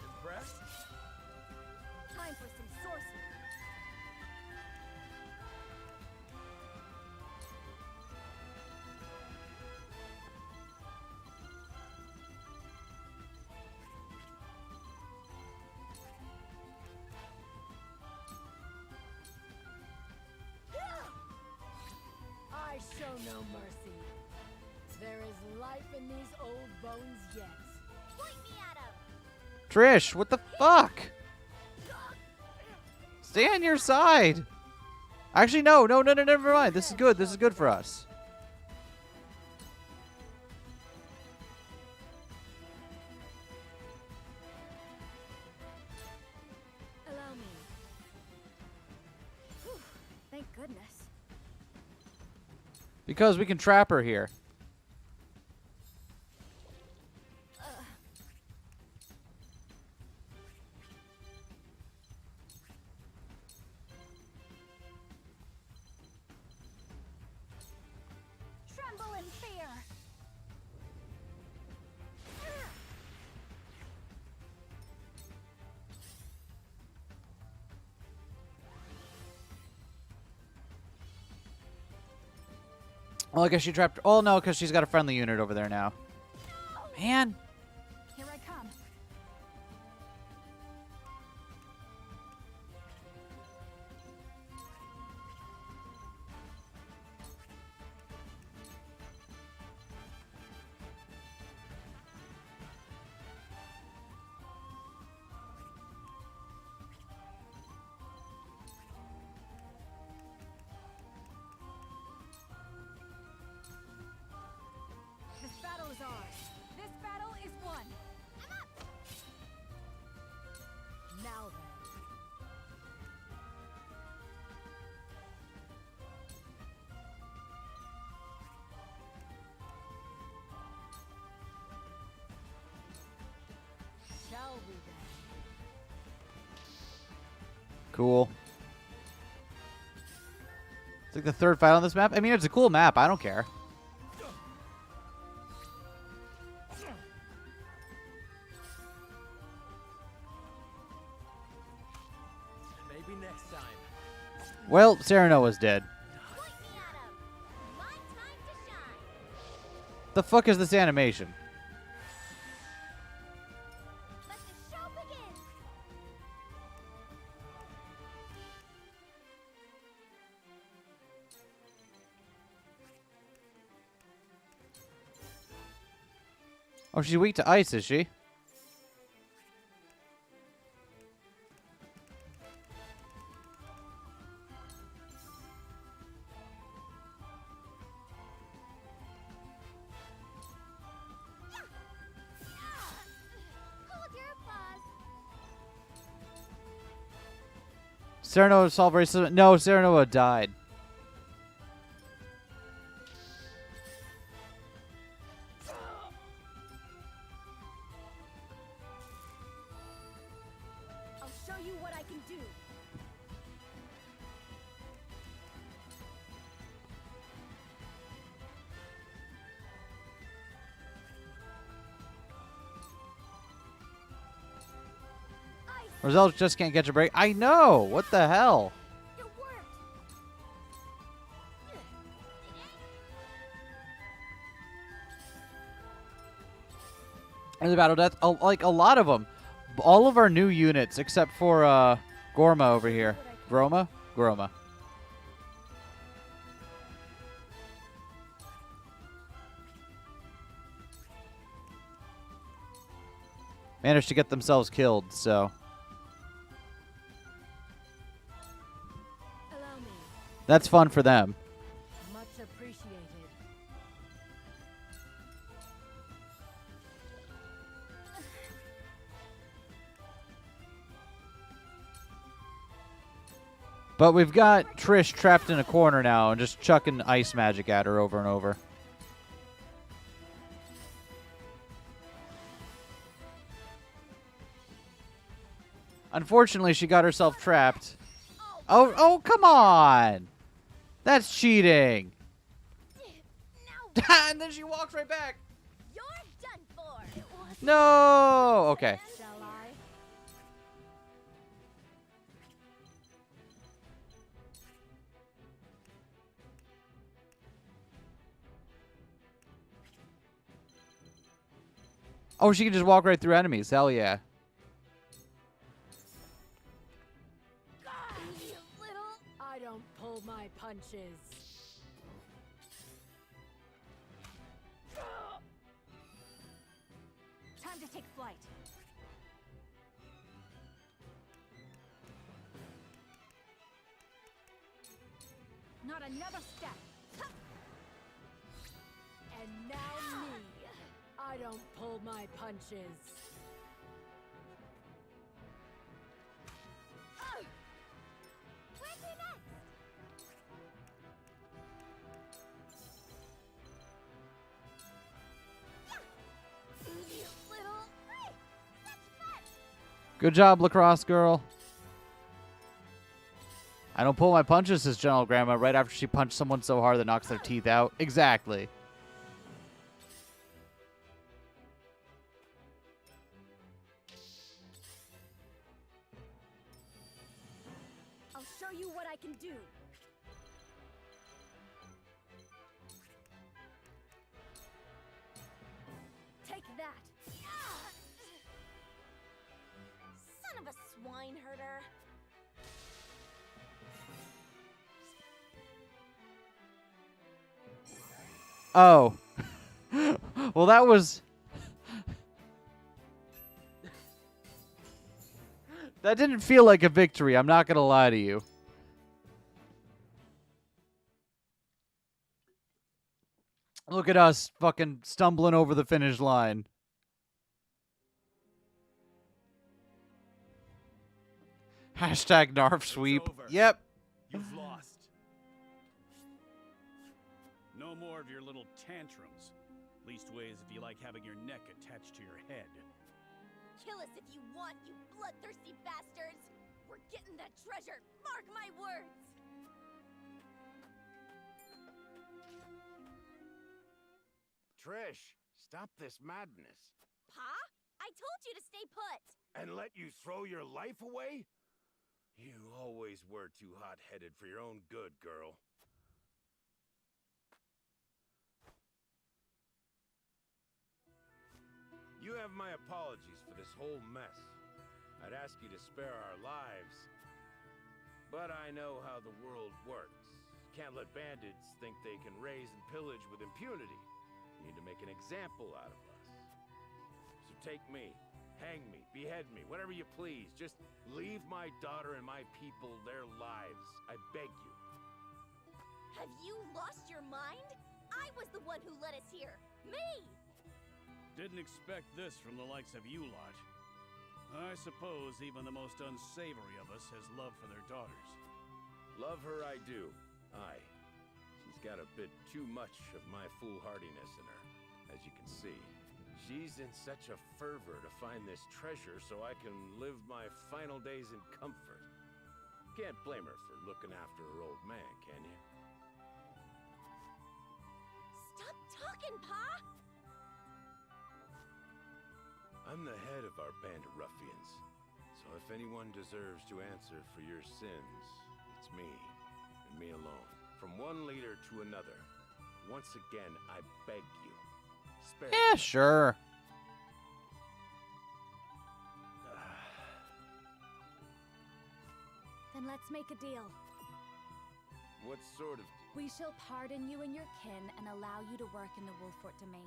Impressed? Time for some sorcery. I show no mercy. There is life in these old bones yet. Point me at him. Trish, what the fuck? Stay on your side. Actually, no, never mind. This is good. This is good for us. goodness. Because we can trap her here. Tremble in fear. Well, I guess she trapped. Oh no, because she's got a friendly unit over there now. Man. Here I come. This battle is ours. This battle is won. I'm up. Now then. Shall we then? Cool. It's like the third fight on this map. I mean, it's a cool map. I don't care. Maybe next time. Well, Serenoa's dead. The fuck is this animation? Oh, she's weak to ice, is she? Hold your applause. Serenoa solved racism. No, Serenoa died. I'll show you what I can do. Roselle just can't catch a break. I know. What the hell? It worked. And the battle death, like a lot of them, all of our new units except for Gorma over here. Groma. Managed to get themselves killed. So Allow me. that's fun for them. Much appreciated. But we've got Trish trapped in a corner now and just chucking ice magic at her over and over. Unfortunately, she got herself trapped. Oh, come on! That's cheating. And then she walks right back. You're done for. No. Okay. Shall I? Oh, she can just walk right through enemies. Hell yeah. I don't pull my punches. Time to take flight. Not another step. And now me. I don't pull my punches. Where's he next? Good job, lacrosse girl. I don't pull my punches, says General Grandma, right after she punched someone so hard that knocks their teeth out. Exactly. I'll show you what I can do. Take that. Son of a swine herder. Oh. Well, that was... That didn't feel like a victory, I'm not gonna lie to you. Look at us fucking stumbling over the finish line. Hashtag Narf sweep. Yep. You've lost. No more of your little tantrums. Leastways if you like having your neck attached to your head. Kill us if you want, you bloodthirsty bastards! We're getting that treasure! Mark my words! Trish, stop this madness. Pa? I told you to stay put! And let you throw your life away? You always were too hot-headed for your own good, girl. You have my apologies for this whole mess. I'd ask you to spare our lives. But I know how the world works. Can't let bandits think they can raise and pillage with impunity. You need to make an example out of us. So take me, hang me, behead me, whatever you please. Just leave my daughter and my people their lives. I beg you. Have you lost your mind? I was the one who led us here. Me! Didn't expect this from the likes of you lot. I suppose even the most unsavory of us has love for their daughters. Love her I do. Aye. She's got a bit too much of my foolhardiness in her, as you can see. She's in such a fervor to find this treasure so I can live my final days in comfort. Can't blame her for looking after her old man, can you? Stop talking, Pa! I'm the head of our band of ruffians, so if anyone deserves to answer for your sins, it's me, and me alone. From one leader to another, once again, I beg you, spare Yeah, sure. Then let's make a deal. What sort of... We shall pardon you and your kin and allow you to work in the Wolfort domain.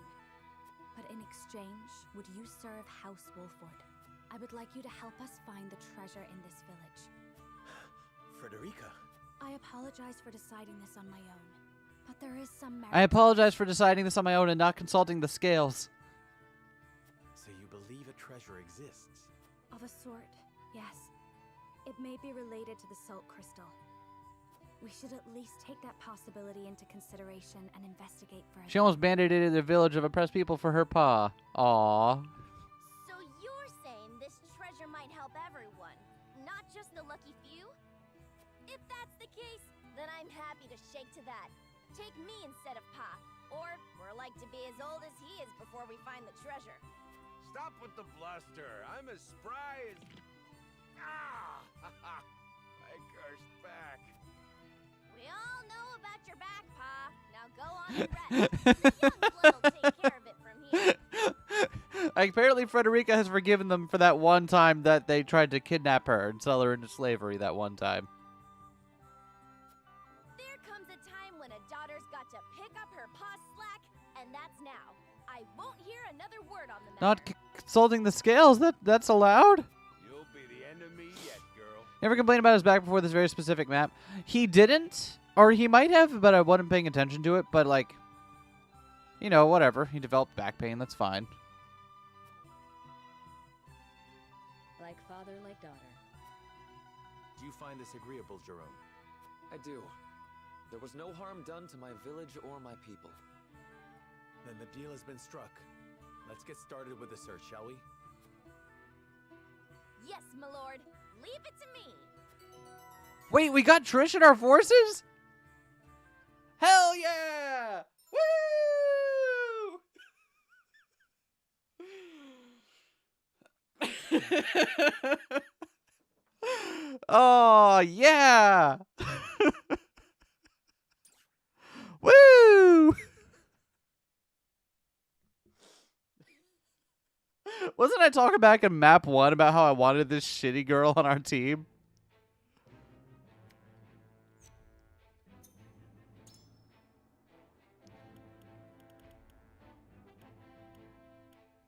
But in exchange, would you serve House Wolfort? I would like you to help us find the treasure in this village. Frederica. I apologize for deciding this on my own, but there is some merit. I apologize for deciding this on my own and not consulting the scales. So you believe a treasure exists? Of a sort, yes. It may be related to the salt crystal. We should at least take that possibility into consideration and investigate further. She almost band-aided a village of oppressed people for her pa. Aww. So you're saying this treasure might help everyone, not just the lucky few? If that's the case, then I'm happy to shake to that. Take me instead of Pa, or we're like to be as old as he is before we find the treasure. Stop with the bluster. I'm as spry as... Ah! I cursed back. We all know about your back, Pa. Now go on and rest. The young blood will take care of it from here. Apparently Frederica has forgiven them for that one time that they tried to kidnap her and sell her into slavery that one time. There comes a time when a daughter's got to pick up her pa's slack, and that's now. I won't hear another word on the matter. Not consulting the scales? That's allowed? You'll be the end of me yet, girl. Never complained about his back before this very specific map. He didn't, or he might have, but I wasn't paying attention to it. But, like, you know, whatever. He developed back pain. That's fine. Like father, like daughter. Do you find this agreeable, Jerome? I do. There was no harm done to my village or my people. Then the deal has been struck. Let's get started with the search, shall we? Yes, my lord. Leave it to me. Wait, we got Trish in our forces? Hell yeah! Woo! Oh, yeah! Woo! Wasn't I talking back in map 1 about how I wanted this shitty girl on our team?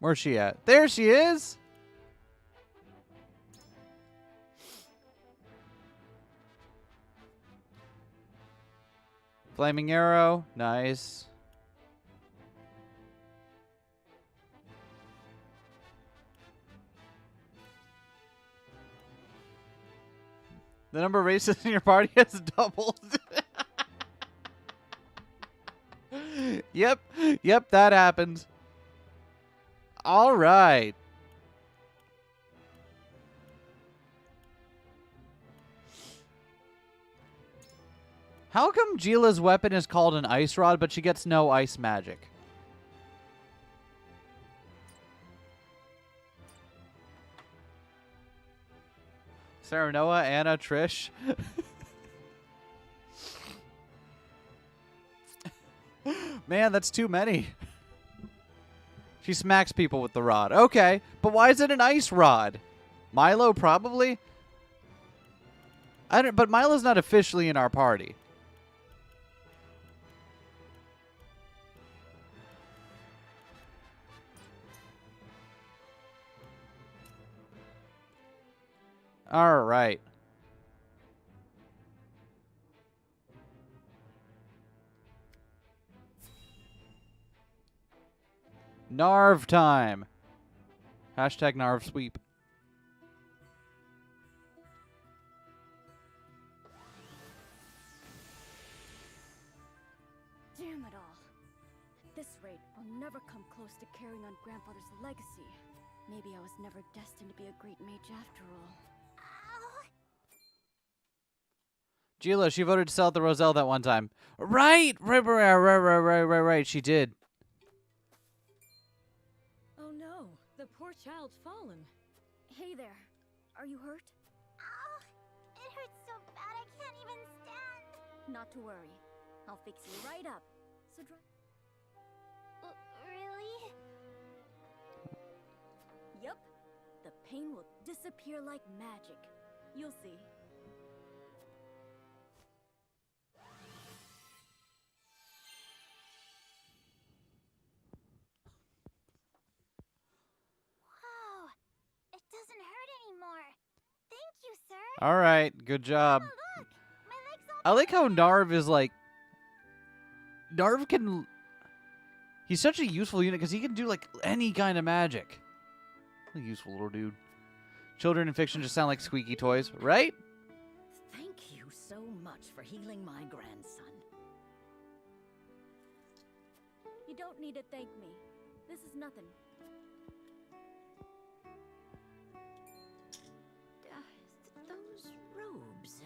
Where's she at? There she is! Flaming arrow. Nice. The number of races in your party has doubled. Yep. Yep, that happened. All right. How come Gila's weapon is called an ice rod, but she gets no ice magic? Sarah, Noah, Anna, Trish. Man, that's too many. She smacks people with the rod. Okay, but why is it an ice rod? Milo, probably? But Milo's not officially in our party. All right. Narv time. Hashtag Narv sweep. Damn it all. At this rate, I'll never come close to carrying on Grandfather's legacy. Maybe I was never destined to be a great mage after all. Gila, she voted to sell at the Roselle that one time. Right. She did. Oh no, the poor child's fallen. Hey there, are you hurt? Ow! It hurts so bad I can't even stand. Not to worry. I'll fix you right up. So Really? Yep. The pain will disappear like magic. You'll see. Wow. It doesn't hurt anymore. Thank you, sir. All right, good job. I like how Narv is like... Narv can... He's such a useful unit because he can do like any kind of magic. A useful little dude. Children in fiction just sound like squeaky toys, right? Thank you so much for healing my grandson. You don't need to thank me. This is nothing. Those robes.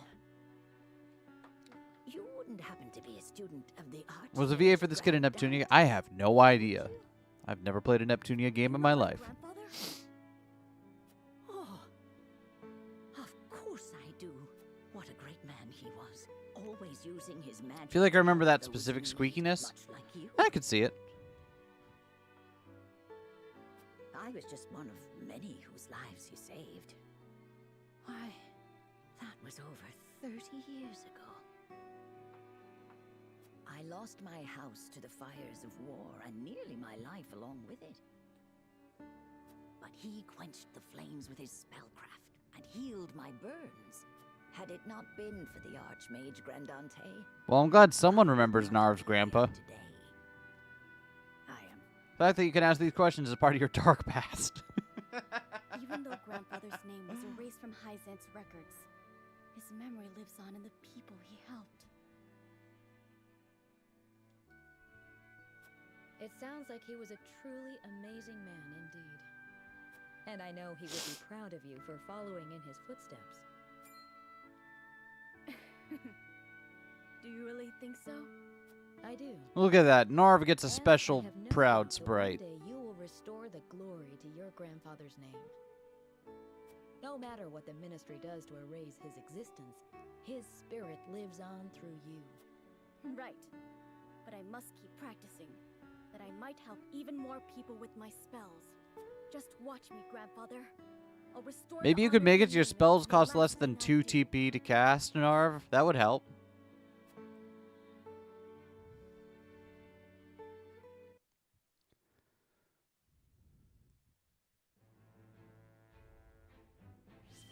You wouldn't happen to be a student of the arts? Was the VA for this kid in Neptunia? I have no idea. I've never played a Neptunia game in my life. Oh, of course I do. What a great man he was. Always using his magic. I feel like I remember that specific squeakiness. I could see it. I was just one of many whose lives he saved. Why, that was over 30 years ago. I lost my house to the fires of war and nearly my life along with it. But he quenched the flames with his spellcraft and healed my burns. Had it not been for the Archmage Grandante... Well, I'm glad someone remembers Narv's grandpa. The fact that you can ask these questions is a part of your dark past. Even though Grandfather's name was erased from Hyzant's records, his memory lives on in the people he helped. It sounds like he was a truly amazing man indeed. And I know he would be proud of you for following in his footsteps. Do you really think so? I do. Look at that. Narv gets a And I special have no proud doubt that sprite. One day you will restore the glory to your grandfather's name. No matter what the ministry does to erase his existence, his spirit lives on through you. Right. But I must keep practicing, that I might help even more people with my spells. Just watch me, Grandfather. I'll restore Maybe the you could honor make of it your the spells name cost and less than 2 TP to cast, Narv. That would help.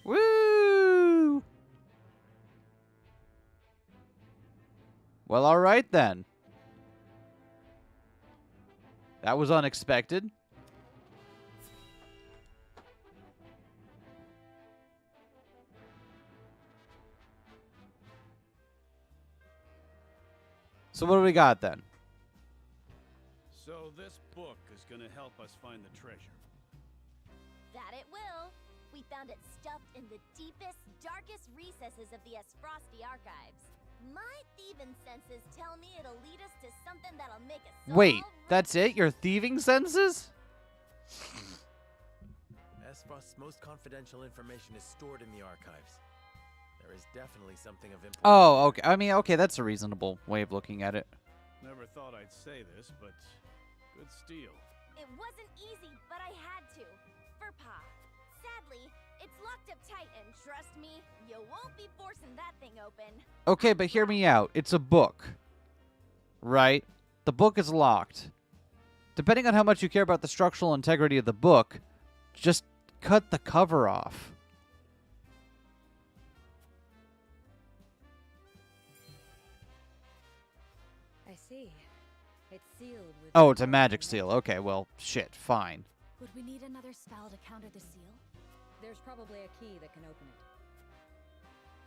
Woo! Well, all right then. That was unexpected. So what do we got then? So this book is gonna help us find the treasure. That it will. We found it stuffed in the deepest, darkest recesses of the Frosty archives. My thieving senses tell me it'll lead us to something that'll make us Wait, that's it? Your thieving senses? Frost's most confidential information is stored in the archives. There is definitely something of importance. Oh, okay. I mean, okay, that's a reasonable way of looking at it. Never thought I'd say this, but good steal. It wasn't easy, but I had to. For Pa. Sadly, it's locked up tight, and trust me, you won't be forcing that thing open. Okay, but hear me out. It's a book, right? The book is locked. Depending on how much you care about the structural integrity of the book, just cut the cover off. I see. It's sealed with... Oh, it's a magic seal. Okay, well, shit, fine. Would we need another spell to counter the seal? There's probably a key that can open it.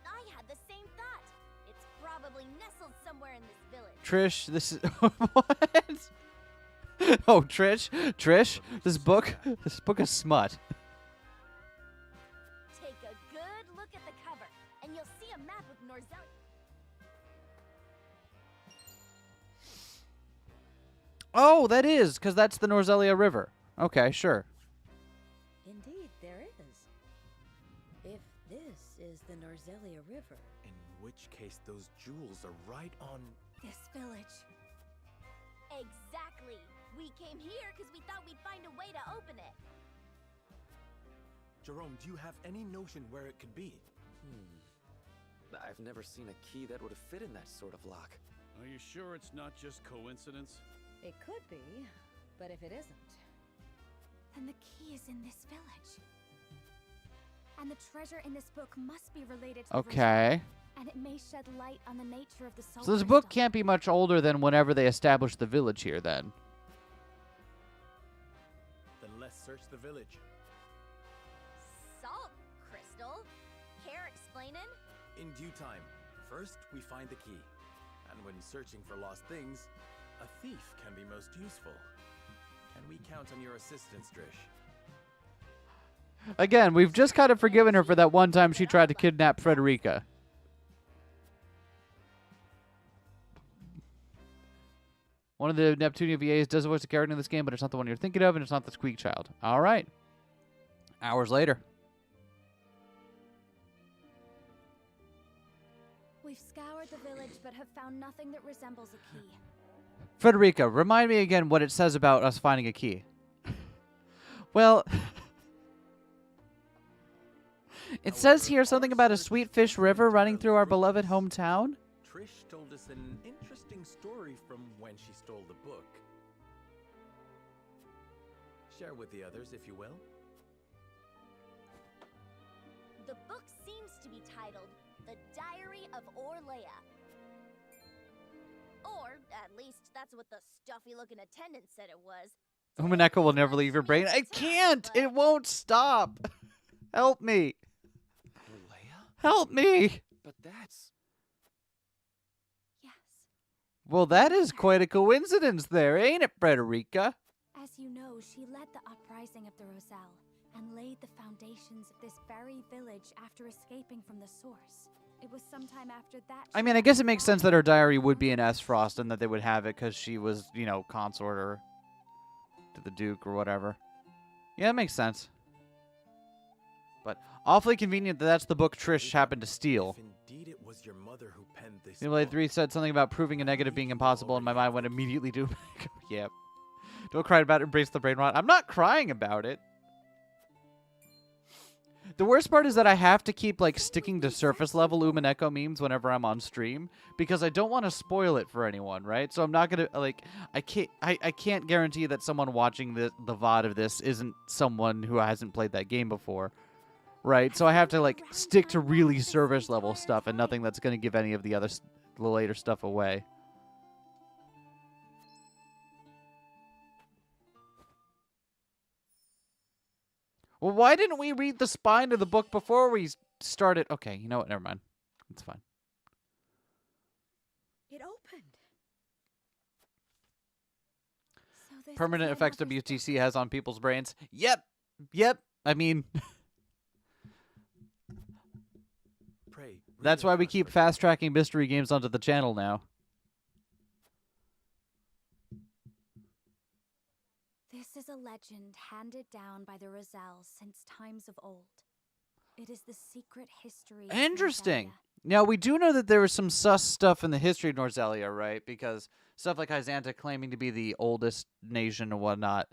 I had the same thought. It's probably nestled somewhere in this village. Trish, this is... What? Oh, Trish, this book is smut. Take a good look at the cover, and you'll see a map of Norzel. Oh, that is, because that's the Norzelia River. Okay, sure. Indeed, there is. If this is the Norzelia River... In which case, those jewels are right on... This village. Exactly. We came here because we thought we'd find a way to open it. Jerome, do you have any notion where it could be? I've never seen a key that would fit in that sort of lock. Are you sure it's not just coincidence? It could be, but if it isn't... Then the key is in this village. And the treasure in this book must be related to Okay. and it may shed light on the nature of the soul. So this book can't be much older than whenever they established the village here, then. Then let's search the village. Salt crystal? Care explaining? In due time. First, we find the key. And when searching for lost things, a thief can be most useful. Can we count on your assistance, Trish? Again, we've just kind of forgiven her for that one time she tried to kidnap Frederica. One of the Neptunia VAs does voice a character in this game, but it's not the one you're thinking of, and it's not the Squeak Child. All right. Hours later. We've scoured the village but have found nothing that resembles a key. Frederica, remind me again what it says about us finding a key. Well, it says here something about a sweet fish river running through our beloved hometown. Trish told us an interesting story from when she stole the book. Share with the others, if you will. The book seems to be titled The Diary of Orlea. Or, at least, that's what the stuffy-looking attendant said it was. Umaneko will never leave your brain. I can't! It won't stop! Help me! Help me! But that's... Yes. Well, that is quite a coincidence there, ain't it, Frederica? As you know, she led the uprising of the Roselle, and laid the foundations of this very village after escaping from the source. It was sometime after that. I mean, I guess it makes sense that her diary would be in S. Frost and that they would have it because she was, you know, consort or to the Duke or whatever. Yeah, that makes sense. But awfully convenient that that's the book Trish happened to steal. Indeed, it was your mother who penned this. Blade 3 said something about proving a negative being impossible, and my mind went immediately to yep. Don't cry about it, embrace the brain rot. I'm not crying about it. The worst part is that I have to keep like sticking to surface level Umineko memes whenever I'm on stream because I don't want to spoil it for anyone, right? So I'm not gonna like I can't guarantee that someone watching the VOD of this isn't someone who hasn't played that game before, right? So I have to like stick to really surface level stuff and nothing that's gonna give any of the other the later stuff away. Well, why didn't we read the spine of the book before we started? Okay, you know what? Never mind. It's fine. It opened. So Permanent effects WTC has on people's brains. Yep. Yep. I mean, that's why we keep fast-tracking mystery games onto the channel now. This is a legend handed down by the Roselles since times of old. It is the secret history of Interesting. Norzelia. Now, we do know that there was some sus stuff in the history of Norzelia, right? Because stuff like Hyzanta claiming to be the oldest nation and whatnot.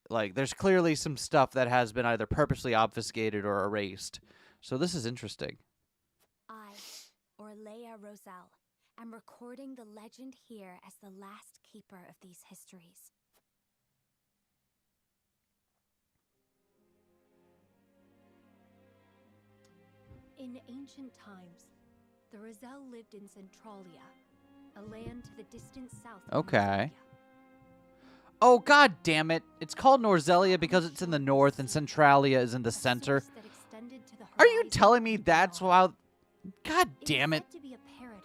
Like, there's clearly some stuff that has been either purposely obfuscated or erased. So this is interesting. I, Orlea Roselle, am recording the legend here as the last keeper of these histories. In ancient times, the Roselle lived in Centralia, a land to the distant south of Okay. Oh, god damn it. It's called Norzelia because it's in the north and Centralia is in the center. Are you telling me that's why... God damn it. to be a paradise.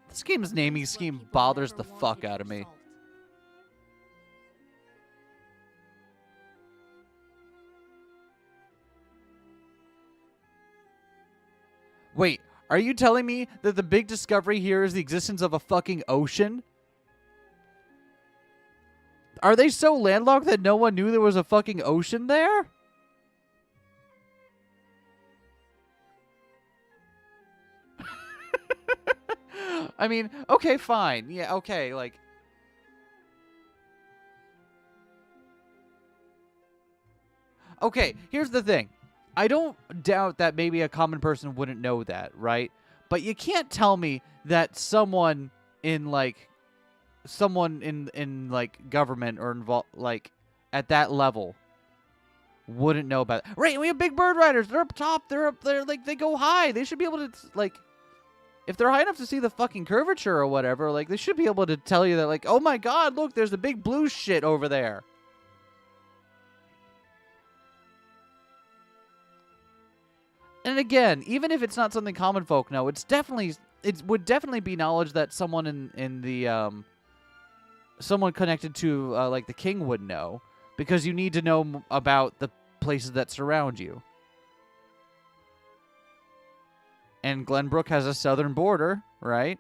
This game's naming scheme bothers the fuck out of me. Wait, are you telling me that the big discovery here is the existence of a fucking ocean? Are they so landlocked that no one knew there was a fucking ocean there? I mean, okay, fine. Yeah, okay, like... Okay, here's the thing. I don't doubt that maybe a common person wouldn't know that, right? But you can't tell me that someone in like government or involved like at that level wouldn't know about it. Right, we have big bird riders. They're up top. They're up there, like they go high. They should be able to like if they're high enough to see the fucking curvature or whatever, like they should be able to tell you that like, "Oh my god, look, there's a big blue shit over there." And again, even if it's not something common folk know, it would definitely be knowledge that someone in the someone connected to like the king would know, because you need to know about the places that surround you. And Glenbrook has a southern border, right?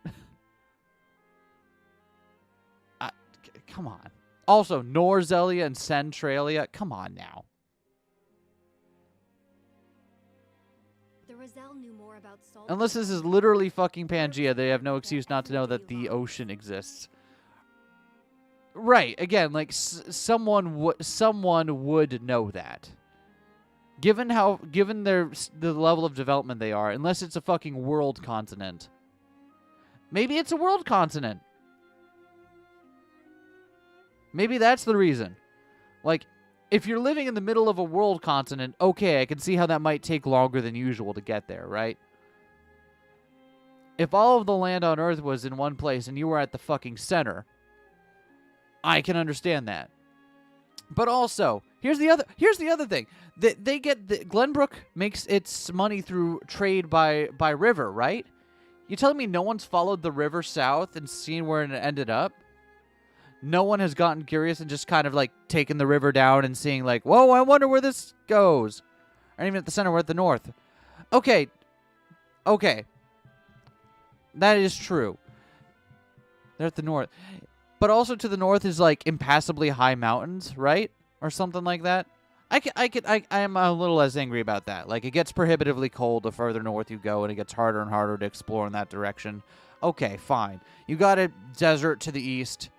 Come on. Also, Norzelia and Centralia. Come on now. Knew more about salt. Unless this is literally fucking Pangea, they have no excuse not to know that the ocean exists. Right. Again, like someone would know that. Given the level of development they are, unless it's a fucking world continent. Maybe it's a world continent. Maybe that's the reason. Like, if you're living in the middle of a world continent, okay, I can see how that might take longer than usual to get there, right? If all of the land on Earth was in one place and you were at the fucking center, I can understand that. But also, here's the other thing. Glenbrook makes its money through trade by river, right? You telling me no one's followed the river south and seen where it ended up? No one has gotten curious and just kind of like taken the river down and seeing like, whoa, I wonder where this goes. Or even at the center, we're at the north. Okay. Okay. That is true. They're at the north. But also to the north is like impassably high mountains, right? Or something like that. I am a little less angry about that. Like, it gets prohibitively cold the further north you go, and it gets harder and harder to explore in that direction. Okay, fine. You got a desert to the east,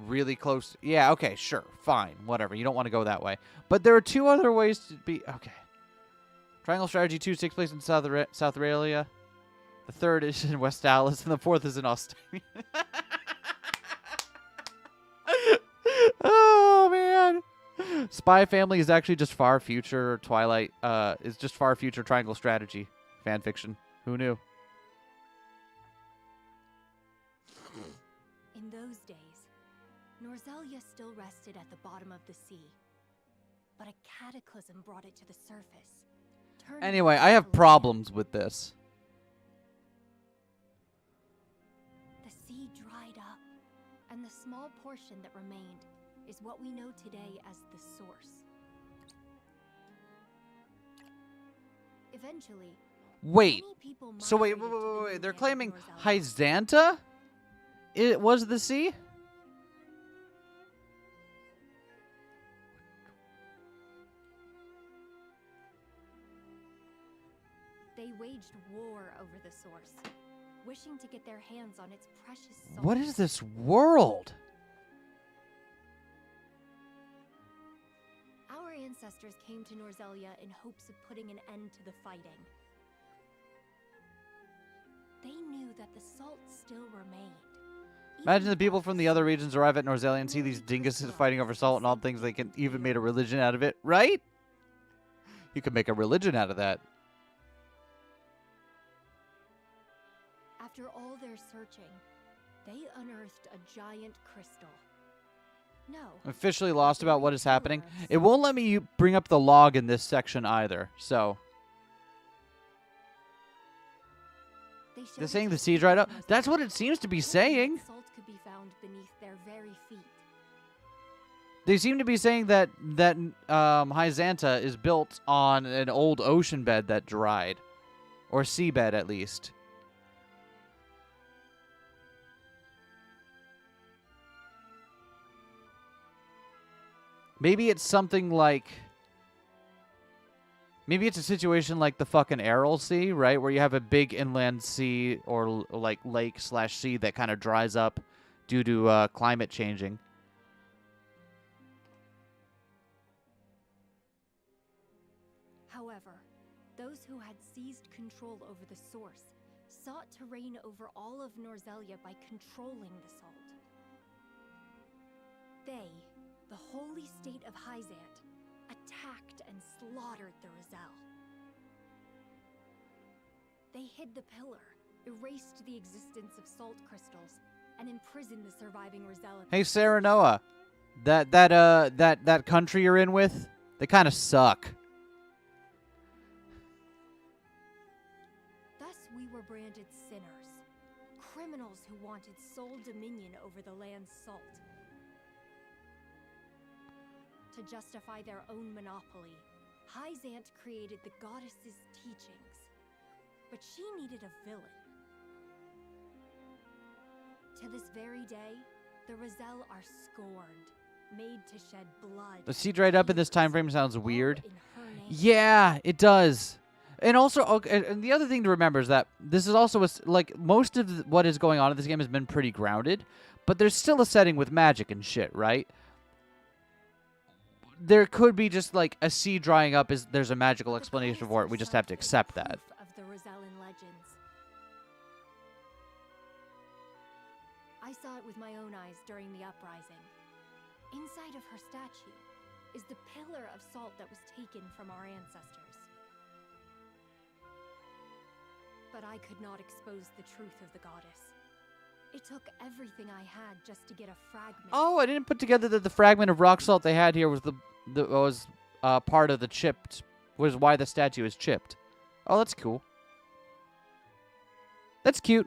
really close. Yeah, okay, sure, fine, whatever. You don't want to go that way. But there are two other ways to be... Okay. Triangle Strategy 2 takes place in South Australia. The third is in West Dallas, and the fourth is in Austin. Oh, man. Spy Family is actually just far future Twilight, is just far future Triangle Strategy fan fiction. Who knew? In those days, Norzelia still rested at the bottom of the sea, but a cataclysm brought it to the surface. Anyway, I have problems with this. The sea dried up, and the small portion that remained is what we know today as the source. Eventually, Wait. many people So wait. migrated to the new They're land claiming of Norzelia. Hyzanta? It was the sea? They waged war over the source, wishing to get their hands on its precious salt. What is this world? Our ancestors came to Norzelia in hopes of putting an end to the fighting. They knew that the salt still remained. Imagine the people from the other regions arrive at Norzelia and see these dinguses fighting over salt and all things. They can even made a religion out of it, right? You could make a religion out of that. After all their searching, they unearthed a giant crystal. No. Officially lost about what is happening. It won't let me bring up the log in this section either, so... They're saying the sea dried up? That's what it seems to be saying. Salt could be found beneath their very feet. They seem to be saying that Hyzanta is built on an old ocean bed that dried. Or seabed, at least. Maybe it's something like... Maybe it's a situation like the fucking Aral Sea, right? Where you have a big inland sea or like lake/sea that kind of dries up due to climate changing. However, those who had seized control over the source sought to reign over all of Norzelia by controlling the salt. They, the holy state of Hyzant, attacked and slaughtered the Rizal. They hid the pillar, erased the existence of salt crystals, and imprisoned the surviving Rizal. Hey, Sarah Noah, that country you're in with, they kind of suck. Thus we were branded sinners, criminals who wanted sole dominion over the land's salt. To justify their own monopoly, Hyzant created the goddess's teachings. But she needed a villain. To this very day, the Rizal are scorned, made to shed blood. The sea dried up in this time frame sounds weird. Yeah, it does. And also, okay, and the other thing to remember is that this is also, like, most of what is going on in this game has been pretty grounded, but there's still a setting with magic and shit, right? There could be just, like, a sea drying up, there's a magical explanation for it. We just have to accept that. Of the Rizalan legends. I saw it with my own eyes during the uprising. Inside of her statue is the pillar of salt that was taken from our ancestors. But I could not expose the truth of the goddess. It took everything I had just to get a fragment. Oh, I didn't put together that the fragment of rock salt they had here was part of the chipped, was why the statue is chipped. Oh, that's cool. That's cute.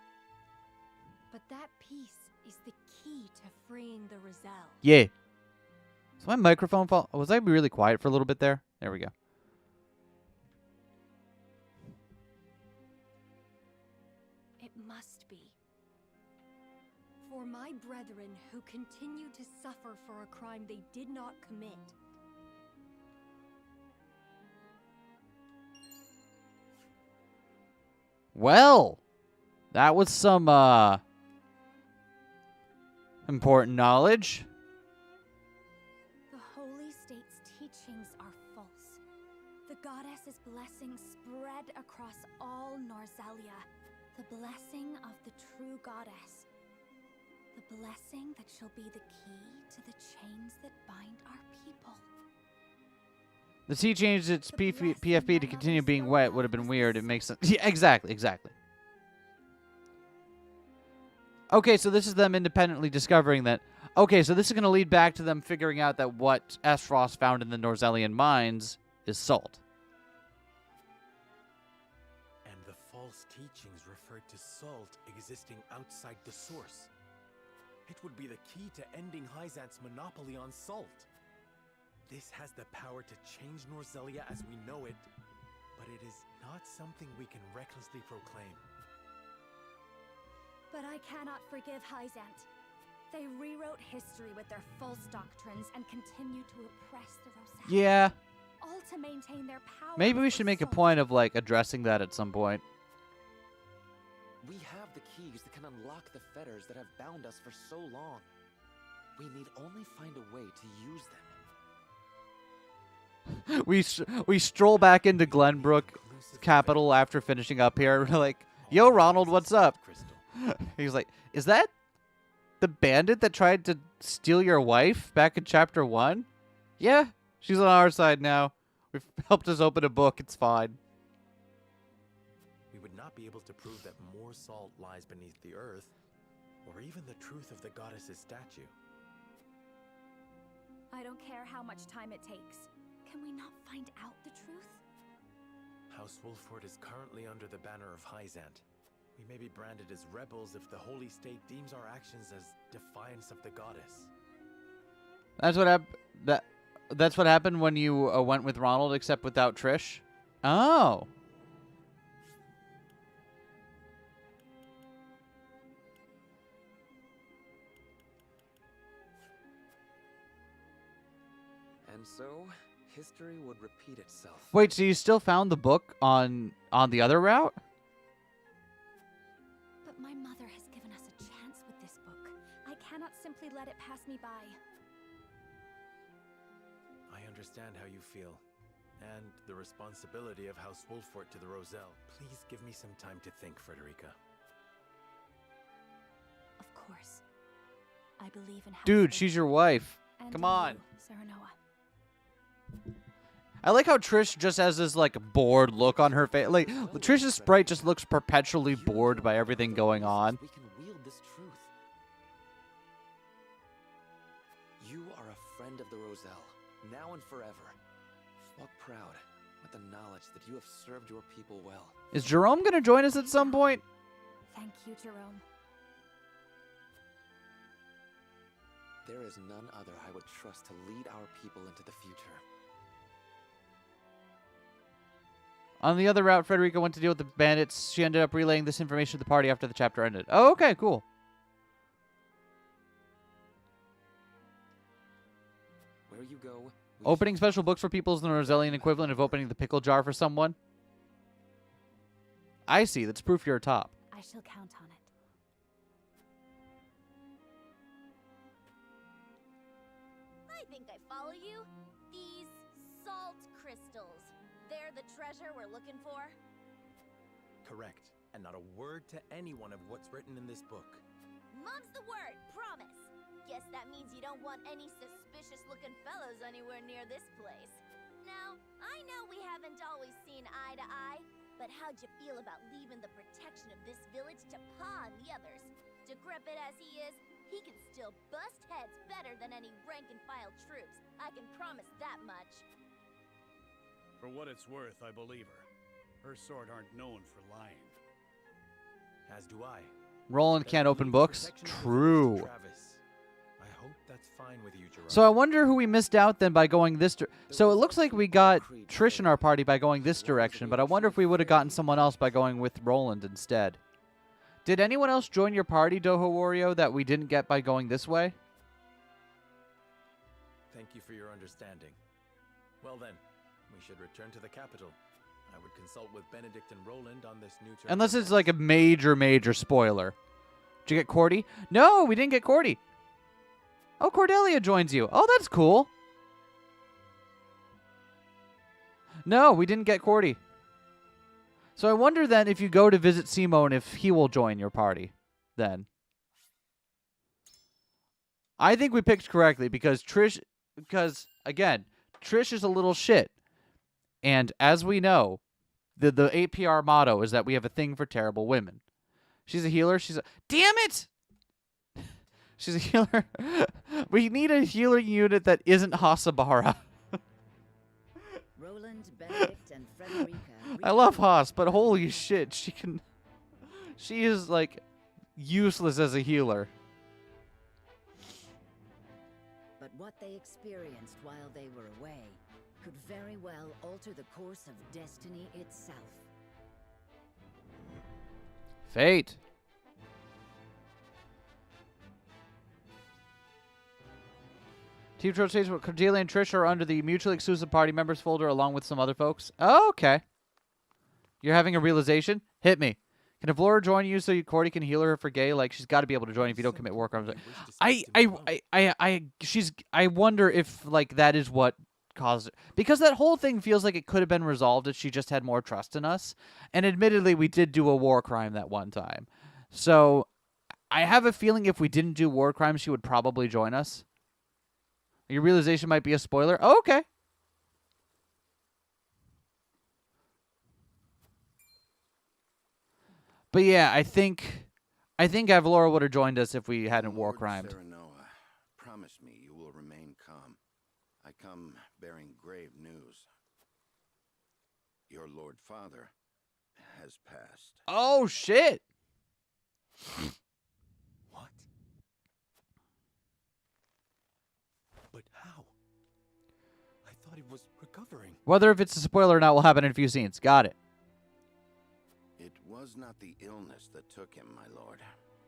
But that piece is the key to freeing the Roselle. Yeah. So my microphone fall. Was I really quiet for a little bit there? There we go. It must be. For my brethren who continue to suffer for a crime they did not commit. Well, that was some important knowledge. The Holy State's teachings are false. The goddess's blessing spread across all Norzelia. The blessing of the true goddess. The blessing that shall be the key to the chains that bind our people. The sea changed its PFP to continue being wet would have been weird. It makes sense. Yeah, exactly. Okay, so this is them independently discovering that. Okay, so this is going to lead back to them figuring out that what Aesfrost found in the Norzelian mines is salt. And the false teachings referred to salt existing outside the source. It would be the key to ending Hyzant's monopoly on salt. This has the power to change Norzelia as we know it, but it is not something we can recklessly proclaim. But I cannot forgive Hyzant. They rewrote history with their false doctrines and continue to oppress the Roselle. Yeah. All to maintain their power. Maybe we should make a point of, like, addressing that at some point. We have the keys that can unlock the fetters that have bound us for so long. We need only find a way to use them. We stroll back into Glenbrook Capital after finishing up here. We're like, yo, Ronald, what's up? He's like, is that the bandit that tried to steal your wife back in chapter 1? Yeah, she's on our side now. We've helped us open a book. It's fine. We would not be able to prove that more salt lies beneath the earth, or even the truth of the goddess's statue. I don't care how much time it takes. Can we not find out the truth? House Wolford is currently under the banner of Hyzant. We may be branded as rebels if the Holy State deems our actions as defiance of the goddess. That's what happened when you went with Ronald, except without Trish. Oh. And so, history would repeat itself. Wait, so you still found the book on the other route? But my mother has given us a chance with this book. I cannot simply let it pass me by. I understand how you feel, and the responsibility of House Wolford to the Roselle. Please give me some time to think, Frederica. Of course. I believe in House Dude, she's your wife. and Come on. you, Serenoa. I like how Trish just has this, like, bored look on her face. Like, Trish's sprite just looks perpetually bored by everything going on. We can wield this truth. You are a friend of the Roselle, now and forever. Walk proud with the knowledge that you have served your people well. Is Jerome going to join us at some point? Thank you, Jerome. There is none other I would trust to lead our people into the future. On the other route, Frederica went to deal with the bandits. She ended up relaying this information to the party after the chapter ended. Oh, okay, cool. Where you go, Opening special books for people is the Roselian equivalent of opening the pickle jar for someone. I see. That's proof you're a top. I shall count on it. I think I follow you. These salt crystals. They're the treasure we're looking for? Correct, and not a word to anyone of what's written in this book. Mom's the word, promise. Guess that means you don't want any suspicious-looking fellows anywhere near this place. Now, I know we haven't always seen eye to eye, but how'd you feel about leaving the protection of this village to Pa and the others? Decrepit as he is, he can still bust heads better than any rank-and-file troops. I can promise that much. For what it's worth, I believe her. Her sort aren't known for lying. As do I. Roland can't open books. True. I hope that's fine with you, Gerard. So I wonder who we missed out then by going this so it looks like we got Trish in our party by going this direction, but I wonder if we would have gotten someone else by going with Roland instead. Did anyone else join your party, Doho Wario, that we didn't get by going this way? Thank you for your understanding. Well then, we should return to the capital. I would consult with Benedict and Roland on this new term. Unless it's like a major spoiler. Did you get Cordy? No, we didn't get Cordy. Oh, Cordelia joins you. Oh, that's cool. No, we didn't get Cordy. So I wonder then if you go to visit Simone if he will join your party then. I think we picked correctly because again, Trish is a little shit. And as we know, the APR motto is that we have a thing for terrible women. She's a healer. Damn it! She's a healer. We need a healing unit that isn't Hasabara. Roland, Benedict, and Frederica. I love Haas, but holy shit, she is like useless as a healer. But what they experienced while they were away could very well alter the course of destiny itself. Fate. Team Troll states what Cordelia and Trish are under the mutually exclusive party members folder along with some other folks. Oh, okay. You're having a realization? Hit me. Can Avlora join you so Cordy can heal her for gay? Like, she's got to be able to join if you don't commit war crimes. I wonder if, like, that is what caused it. Because that whole thing feels like it could have been resolved if she just had more trust in us. And admittedly, we did do a war crime that one time. So, I have a feeling if we didn't do war crimes, she would probably join us. Your realization might be a spoiler. Oh, okay. But yeah, I think Avlora would have joined us if we hadn't war crimed. Serenoa, promise me you will remain calm. I come bearing grave news. Your Lord Father has passed. Oh shit. What? But how? I thought he was recovering. Whether if it's a spoiler or not will happen in a few scenes. Got it. It was not the illness that took him, my lord.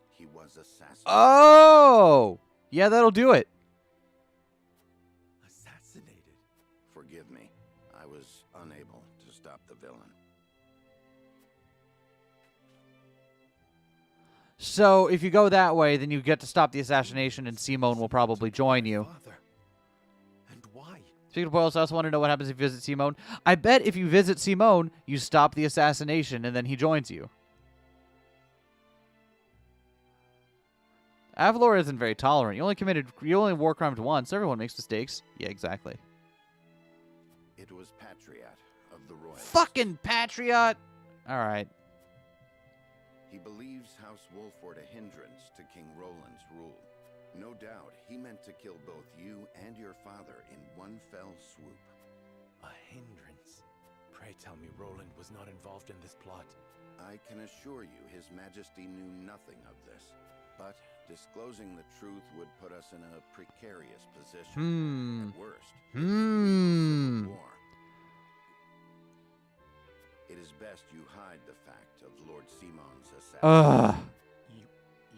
He was assassinated. Oh! Yeah, that'll do it. Assassinated? Forgive me. I was unable to stop the villain. So, if you go that way, then you get to stop the assassination and Simone will probably join you. And why? Speaking of spoilers, I also want to know what happens if you visit Simone. I bet if you visit Simone, you stop the assassination and then he joins you. Avlora isn't very tolerant. You only war crimed once. Everyone makes mistakes. Yeah, exactly. It was Patriot of the Royal. Fucking Patriot! Alright. He believes House Wolford a hindrance to King Roland's rule. No doubt he meant to kill both you and your father in one fell swoop. A hindrance? Pray tell me Roland was not involved in this plot. I can assure you His Majesty knew nothing of this. But disclosing the truth would put us in a precarious position. At worst, civil war. It is best you hide the fact of Lord Simon's assassination.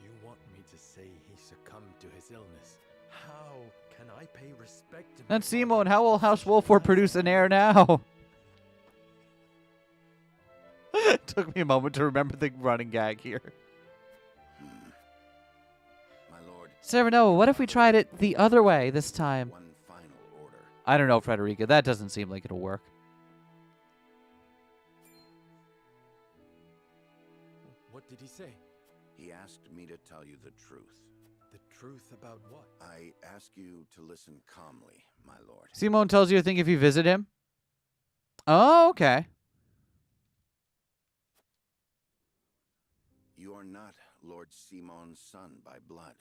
You want me to say he succumbed to his illness? How can I pay respect to And Simone, how will House Wolford produce an heir now? Took me a moment to remember the running gag here. Serenoa, what if we tried it the other way this time? One final order. I don't know, Frederica. That doesn't seem like it'll work. What did he say? He asked me to tell you the truth. The truth about what? I ask you to listen calmly, my lord. Simone tells you to think if you visit him? Oh, okay. You are not Lord Simon's son by blood.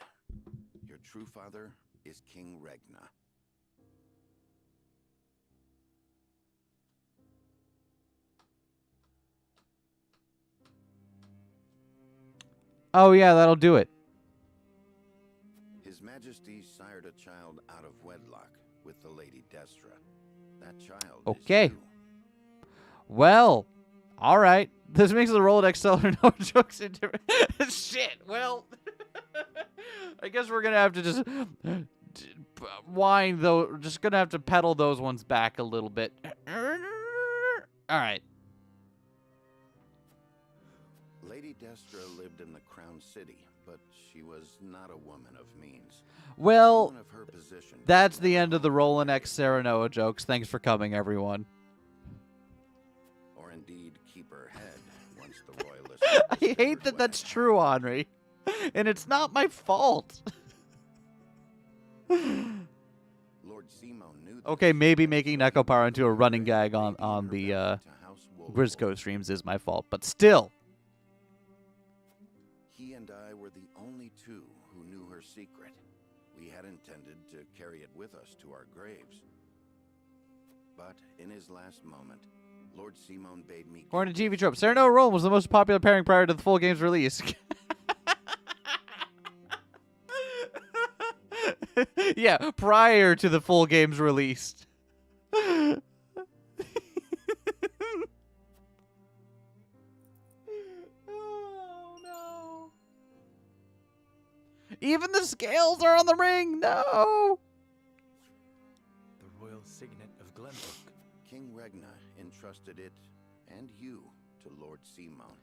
Your true father is King Regna. Oh, yeah, that'll do it. His Majesty sired a child out of wedlock with the Lady Destra. That child Okay. is you. Well, all right. This makes the Rolodex seller no jokes into shit. Well, I guess we're gonna have to just wind though. Just gonna have to pedal those ones back a little bit. All right. Lady Destra lived in the Crown City, but she was not a woman of means. Well, Someone of her position that's the end of the Roland X Serenoa jokes. Thanks for coming, everyone. or indeed keep her head once the royalists. I hate that that's true, Henri. And it's not my fault. Lord Simo knew Okay, maybe making Nekopara into a running gag on the Grisco streams is my fault, but still. He and I were the only two who knew her secret. We had intended to carry it with us to our graves. But in his last moment, Lord Simon bade me... According to TV Trope, Serenoa and Roland was the most popular pairing prior to the full game's release. Yeah, prior to the full game's release. Oh, no. Even the scales are on the ring. No. The royal signet of Glenbrook. King Regna entrusted it, and you, to Lord Simon,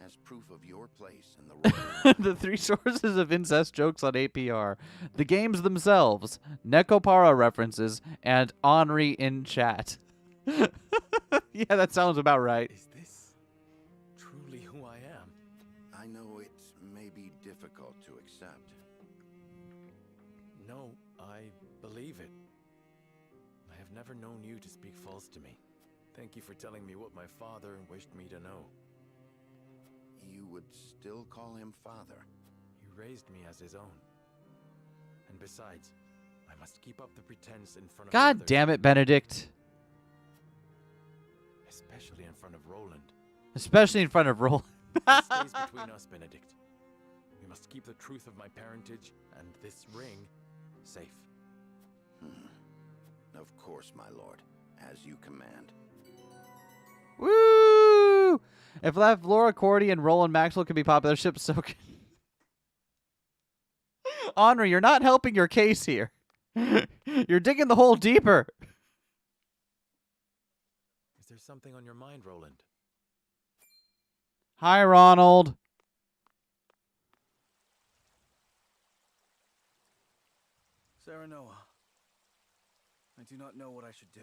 as proof of your place in the royal... The three sources of incest jokes on APR. The games themselves, Nekopara references, and Henri in chat. Yeah, that sounds about right. Is this truly who I am? I know it may be difficult to accept. No, I believe it. I have never known you to speak false to me. Thank you for telling me what my father wished me to know. You would still call him father? He raised me as his own. And besides, I must keep up the pretense in front of God others, damn it, Benedict. especially in front of Roland. Especially in front of Roland. It stays between us, Benedict. We must keep the truth of my parentage and this ring safe. Of course, my lord, as you command. Woo! If left, Laura Cordy and Roland Maxwell could be popular ships, so can... Henri, you're not helping your case here. You're digging the hole deeper. Is there something on your mind, Roland? Hi, Ronald. Serenoa, I do not know what I should do.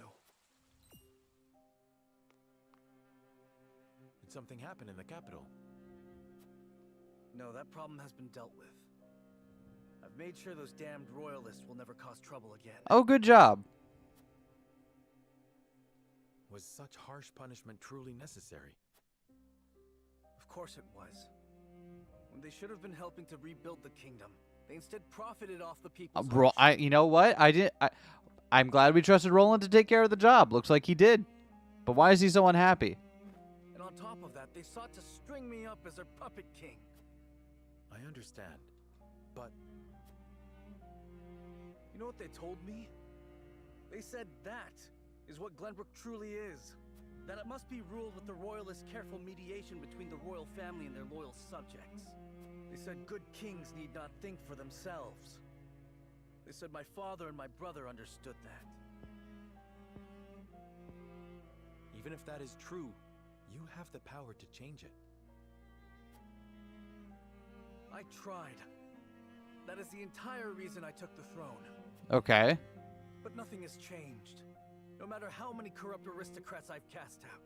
Did something happen in the capital? No, that problem has been dealt with. I've made sure those damned royalists will never cause trouble again. Oh, good job. Was such harsh punishment truly necessary? Of course it was. When they should have been helping to rebuild the kingdom, they instead profited off the people's Bro, hardship. you know what? I'm glad we trusted Roland to take care of the job. Looks like he did. But why is he so unhappy? And on top of that, they sought to string me up as their puppet king. I understand, but... You know what they told me? They said that is what Glenbrook truly is. That it must be ruled with the royalists' careful mediation between the royal family and their loyal subjects. They said good kings need not think for themselves. They said my father and my brother understood that. even if that is true, you have the power to change it. I tried. That is the entire reason I took the throne. Okay. But nothing has changed. No matter how many corrupt aristocrats I've cast out,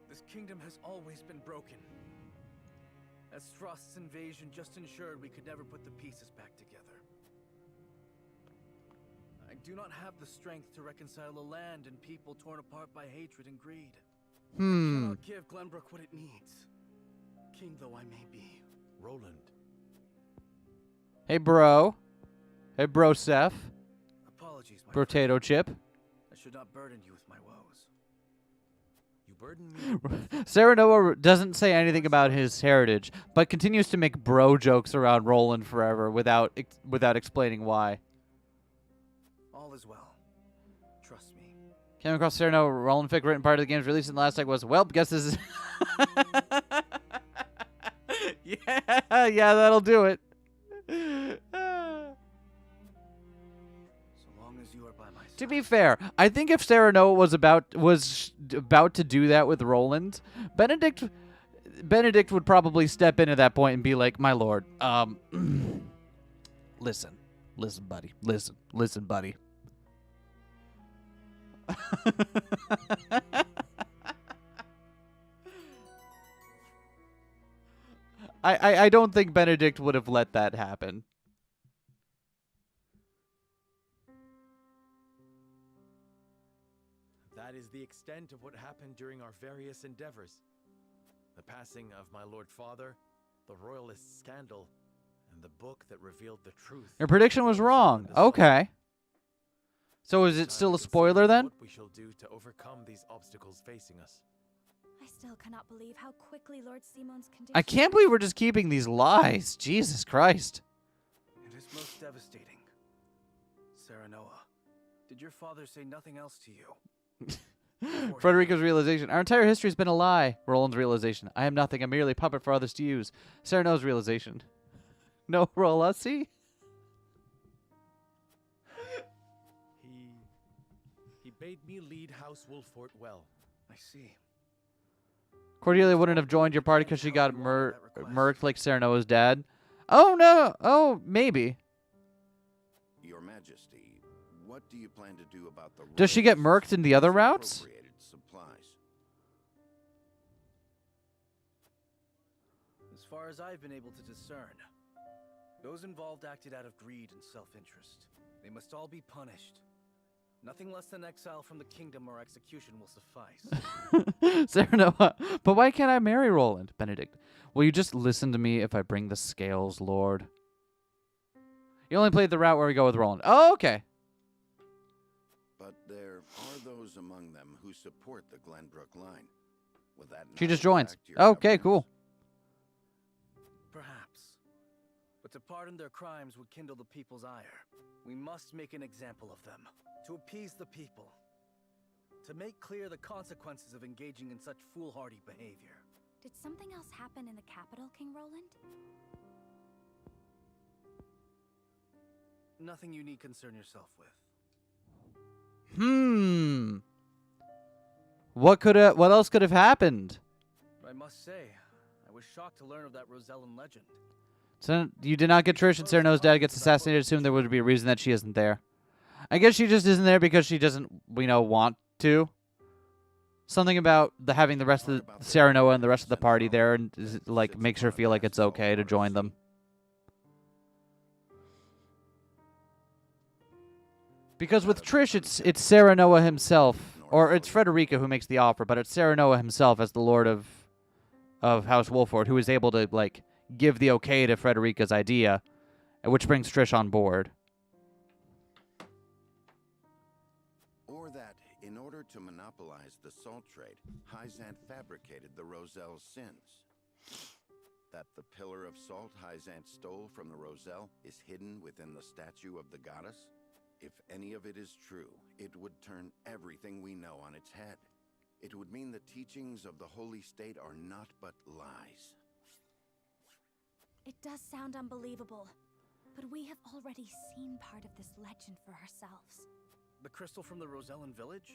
this kingdom has always been broken. As Frost's invasion just ensured we could never put the pieces back together. I do not have the strength to reconcile a land and people torn apart by hatred and greed. I cannot give Glenbrook what it needs, king though I may be. Roland. Hey, bro. Hey, bro, Seth. Apologies, my Potato chip. I should not burden you with my woes. You burden me. Sarah Noah doesn't say anything about his heritage, but continues to make bro jokes around Roland forever without explaining why. All is well. Trust me. Came across Sarah Noah, Roland fic written part of the game's release in the last tag was, well, guess this is... yeah, that'll do it. To be fair, I think if Sarah Noah was about to do that with Roland, Benedict would probably step in at that point and be like, "My lord, listen, buddy, listen, buddy." I don't think Benedict would have let that happen. That is the extent of what happened during our various endeavors. The passing of my Lord Father, the royalist scandal, and the book that revealed the truth. Your prediction was wrong. Okay. So is it still a spoiler then? What we shall do to overcome these obstacles facing us. I still cannot believe how quickly Lord Simon's condition... I can't believe we're just keeping these lies. Jesus Christ. It is most devastating. Sarah Noah, did your father say nothing else to you? Frederica's realization. Our entire history has been a lie. Roland's realization. I am nothing. I'm merely a puppet for others to use. Sarah Noah's realization. No, Rolassi. He bade me lead House Wolfort well. I see. Cordelia wouldn't have joined your party because she got murked like Sarah Noah's dad. Oh, no. Oh, maybe. Your Majesty, what do you plan to do about the... Does she get murked in the other routes? Supplies? As far as I've been able to discern, those involved acted out of greed and self-interest. They must all be punished. Nothing less than exile from the kingdom or execution will suffice. Sarah Noah, but why can't I marry Roland? Benedict, will you just listen to me if I bring the scales, Lord? You only played the route where we go with Roland. Oh, okay. But there are those among them who support the Glenbrook line. Will that She not just joins. impact your Okay, cool. Perhaps. But to pardon their crimes would kindle the people's ire. We must make an example of them. To appease the people. To make clear the consequences of engaging in such foolhardy behavior. Did something else happen in the capital, King Roland? Nothing you need concern yourself with. What else could have happened? But I must say, I was shocked to learn of that Rosellan legend. So you did not get Trish and Sarah Noah's dad gets assassinated. Assume there would be a reason that she isn't there. I guess she just isn't there because she doesn't, want to. Something about having the rest of Sarah Noah and the rest of the party there, and like makes her feel like it's okay to join them. Because with Trish, it's Sarah Noah himself, or it's Frederica who makes the offer, but it's Sarah Noah himself as the Lord of House Wolford who is able to give the okay to Frederica's idea, which brings Trish on board. Or that, in order to monopolize the salt trade, Hyzant fabricated the Roselle's sins. That the pillar of salt Hyzant stole from the Roselle is hidden within the statue of the goddess? If any of it is true, it would turn everything we know on its head. It would mean the teachings of the Holy State are not but lies. It does sound unbelievable, but we have already seen part of this legend for ourselves. The crystal from the Rosellan village?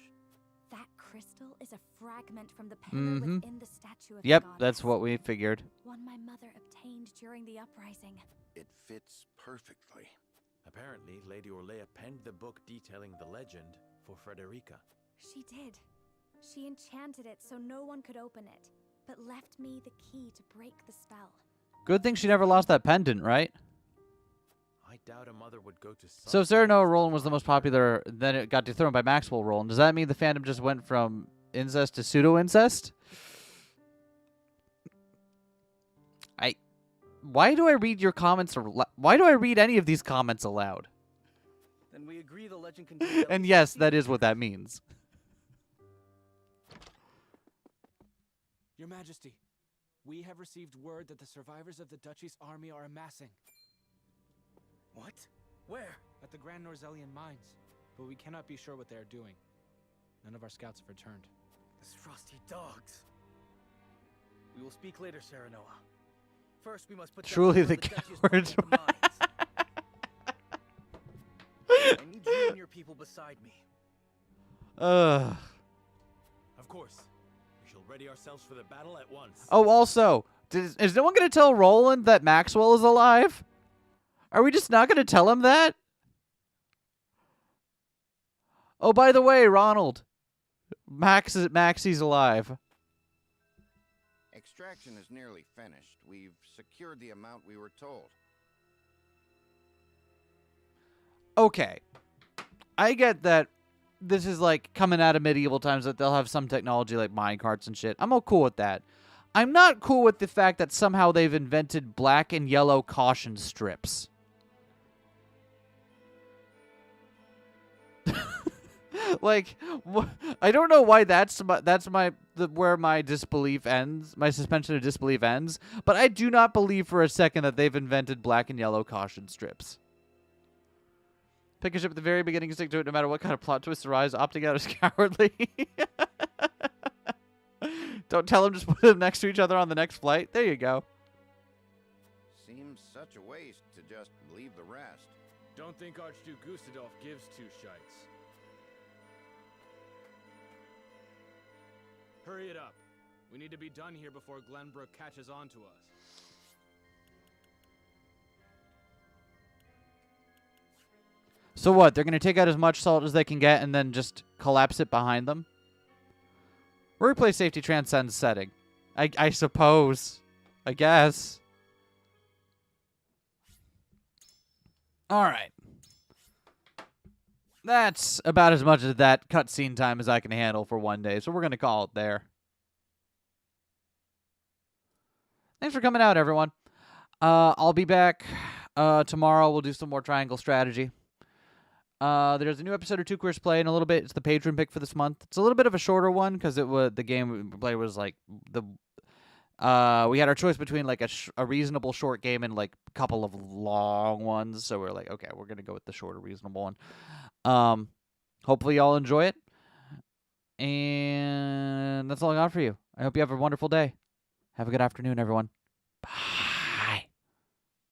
That crystal is a fragment from the pillar within the statue of Yep, the goddess. that's what we figured. One my mother obtained during the uprising. It fits perfectly. Apparently, Lady Orlea penned the book detailing the legend for Frederica. She did. She enchanted it so no one could open it, but left me the key to break the spell. Good thing she never lost that pendant, right? I doubt a mother would go to So if Sarah Noah Roland was the most popular, then it got dethroned by Maxwell Roland. Does that mean the fandom just went from incest to pseudo-incest? Why do I read your comments? Why do I read any of these comments aloud? Then we agree the legend contains... And yes, that is what that means. Your Majesty, we have received word that the survivors of the Duchy's army are amassing. What? Where? At the Grand Norzelian mines. But we cannot be sure what they are doing. None of our scouts have returned. Those frosty dogs. We will speak later, Serenoa. First, we must put Truly the Duchy's cowards. purple mines. I need you and your people beside me. Of course. We shall ready ourselves for the battle at once. Oh, also, is no one going to tell Roland that Maxwell is alive? Are we just not going to tell him that? Oh, by the way, Ronald, Maxie's alive. Extraction is nearly finished. We've secured the amount we were told. Okay. I get that this is like coming out of medieval times, that they'll have some technology like minecarts and shit. I'm all cool with that. I'm not cool with the fact that somehow they've invented black and yellow caution strips. Like, I don't know why that's where my disbelief ends, my suspension of disbelief ends, but I do not believe for a second that they've invented black and yellow caution strips. Pick a ship at the very beginning and stick to it no matter what kind of plot twists arise. Opting out is cowardly. Don't tell them, just put them next to each other on the next flight. There you go. Seems such a waste to just leave the rest. Don't think Archduke Gustadolf gives two shites. Hurry it up. We need to be done here before Glenbrook catches on to us. So what? They're going to take out as much salt as they can get and then just collapse it behind them? Workplace safety transcends setting. I suppose. I guess. Alright. That's about as much of that cutscene time as I can handle for one day, so we're going to call it there. Thanks for coming out, everyone. I'll be back tomorrow. We'll do some more triangle strategy. There's a new episode or two Queers Play in a little bit. It's the patron pick for this month. It's a little bit of a shorter one because the game we played was like we had our choice between like a reasonable short game and like a couple of long ones. So we're like, okay, we're gonna go with the shorter, reasonable one. Hopefully y'all enjoy it. And that's all I got for you. I hope you have a wonderful day. Have a good afternoon, everyone. Bye.